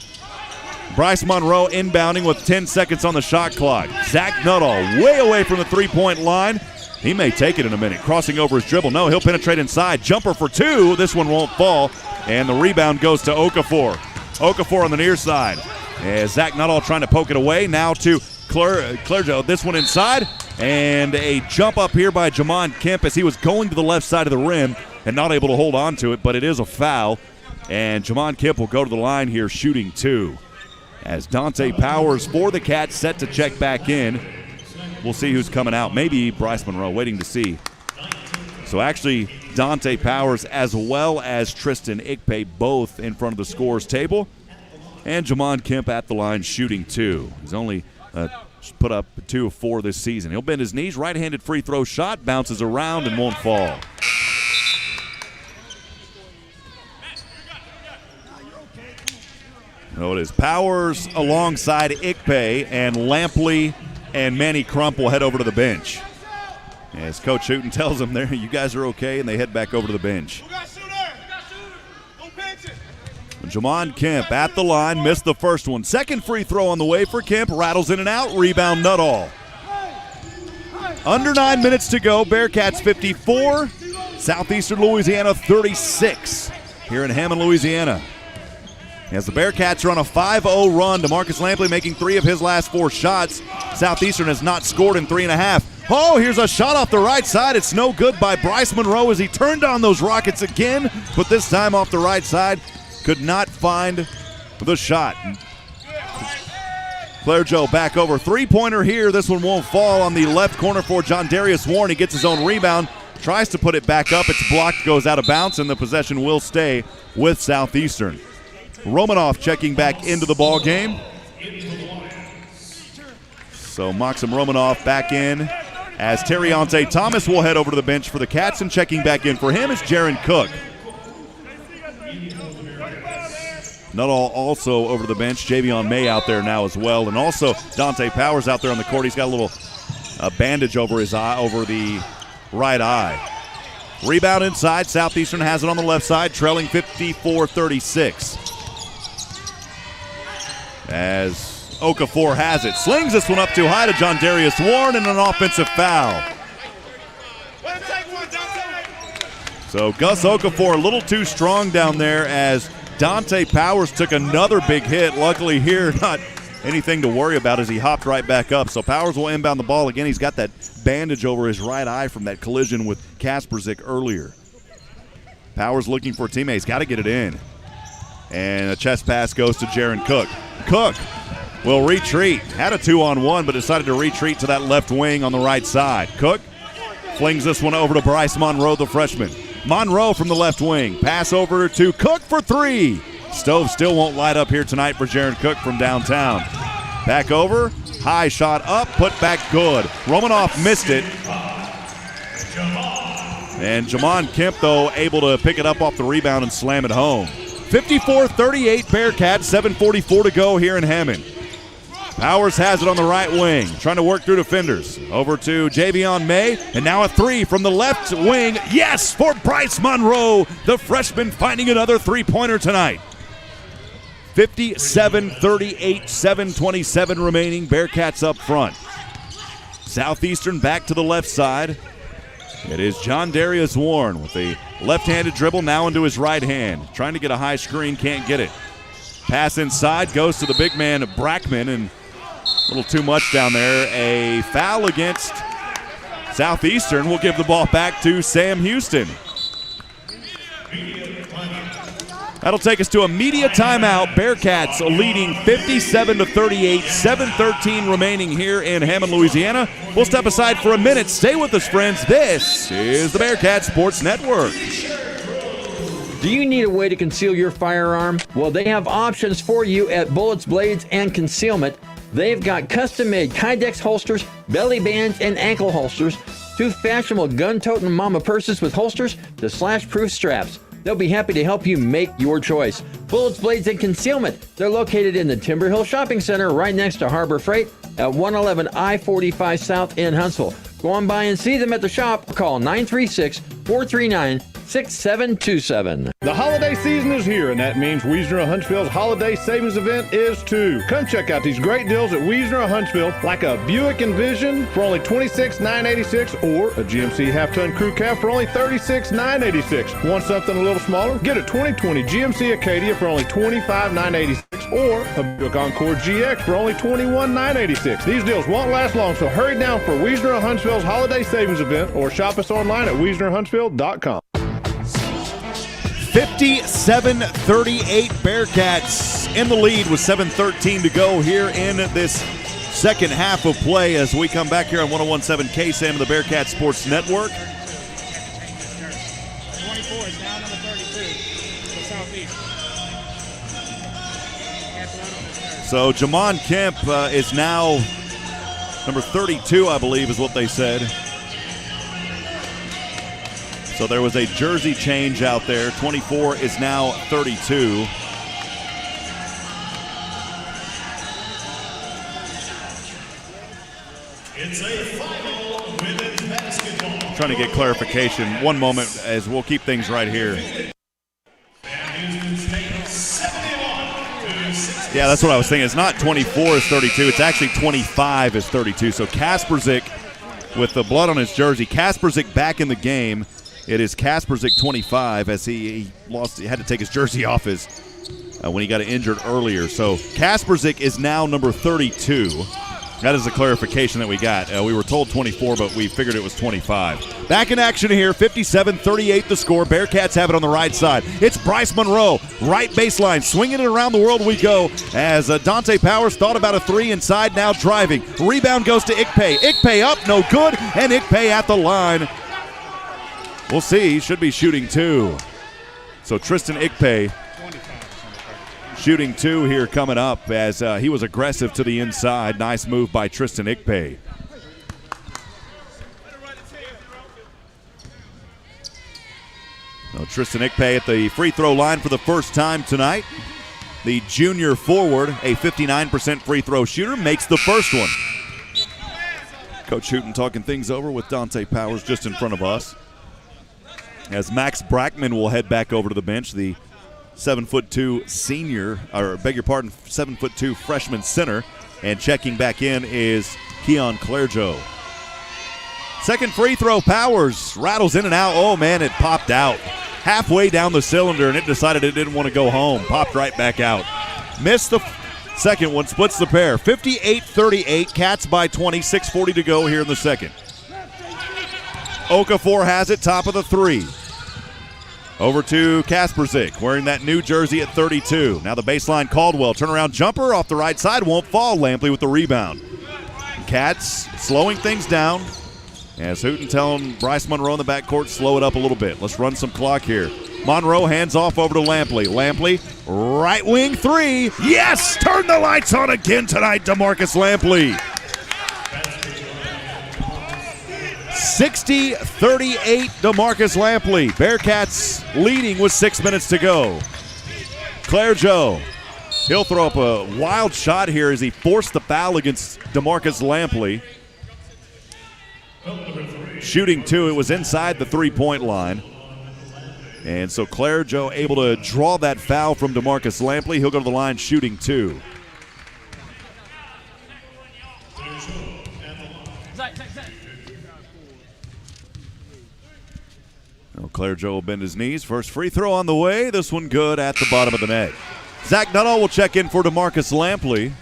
Bryce Monroe inbounding with 10 seconds on the shot clock. Zach Nuttall way away from the three-point line. He may take it in a minute. Crossing over his dribble. No, he'll penetrate inside. Jumper for 2. This one won't fall. And the rebound goes to Okafor. Okafor on the near side. As Zach Nuttall trying to poke it away. Now to Clerjo. This one inside. And a jump up here by Jamon Kemp as he was going to the left side of the rim and not able to hold on to it, but it is a foul. And Jamon Kemp will go to the line here shooting 2. As Dante Powers for the Cats set to check back in. We'll see who's coming out. Maybe Bryce Monroe, waiting to see. So actually, Dante Powers as well as Tristan Ikpe both in front of the scorers table. And Jamon Kemp at the line shooting 2. He's only put up 2 of 4 this season. He'll bend his knees. Right-handed free throw shot. Bounces around and won't fall. So it is Powers alongside Ikpe, and Lampley and Manny Crump will head over to the bench. As Coach Hooten tells them there, you guys are okay, and they head back over to the bench. Jamon Kemp at the line, missed the first one. Second free throw on the way for Kemp, rattles in and out, rebound Nuttall. Under 9 minutes to go, Bearcats 54, Southeastern Louisiana 36 here in Hammond, Louisiana. As the Bearcats are on a 5-0 run, DeMarcus Lampley making 3 of his last 4 shots. Southeastern has not scored in 3.5. Oh, here's a shot off the right side. It's no good by Bryce Monroe as he turned on those Rockets again, but this time off the right side. Could not find the shot. Clerjo back over. Three-pointer here. This one won't fall on the left corner for John Darius Warren. He gets his own rebound, tries to put it back up. It's blocked, goes out of bounds, and the possession will stay with Southeastern. Romanoff checking back into the ball game. So Maxim Romanoff back in as Terriante Thomas will head over to the bench for the Cats, and checking back in for him is Jaren Cook. Nuttall also over to the bench. Javion May out there now as well. And also Dante Powers out there on the court. He's got a little bandage over his eye, over the right eye. Rebound inside. Southeastern has it on the left side, trailing 54-36. As Okafor has it. Slings this one up too high to John Darius Warren, and an offensive foul. So Gus Okafor a little too strong down there as Dante Powers took another big hit. Luckily here, not anything to worry about as he hopped right back up. So Powers will inbound the ball again. He's got that bandage over his right eye from that collision with Kasperzik earlier. Powers looking for a teammate. He's got to get it in. And a chest pass goes to Jaren Cook. Cook will retreat. Had a 2-on-1, but decided to retreat to that left wing on the right side. Cook flings this one over to Bryce Monroe, the freshman. Monroe from the left wing. Pass over to Cook for 3. Stove still won't light up here tonight for Jaren Cook from downtown. Back over. High shot up. Put back good. Romanoff missed it. And Jamon Kemp, though, able to pick it up off the rebound and slam it home. 54-38 Bearcats. 7:44 to go here in Hammond. Powers has it on the right wing, trying to work through defenders. Over to Javion May, and now a 3 from the left wing. Yes, for Bryce Monroe, the freshman finding another three-pointer tonight. 57-38, 7:27 remaining. Bearcats up front. Southeastern back to the left side. It is John Darius Warren with a left-handed dribble now into his right hand. Trying to get a high screen, can't get it. Pass inside, goes to the big man, Brackman, and a little too much down there. A foul against Southeastern. Will give the ball back to Sam Houston. That'll take us to a media timeout. Bearcats leading 57-38, 7:13 remaining here in Hammond, Louisiana. We'll step aside for a minute. Stay with us, friends. This is the Bearcat Sports Network. Do you need a way to conceal your firearm? Well, they have options for you at Bullets, Blades, and Concealment. They've got custom-made Kydex holsters, belly bands, and ankle holsters, to fashionable gun-toting mama purses with holsters to slash-proof straps. They'll be happy to help you make your choice. Bullets, Blades, and Concealment. They're located in the Timber Hill Shopping Center right next to Harbor Freight at 111 I-45 South in Huntsville. Go on by and see them at the shop or call 936-439-6727. The holiday season is here, and that means Wiesner of Huntsville's holiday savings event is too. Come check out these great deals at Wiesner of Huntsville, like a Buick Envision for only $26,986 or a GMC half-ton crew cab for only $36,986. Want something a little smaller? Get a 2020 GMC Acadia for only $25,986. or a Buick Encore GX for only $21,986. These deals won't last long, so hurry down for Wiesner of Huntsville's holiday savings event or shop us online at WiesnerHuntsville.com. 57-38 Bearcats in the lead with 7:13 to go here in this second half of play as we come back here on 101.7 KSAM and the Bearcat Sports Network. 24 is now number 32 for Southeast. So Jamon Kemp is now number 32, I believe is what they said. So there was a jersey change out there. 24 is now 32. It's a final women's basketball. I'm trying to get clarification. One moment as we'll keep things right here. Yeah, that's what I was thinking. It's not 24 is 32. It's actually 25 is 32. So Kasperzik with the blood on his jersey. Kasperzik back in the game. It is Kasperzik 25 as he had to take his jersey off when he got injured earlier. So Kasperzik is now number 32. That is the clarification that we got. We were told 24, but we figured it was 25. Back in action here, 57-38 the score. Bearcats have it on the right side. It's Bryce Monroe, right baseline, swinging it around the world we go as Dante Powers thought about a three inside, now driving. Rebound goes to Ikpe. Ikpe up, no good, and Ikpe at the line. We'll see, he should be shooting two. So Tristan Ikpe shooting two here coming up as he was aggressive to the inside. Nice move by Tristan Ikpe. So Tristan Ikpe at the free throw line for the first time tonight. The junior forward, a 59% free throw shooter, makes the first one. Coach Hooten talking things over with Dante Powers just in front of us. As Max Brackman will head back over to the bench, the 7'2" senior, or beg your pardon, 7'2" freshman center. And checking back in is Keon Clergeau. Second free throw, Powers rattles in and out. Oh, man, it popped out. Halfway down the cylinder, and it decided it didn't want to go home. Popped right back out. Missed the second one, splits the pair. 58-38, Cats by 20, 6:40 to go here in the second. Okafor has it, top of the three. Over to Kasperzik, wearing that new jersey at 32. Now the baseline, Caldwell. Turnaround jumper off the right side, won't fall. Lampley with the rebound. Cats slowing things down. As Hooten telling Bryce Monroe in the backcourt, slow it up a little bit. Let's run some clock here. Monroe hands off over to Lampley. Lampley, right wing three. Yes! Turn the lights on again tonight, DeMarcus Lampley. 60-38 DeMarcus Lampley. Bearcats leading with 6 minutes to go. Clergeau, he'll throw up a wild shot here as he forced the foul against DeMarcus Lampley. Shooting two, it was inside the three-point line. And so Clergeau able to draw that foul from DeMarcus Lampley. He'll go to the line shooting two. Clergeau will bend his knees. First free throw on the way. This one good at the bottom of the net. Zach Nuttall will check in for DeMarcus Lampley.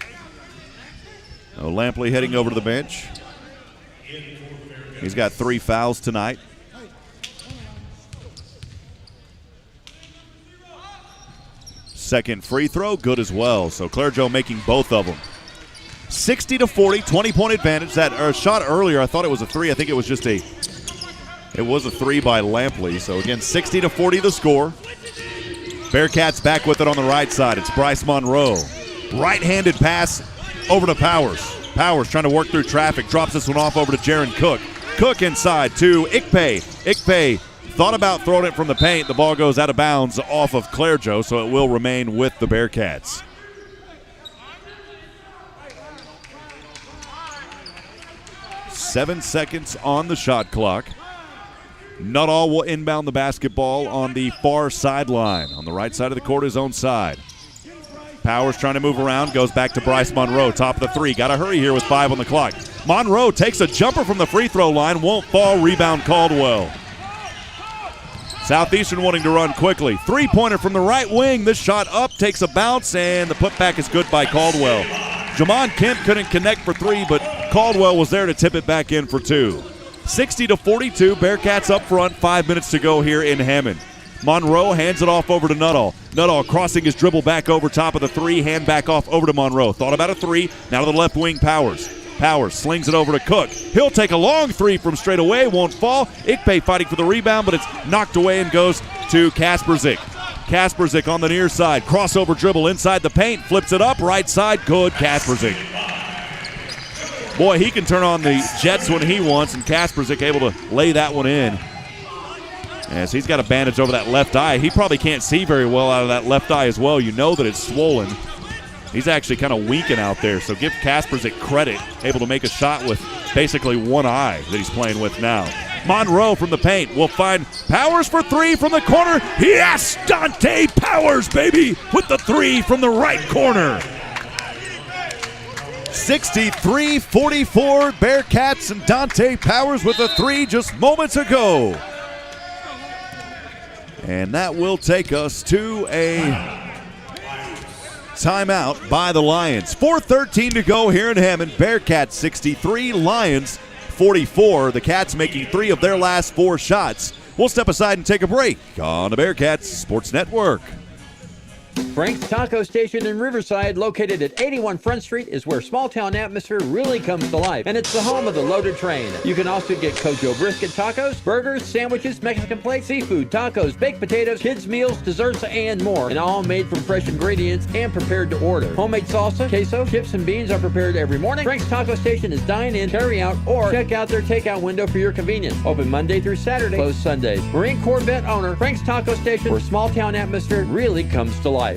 Lampley heading over to the bench. He's got 3 fouls tonight. Second free throw, good as well. So Clergeau making both of them. 60-40, 20-point advantage. That shot earlier, I thought it was a three. I think it was just a three by Lampley. So again, 60-40 the score. Bearcats back with it on the right side. It's Bryce Monroe. Right-handed pass over to Powers. Powers trying to work through traffic. Drops this one off over to Jaren Cook. Cook inside to Ikpe. Ikpe thought about throwing it from the paint. The ball goes out of bounds off of Clergeau, so it will remain with the Bearcats. Seven seconds on the shot clock. Nuttall will inbound the basketball on the far sideline. On the right side of the court, his own side. Powers trying to move around, goes back to Bryce Monroe, top of the three. Got to hurry here with 5 on the clock. Monroe takes a jumper from the free throw line, won't fall, rebound Caldwell. Southeastern wanting to run quickly. Three-pointer from the right wing. This shot up, takes a bounce, and the putback is good by Caldwell. Jamon Kemp couldn't connect for three, but Caldwell was there to tip it back in for two. 60-42, Bearcats up front, 5 minutes to go here in Hammond. Monroe hands it off over to Nuttall. Nuttall crossing his dribble back over top of the three, hand back off over to Monroe. Thought about a three, now to the left wing, Powers. Powers slings it over to Cook. He'll take a long three from straight away, won't fall. Ikpe fighting for the rebound, but it's knocked away and goes to Kasperzik. Kasperzik on the near side, crossover dribble inside the paint, flips it up, right side, good, Kasperzik. Boy, he can turn on the jets when he wants, and Kasperzik able to lay that one in. As he's got a bandage over that left eye. He probably can't see very well out of that left eye as well. You know that it's swollen. He's actually kind of winking out there, so give Kasperzik credit, able to make a shot with basically one eye that he's playing with now. Monroe from the paint will find Powers for three from the corner. Yes, Dante Powers, baby, with the three from the right corner. 63-44, Bearcats and Dante Powers with a three just moments ago. And that will take us to a timeout by the Lions. 4:13 to go here in Hammond. Bearcats 63, Lions 44. The Cats making three of their last four shots. We'll step aside and take a break on the Bearcats Sports Network. Frank's Taco Station in Riverside, located at 81 Front Street, is where small-town atmosphere really comes to life, and it's the home of the Loaded Train. You can also get Cojo brisket tacos, burgers, sandwiches, Mexican plates, seafood, tacos, baked potatoes, kids' meals, desserts, and more, and all made from fresh ingredients and prepared to order. Homemade salsa, queso, chips, and beans are prepared every morning. Frank's Taco Station is dine-in, carry-out, or check out their takeout window for your convenience. Open Monday through Saturday, closed Sundays. Marine Corps vet owner, Frank's Taco Station, where small-town atmosphere really comes to life.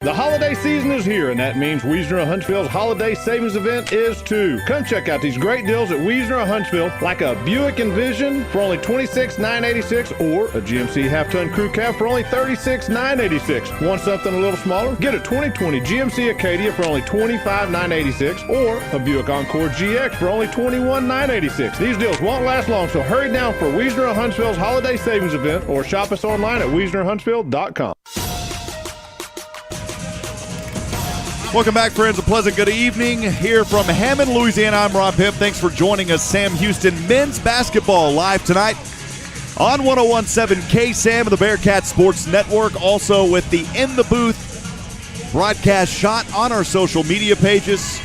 The holiday season is here, and that means Wiesner of Huntsville's holiday savings event is too. Come check out these great deals at Wiesner of Huntsville, like a Buick Envision for only $26,986 or a GMC half-ton crew cab for only $36,986. Want something a little smaller? Get a 2020 GMC Acadia for only $25,986 or a Buick Encore GX for only $21,986. These deals won't last long, so hurry down for Wiesner of Huntsville's holiday savings event or shop us online at WiesnerHuntsville.com. Welcome back, friends. A pleasant good evening here from Hammond, Louisiana. I'm Rob Hipp. Thanks for joining us. Sam Houston men's basketball live tonight on 101.7 KSAM of the Bearcat Sports Network. Also with the In the Booth broadcast shot on our social media pages.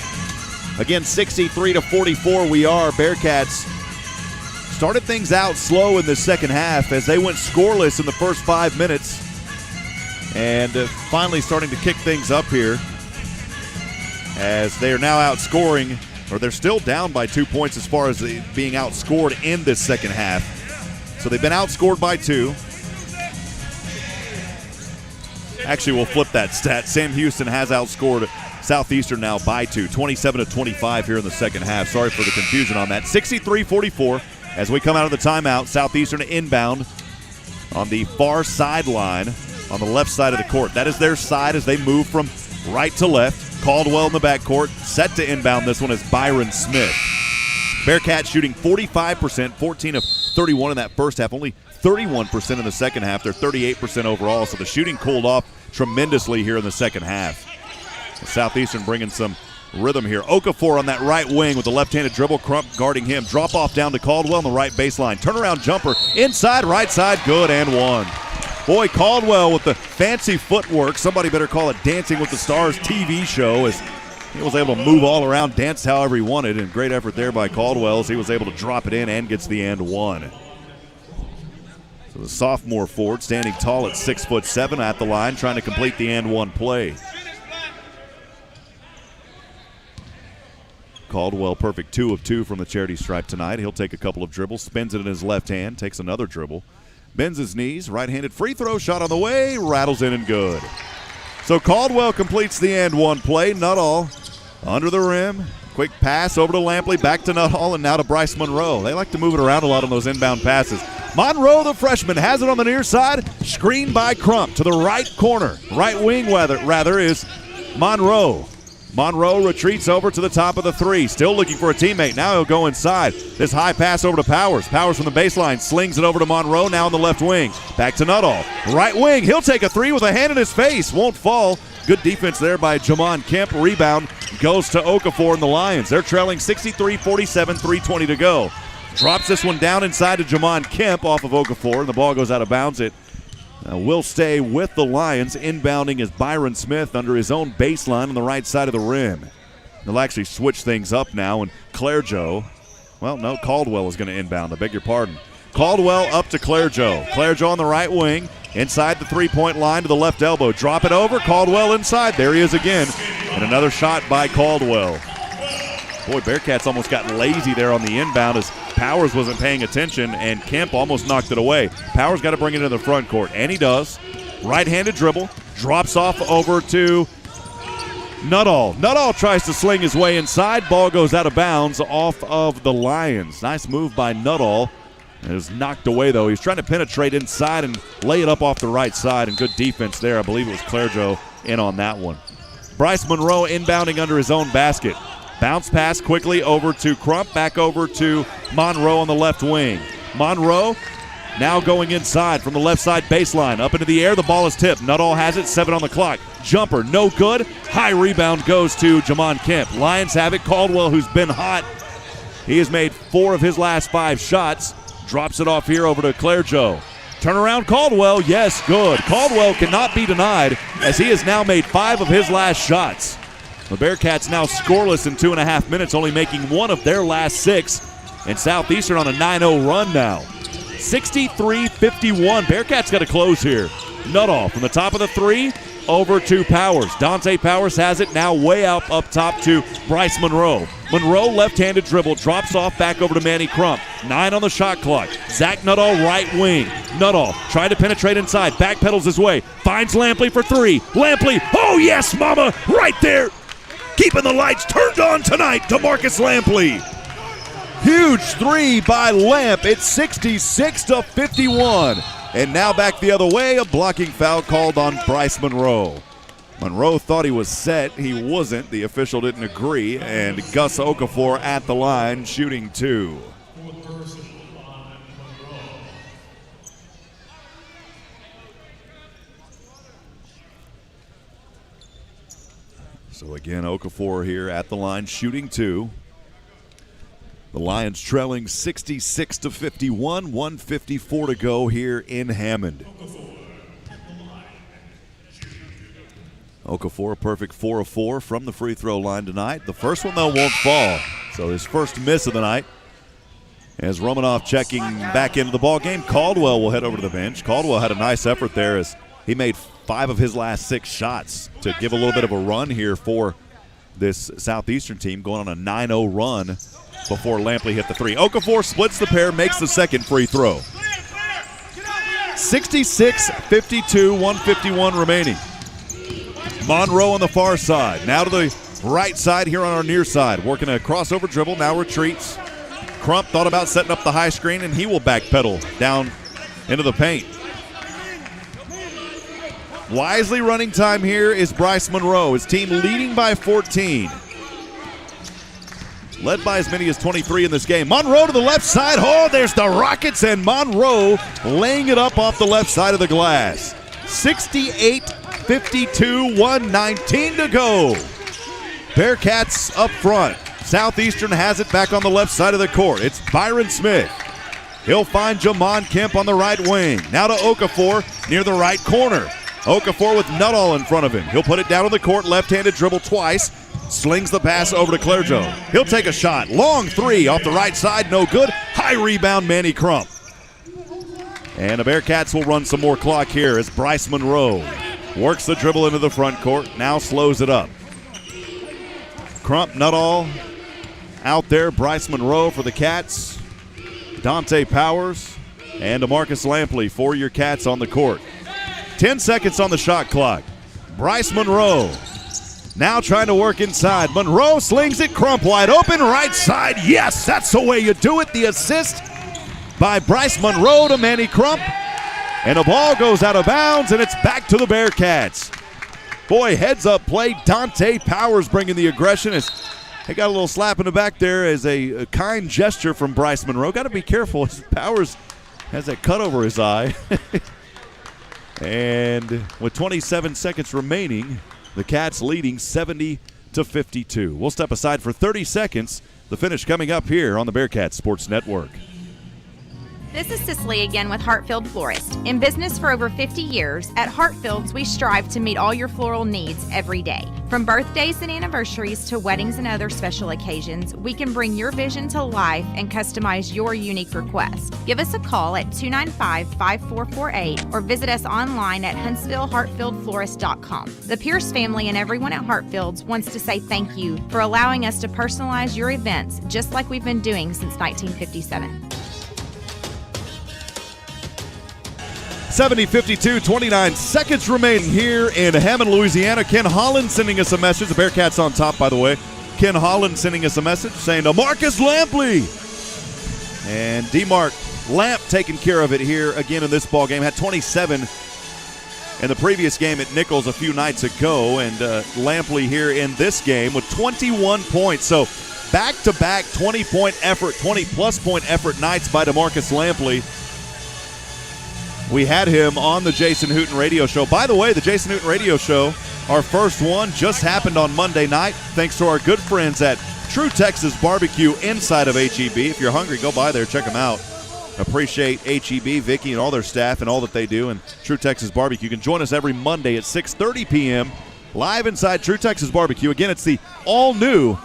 Again, 63-44 we are. Bearcats started things out slow in the second half as they went scoreless in the first 5 minutes. And finally starting to kick things up here, as they are now outscoring, or they're still down by 2 points as far as being outscored in this second half. So they've been outscored by 2. Actually, we'll flip that stat. Sam Houston has outscored Southeastern now by 2, 27-25 here in the second half. Sorry for the confusion on that. 63-44 as we come out of the timeout. Southeastern inbound on the far sideline on the left side of the court. That is their side as they move from right to left. Caldwell in the backcourt, set to inbound this one is Byron Smith. Bearcats shooting 45%, 14 of 31 in that first half, only 31% in the second half. They're 38% overall, so the shooting cooled off tremendously here in the second half. Southeastern bringing some rhythm here. Okafor on that right wing with the left-handed dribble, Crump guarding him. Drop off down to Caldwell on the right baseline. Turnaround jumper, inside, right side, good, and one. Boy, Caldwell with the fancy footwork. Somebody better call it Dancing with the Stars TV show, as he was able to move all around, dance however he wanted, and great effort there by Caldwell as he was able to drop it in and gets the and one. So the sophomore forward standing tall at 6'7" at the line, trying to complete the and one play. Caldwell perfect 2 of 2 from the charity stripe tonight. He'll take a couple of dribbles, spins it in his left hand, takes another dribble. Bends his knees, right-handed free throw shot on the way, rattles in and good. So Caldwell completes the and one play. Nuttall under the rim, quick pass over to Lampley, back to Nuttall, and now to Bryce Monroe. They like to move it around a lot on those inbound passes. Monroe, the freshman, has it on the near side, screened by Crump to the right corner. Right wing, rather, is Monroe. Monroe retreats over to the top of the 3. Still looking for a teammate. Now he'll go inside. This high pass over to Powers. Powers from the baseline slings it over to Monroe, now on the left wing. Back to Nuttall. Right wing. He'll take a 3 with a hand in his face. Won't fall. Good defense there by Jaron Kemp. Rebound goes to Okafor and the Lions. They're trailing 63-47, 3:20 to go. Drops this one down inside to Jaron Kemp off of Okafor, and the ball goes out of bounds. It will stay with the Lions. Inbounding is Byron Smith under his own baseline on the right side of the rim. They'll actually switch things up now, and Caldwell is going to inbound. I beg your pardon. Caldwell up to Clerjo. Clerjo on the right wing, inside the three-point line to the left elbow. Drop it over, Caldwell inside. There he is again, and another shot by Caldwell. Boy, Bearcats almost got lazy there on the inbound as Powers wasn't paying attention, and Kemp almost knocked it away. Powers got to bring it into the front court, and he does. Right-handed dribble, drops off over to Nuttall. Nuttall tries to sling his way inside. Ball goes out of bounds off of the Lions. Nice move by Nuttall. It was knocked away, though. He's trying to penetrate inside and lay it up off the right side, and good defense there. I believe it was Clerjo in on that one. Bryce Monroe inbounding under his own basket. Bounce pass quickly over to Crump, back over to Monroe on the left wing. Monroe now going inside from the left side baseline. Up into the air, the ball is tipped. Nuttall has it, 7 on the clock. Jumper, no good. High rebound goes to Jaron Kemp. Lions have it. Caldwell, who's been hot. He has made 4 of his last 5 shots. Drops it off here over to Clerjo. Turnaround Caldwell, yes, good. Caldwell cannot be denied as he has now made 5 of his last shots. The Bearcats now scoreless in 2.5 minutes, only making 1 of their last 6. And Southeastern on a 9-0 run now. 63-51. Bearcats got to close here. Nuttall from the top of the 3 over to Powers. Dante Powers has it now way out up top to Bryce Monroe. Monroe left-handed dribble, drops off back over to Manny Crump. 9 on the shot clock. Zach Nuttall right wing. Nuttall trying to penetrate inside, backpedals his way, finds Lampley for 3. Lampley, oh yes, mama, right there. Keeping the lights turned on tonight, DeMarcus Lampley. Huge 3 by Lamp. It's 66-51. And now back the other way, a blocking foul called on Bryce Monroe. Monroe thought he was set. He wasn't. The official didn't agree. And Gus Okafor at the line, shooting 2. So again, Okafor here at the line, shooting 2. The Lions trailing 66-51, 1:54 to go here in Hammond. Okafor a perfect 4 of 4 from the free throw line tonight. The first one, though, won't fall. So his first miss of the night. As Romanoff checking back into the ball game, Caldwell will head over to the bench. Caldwell had a nice effort there as he made 5 of his last 6 shots to give a little bit of a run here for this Southeastern team, going on a 9-0 run before Lampley hit the 3. Okafor splits the pair, makes the second free throw. 66-52, 1:51 remaining. Monroe on the far side. Now to the right side here on our near side. Working a crossover dribble, now retreats. Crump thought about setting up the high screen, and he will backpedal down into the paint. Wisely running time here is Bryce Monroe. His team leading by 14. Led by as many as 23 in this game. Monroe to the left side. Oh, there's the Rockets, and Monroe laying it up off the left side of the glass. 68-52, 1:19 to go. Bearcats up front. Southeastern has it back on the left side of the court. It's Byron Smith. He'll find Jaron Kemp on the right wing. Now to Okafor near the right corner. Okafor with Nuttall in front of him. He'll put it down on the court, left-handed dribble twice. Slings the pass over to Clerjo. He'll take a shot. Long 3 off the right side, no good. High rebound, Manny Crump. And the Bearcats will run some more clock here as Bryce Monroe works the dribble into the front court, now slows it up. Crump, Nuttall out there. Bryce Monroe for the Cats. Dante Powers and DeMarcus Lampley for your Cats on the court. 10 seconds on the shot clock. Bryce Monroe now trying to work inside. Monroe slings it. Crump wide open. Right side. Yes, that's the way you do it. The assist by Bryce Monroe to Manny Crump. And the ball goes out of bounds, and it's back to the Bearcats. Boy, heads up play. Dante Powers bringing the aggression. He got a little slap in the back there as a kind gesture from Bryce Monroe. Got to be careful. Powers has that cut over his eye. And with 27 seconds remaining, the Cats leading 70-52. We'll step aside for 30 seconds. The finish coming up here on the Bearcat Sports Network. This is Cicely again with Hartfield Florist. In business for over 50 years, at Hartfield's we strive to meet all your floral needs every day. From birthdays and anniversaries to weddings and other special occasions, we can bring your vision to life and customize your unique request. Give us a call at 295-5448 or visit us online at HuntsvilleHartfieldFlorist.com. The Pierce family and everyone at Hartfield's wants to say thank you for allowing us to personalize your events just like we've been doing since 1957. 70-52, 29 seconds remaining here in Hammond, Louisiana. Ken Holland sending us a message. The Bearcats on top, by the way. Ken Holland sending us a message saying to Marcus Lampley. And DeMarc Lamp taking care of it here again in this ball game. Had 27 in the previous game at Nichols a few nights ago. And Lampley here in this game with 21 points. So back-to-back 20-point effort, 20-plus point effort nights by DeMarcus Lampley. We had him on the Jason Hooten radio show. By the way, the Jason Hooten radio show, our first one, just happened on Monday night, thanks to our good friends at True Texas Barbecue inside of HEB. If you're hungry, go by there, check them out. Appreciate HEB, Vicky, and all their staff and all that they do. And True Texas Barbecue. You can join us every Monday at 6:30 p.m. live inside True Texas Barbecue. Again, it's the all-new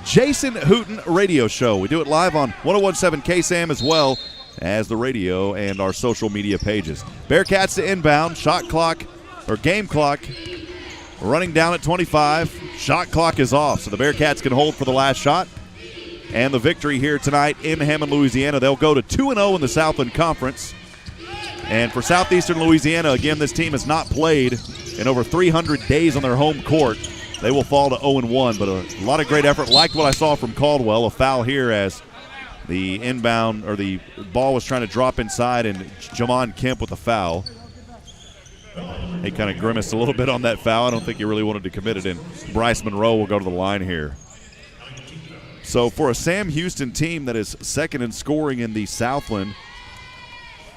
Jason Hooten radio show. We do it live on 101.7 KSAM as well as the radio and our social media pages. Bearcats to inbound. Shot clock, or game clock, running down at 25. Shot clock is off, so the Bearcats can hold for the last shot. And the victory here tonight in Hammond, Louisiana. They'll go to 2-0 in the Southland Conference. And for Southeastern Louisiana, again, this team has not played in over 300 days on their home court. They will fall to 0-1, but a lot of great effort. Liked what I saw from Caldwell. A foul here as the inbound, or the ball was trying to drop inside, and Jamon Kemp with a foul. He kind of grimaced a little bit on that foul. I don't think he really wanted to commit it, and Bryce Monroe will go to the line here. So for a Sam Houston team that is second in scoring in the Southland,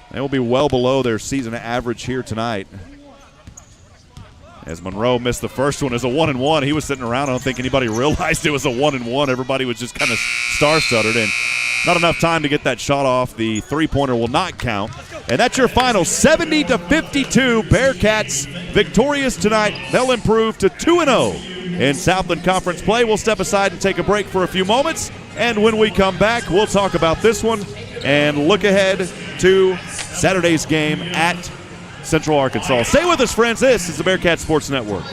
they will be well below their season average here tonight. As Monroe missed the first one as a 1-and-1. He was sitting around. I don't think anybody realized it was a 1-and-1. Everybody was just kind of star-stuttered, and not enough time to get that shot off. The three-pointer will not count. And that's your final, 70-52. Bearcats victorious tonight. They'll improve to 2-0 in Southland Conference play. We'll step aside and take a break for a few moments. And when we come back, we'll talk about this one and look ahead to Saturday's game at Central Arkansas. Stay with us, friends. This is the Bearcat Sports Network.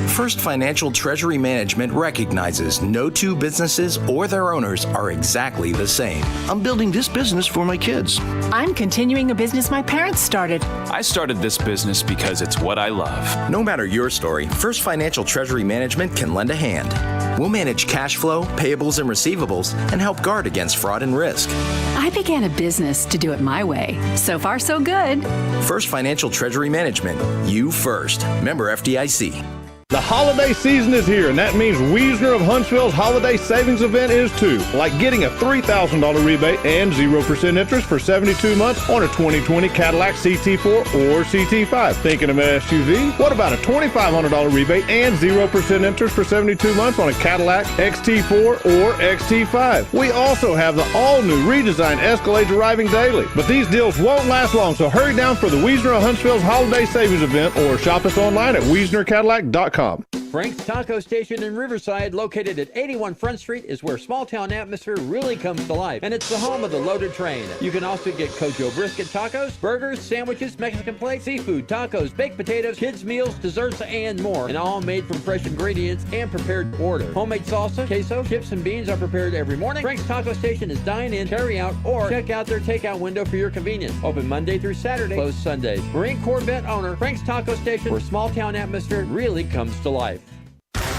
First Financial Treasury Management recognizes no two businesses or their owners are exactly the same. I'm building this business for my kids. I'm continuing a business my parents started. I started this business because it's what I love. No matter your story, First Financial Treasury Management can lend a hand. We'll manage cash flow, payables, and receivables and help guard against fraud and risk. I began a business to do it my way. So far, so good. First Financial Treasury Management. You first. Member FDIC. The holiday season is here, and that means Wiesner of Huntsville's holiday savings event is too. Like getting a $3,000 rebate and 0% interest for 72 months on a 2020 Cadillac CT4 or CT5. Thinking of an SUV? What about a $2,500 rebate and 0% interest for 72 months on a Cadillac XT4 or XT5? We also have the all-new redesigned Escalades arriving daily. But these deals won't last long, so hurry down for the Wiesner of Huntsville's holiday savings event or shop us online at WiesnerCadillac.com. Frank's Taco Station in Riverside, located at 81 Front Street, is where small-town atmosphere really comes to life, and it's the home of the Loaded Train. You can also get Cojo Brisket tacos, burgers, sandwiches, Mexican plates, seafood, tacos, baked potatoes, kids' meals, desserts, and more, and all made from fresh ingredients and prepared to order. Homemade salsa, queso, chips, and beans are prepared every morning. Frank's Taco Station is dine-in, carry-out, or check out their takeout window for your convenience. Open Monday through Saturday, closed Sundays. Marine Corvette owner, Frank's Taco Station, where small-town atmosphere really comes to life.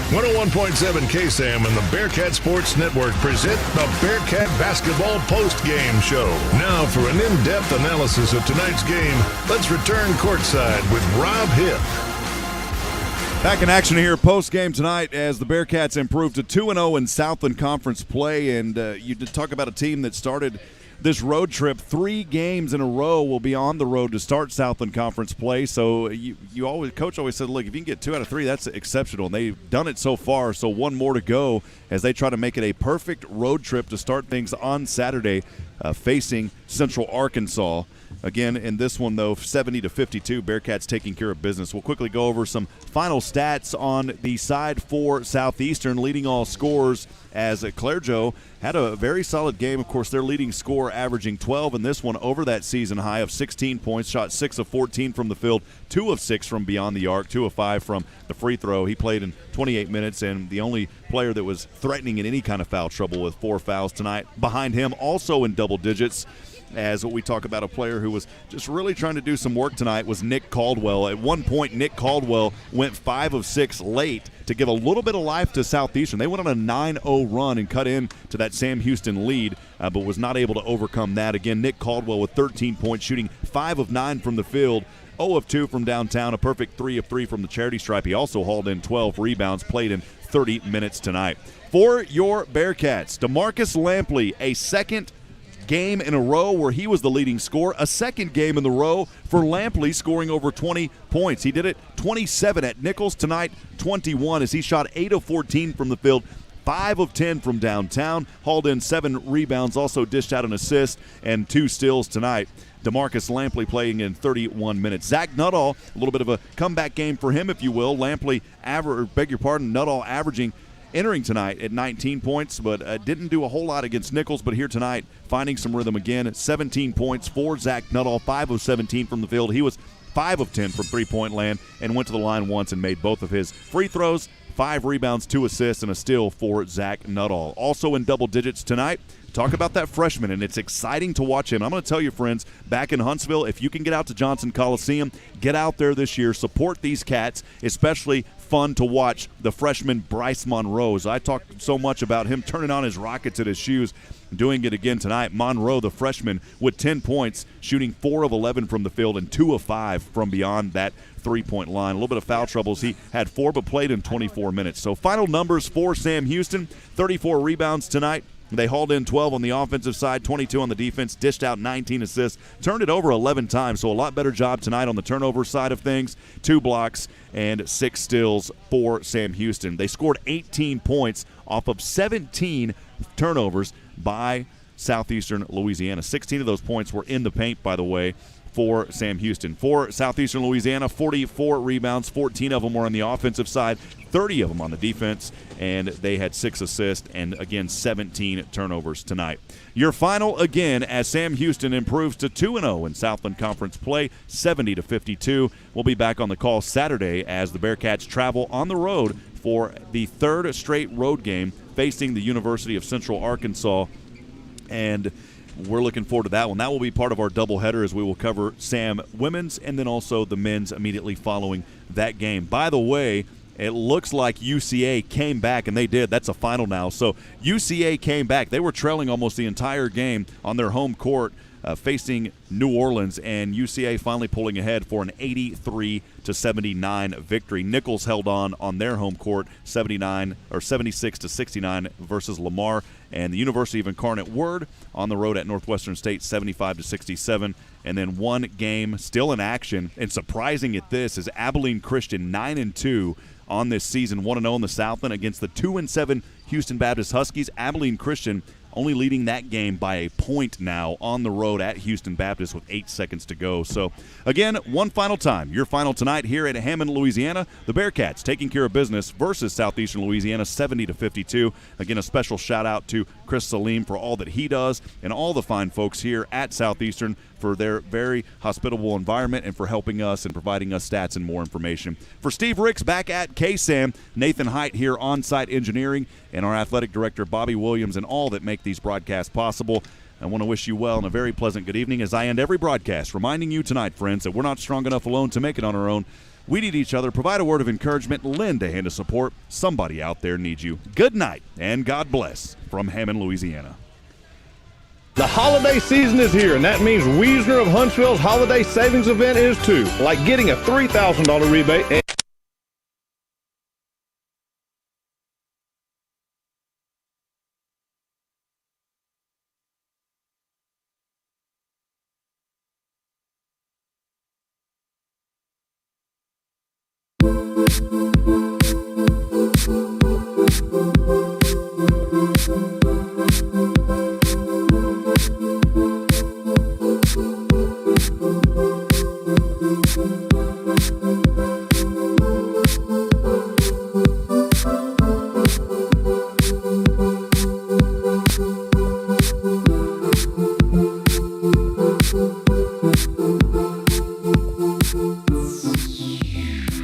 101.7 KSAM and the Bearcat Sports Network present the Bearcat Basketball Post-Game Show. Now for an in-depth analysis of tonight's game, let's return courtside with Rob Hipp. Back in action here post-game tonight as the Bearcats improved to 2-0 in Southland Conference play. And you did talk about a team that started this road trip 3 games in a row will be on the road to start Southland Conference play. So Coach always said, look, if you can get 2 out of 3, that's exceptional. And they've done it so far, so 1 more to go as they try to make it a perfect road trip to start things on Saturday facing Central Arkansas. Again, in this one, though, 70-52, Bearcats taking care of business. We'll quickly go over some final stats on the side for Southeastern, leading all scores as Clairgeau had a very solid game. Of course, their leading scorer averaging 12 in this one over that season high of 16 points, shot 6 of 14 from the field, 2 of 6 from beyond the arc, 2 of 5 from the free throw. He played in 28 minutes, and the only player that was threatening in any kind of foul trouble with 4 fouls tonight. Behind him, also in double digits, as we talk about a player who was just really trying to do some work tonight, was Nick Caldwell. At one point, Nick Caldwell went 5 of 6 late to give a little bit of life to Southeastern. They went on a 9-0 run and cut in to that Sam Houston lead, but was not able to overcome that. Again, Nick Caldwell with 13 points, shooting 5 of 9 from the field, 0 of 2 from downtown, a perfect 3 of 3 from the charity stripe. He also hauled in 12 rebounds, played in 30 minutes tonight. For your Bearcats, DeMarcus Lampley, a second game in a row where he was the leading scorer, a second game in the row for Lampley scoring over 20 points. He did it 27 at Nichols tonight, 21 as he shot 8 of 14 from the field, 5 of 10 from downtown, hauled in 7 rebounds, also dished out an assist and 2 steals tonight. DeMarcus Lampley playing in 31 minutes. Zach Nuttall, a little bit of a comeback game for him, if you will. Lampley, Nuttall averaging entering tonight at 19 points, but didn't do a whole lot against Nichols, but here tonight finding some rhythm again. 17 points for Zach Nuttall, 5 of 17 from the field. He was 5 of 10 from three-point land and went to the line once and made both of his free throws. 5 rebounds, 2 assists, and a steal for Zach Nuttall. Also in double digits tonight, talk about that freshman, and it's exciting to watch him. I'm going to tell you, friends, back in Huntsville, if you can get out to Johnson Coliseum, get out there this year, support these cats, especially fun to watch the freshman Bryce Monroe. I talked so much about him turning on his rockets at his shoes, doing it again tonight. Monroe, the freshman, with 10 points, shooting 4 of 11 from the field and 2 of 5 from beyond that three-point line. A little bit of foul troubles. He had 4 but played in 24 minutes. So final numbers for Sam Houston, 34 rebounds tonight. They hauled in 12 on the offensive side, 22 on the defense, dished out 19 assists, turned it over 11 times, so a lot better job tonight on the turnover side of things. 2 blocks and 6 steals for Sam Houston. They scored 18 points off of 17 turnovers by Southeastern Louisiana. 16 of those points were in the paint, by the way, for Sam Houston. For Southeastern Louisiana, 44 rebounds, 14 of them were on the offensive side, 30 of them on the defense, and they had 6 assists and, again, 17 turnovers tonight. Your final, again, as Sam Houston improves to 2-0 in Southland Conference play, 70-52. We'll be back on the call Saturday as the Bearcats travel on the road for the 3rd straight road game facing the University of Central Arkansas, and we're looking forward to that one. That will be part of our doubleheader as we will cover Sam women's and then also the men's immediately following that game. By the way, it looks like UCA came back, and they did. That's a final now. So UCA came back. They were trailing almost the entire game on their home court facing New Orleans, and UCA finally pulling ahead for an 83-79 victory. Nichols held on their home court 76-69 versus Lamar, and the University of Incarnate Word on the road at Northwestern State 75-67. And then one game still in action, and surprising at this is Abilene Christian 9-2 on this season, 1-0 in the Southland against the 2-7 Houston Baptist Huskies. Abilene Christian only leading that game by a point now on the road at Houston Baptist with 8 seconds to go. So, again, one final time. Your final tonight here at Hammond, Louisiana. The Bearcats taking care of business versus Southeastern Louisiana, 70-52. Again, a special shout-out to Chris Salim for all that he does and all the fine folks here at Southeastern for their very hospitable environment and for helping us and providing us stats and more information. For Steve Ricks back at KSAM, Nathan Height here on-site engineering, and our athletic director Bobby Williams and all that make these broadcasts possible. I want to wish you well and a very pleasant good evening as I end every broadcast, reminding you tonight, friends, that we're not strong enough alone to make it on our own. We need each other. Provide a word of encouragement. Lend a hand of support. Somebody out there needs you. Good night and God bless from Hammond, Louisiana. The holiday season is here, and that means Wiesner of Huntsville's holiday savings event is too, like getting a $3,000 rebate